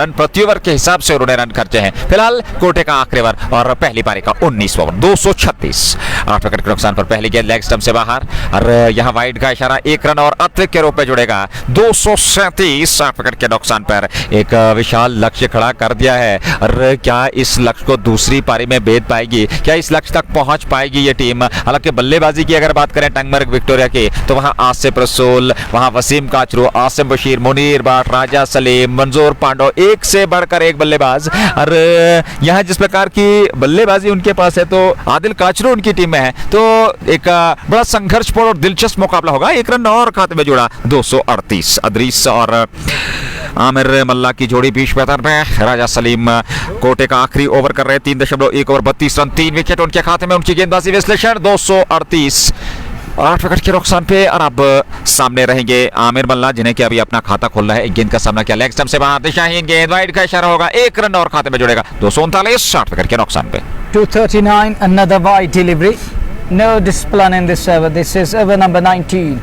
रन प्रति ओवर के हिसाब से उन्होंने खर्चे हैं। फिलहाल कोटे का आखिरी ओवर और पहली पारी का 19 ओवर। 236 8 विकेट के नुकसान पर पहली गेंद लेग स्टंप से बाहर और यहां वाइड का इशारा 1 रन और अतिरिक्त के रूप में जुड़ेगा। 237 8 विकेट के नुकसान पर एक विशाल लक्ष्य खड़ा कर दिया है और क्या इस लक्ष्य को दूसरी पारी में भेद पाएगी, क्या इस लक्ष्य तक पहुंच पाएगी ये टीम। हालांकि बल्लेबाजी की अगर बात करें टंगमर्ग विक्टोरिया की तो वहां आसिफ रसूल, वहां वसीम काचरू, आसिम बशीर, मुनीर बाट, राजा सलीम, मंजूर पांडो, एक से बढ़कर एक बल्लेबाज। और यहाँ जिस प्रकार की बल्लेबाजी उनके पास है तो आदिल काचरू उनकी टीम में है, तो एक बड़ा संघर्षपूर्ण और दिलचस्प मुकाबला होगा। 1 रन और खाते में जुड़ा। 238 अदरीस और आमिर मल्ला की जोड़ी बीच मैदान में। राजा सलीम कोटे का आखिरी ओवर कर रहे हैं। 3.1 ओवर 32 रन, 3 विकेट उनके खाते में। उनकी गेंदबाजी विश्लेषण 238 8 विकेट के नुकसान पे और अब सामने रहेंगे आमिर मल्ला जिन्हें कि अभी अपना खाता खोलना है। एक गेंद का सामना किया लेग स्टंप से बाहर, दिशाहीन गेंद, वाइड का इशारा होगा, 1 रन और खाते में जुड़ेगा। 239 8 विकेट के नुकसान पे। 239 another wide delivery. No discipline in this over. This is over number 19.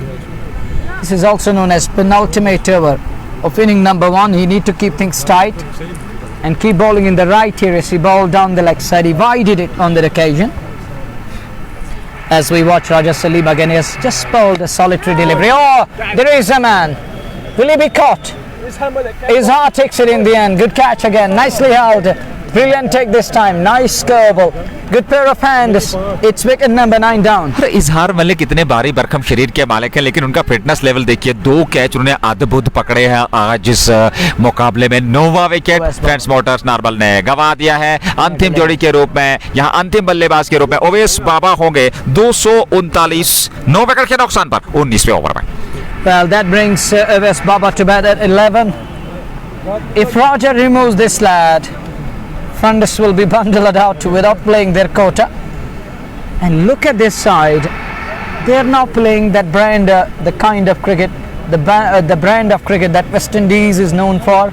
This is also known as penultimate over of inning number 1. He need to keep things tight and keep bowling in the right areas. He bowled down the leg side. He wided it on that occasion. As we watch Raja Salim again, he has just bowled a solitary delivery. Oh, there is a man. Will he be caught? His heart takes it in the end. Good catch again. Nicely held. Brilliant take this time. Nice curve ball. Good pair of hands. It's wicket number 9 down. इजहार मलिक कितने भारी भरकम शरीर के मालिक हैं, लेकिन उनका फिटनेस लेवल देखिए। 2 कैच उन्होंने अद्भुत पकड़े हैं आज इस मुकाबले में। 9वां विकेट फ्रेंड्स मोटर्स नारबल ने गंवा दिया है। अंतिम जोड़ी के रूप में यहाँ अंतिम बल्लेबाज के रूप में ओवैस बाबा होंगे। 239 9 विकेट के नुकसान पर 19वें ओवर में। Well, that brings Oweis Baba to bat at 11. If Roger removes this lad, Fundus will be bundled out without playing their quota. And look at this side. They are now playing that brand, the kind of cricket, the brand of cricket that West Indies is known for,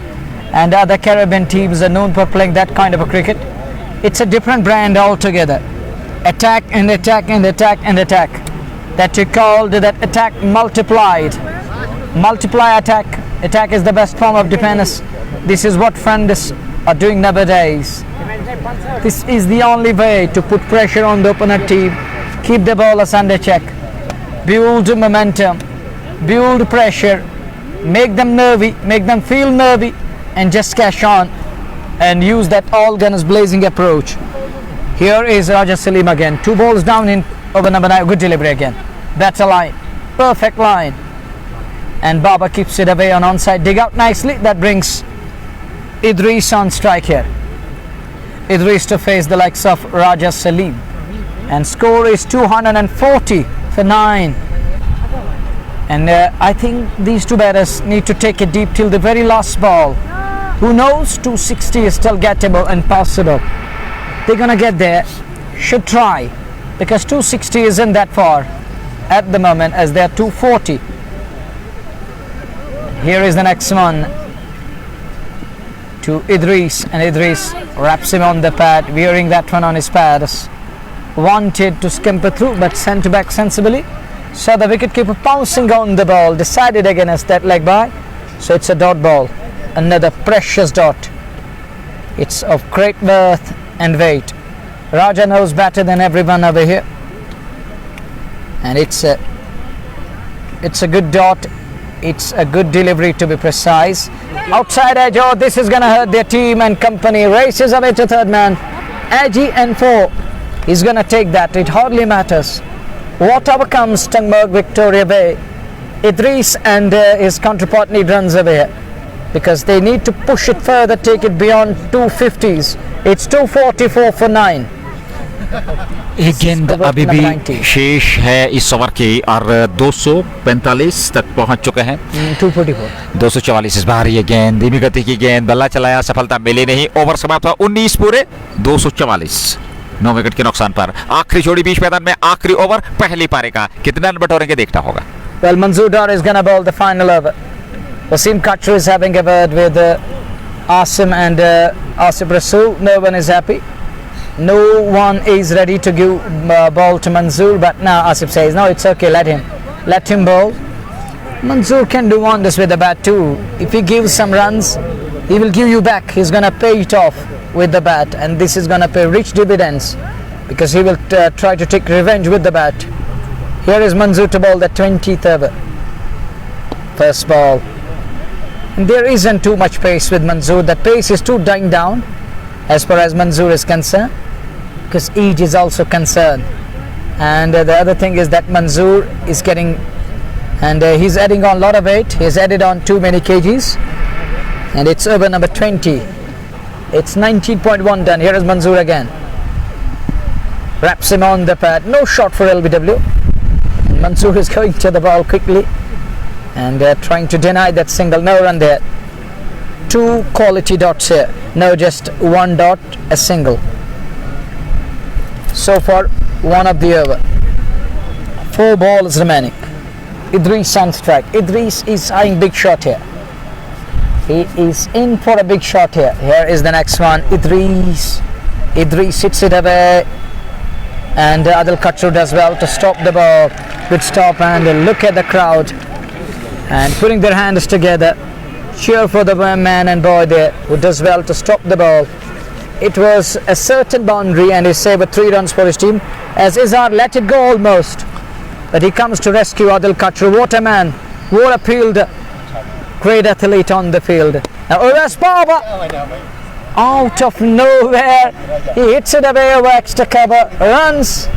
and other Caribbean teams are known for playing that kind of a cricket. It's a different brand altogether. Attack and attack and attack and attack. That you called that attack multiplied. Multiply attack. Attack is the best form of defense. This is what Fundus are doing nowadays. This is the only way to put pressure on the opponent team, keep the bowlers under check, build momentum, build pressure, make them nervy, make them feel nervy, and just cash on and use that all gunners blazing approach. Here is Raja Salim again. 2 balls down in over number 9. Good delivery again. Better line. Perfect line. And Baba keeps it away on onside. Dig out nicely. That brings Idris on strike here. Idris to face the likes of Raja Salim. And score is 240 for 9. And I think these two batters need to take it deep till the very last ball. Who knows? 260 is still gettable and possible. They're going to get there. Should try. Because 260 isn't that far at the moment as they're 240. Here is the next one to Idris, and Idris wraps him on the pad, wearing that one on his pads. Wanted to scamper through but sent back sensibly. So the wicketkeeper pouncing on the ball, decided against that leg by. So it's a dot ball, another precious dot. It's of great worth and weight. Raja knows better than everyone over here. And it's a good dot. It's a good delivery to be precise. Outside edge, oh, this is going to hurt their team and company. Races away to third man. Edgy and 4. He's going to take that. It hardly matters. Whatever comes, Tangmurg Victoria Bay. Idris and his counterpart need runs away. because they need to push it further, take it beyond 250s. It's 244 for 9. एक गेंद Over अभी number भी 90. शेष है इस over की और 245 तक पहुंच चुके हैं। 244. 244 इस बार ये गेंद धीमी गति की गेंद, बल्ला चलाया, सफलता मिली नहीं। ओवर समाप्त हुआ 19 पूरे 244 9 विकेट के नुकसान पर। आखिरी जोड़ी बीच मैदान में, आखिरी ओवर पहली पारी का, कितने रन बटोरेंगे देखना होगा। Well, Manzoor Dar is gonna bowl the final over. Wasim Khatri is having a word with Asim and Asif Rasool. No one is happy. No one is ready to give ball to Manzoor, but now Asif says, no, it's okay, let him bowl. Manzoor can do wonders with the bat too. If he gives some runs, he will give you back. He's gonna pay it off with the bat, and this is gonna pay rich dividends because he will try to take revenge with the bat. Here is Manzoor to bowl the 20th over. First ball. And there isn't too much pace with Manzoor. The pace is too dying down as far as Manzoor is concerned, because age is also concerned. And the other thing is that Manzoor is getting, and he's adding on a lot of weight. He's added on too many kgs, and it's over number 20. It's 19.1 done. Here is Manzoor again. Wraps him on the pad. No shot for LBW. And Manzoor is going to the ball quickly and trying to deny that single. No run there. 2 quality dots here. No, just 1 dot, a single. So far, 1 of the over. 4 balls remaining. Idris on strike. Idris is eyeing big shot here. He is in for a big shot here. Here is the next one. Idris hits it away. And Adil Khatri does well to stop the ball. Good stop, and look at the crowd. And putting their hands together. Cheer for the man and boy there who does well to stop the ball. It was a certain boundary, and he saved 3 runs for his team as Izhar let it go almost. But he comes to rescue Adil Khatri. What a man. What a fielder. Great athlete on the field. Now Uwais Baba out of nowhere. He hits it away over extra cover. Runs.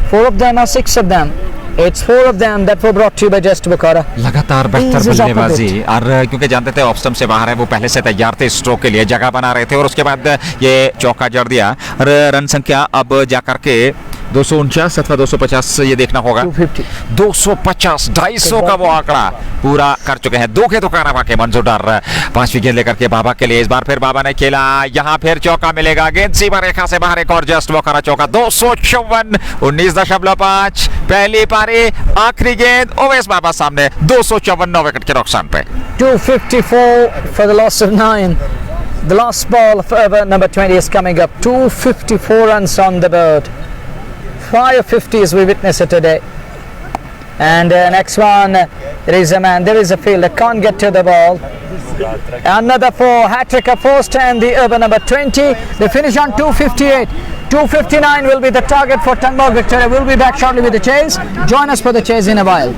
4 of them or 6 of them. It's 4 of them that were brought to you by Just Bukhara. लगातार बेहतर बल्लेबाजी, और क्योंकि जानते थे off stump से बाहर है, वो पहले से तैयार थे स्ट्रोक के लिए, जगह बना रहे थे, और उसके बाद ये चौका जड़ दिया। और रन संख्या अब जाकर के 249 अथवा 250 ये देखना होगा। 250 250 250 का वो आंकड़ा पूरा कर चुके हैं। 2 के दुकाना वाके मंजूर डार 5वीं गेंद लेकर के बाबा के लिए। इस बार फिर बाबा ने खेला, यहाँ फिर चौका मिलेगा। गेंद सीमा रेखा से बाहर, एक और जस्ट बुखारा चौका। 254 19.5 पहली पारी, आखिरी गेंद उवैस बाबा सामने। 254 9 विकेट के नुकसान पे। 254 for the loss of 9. The last ball of over number 20 is coming up. 254 runs on the board. 5 50s we witness it today. And next one, there is a man, there is a fielder, can't get to the ball. Another 4, hat-trick of first, and the over number 20. They finish on 258. 259 will be the target for Tangmog Victoria. We'll be back shortly with the chase. Join us for the chase in a while.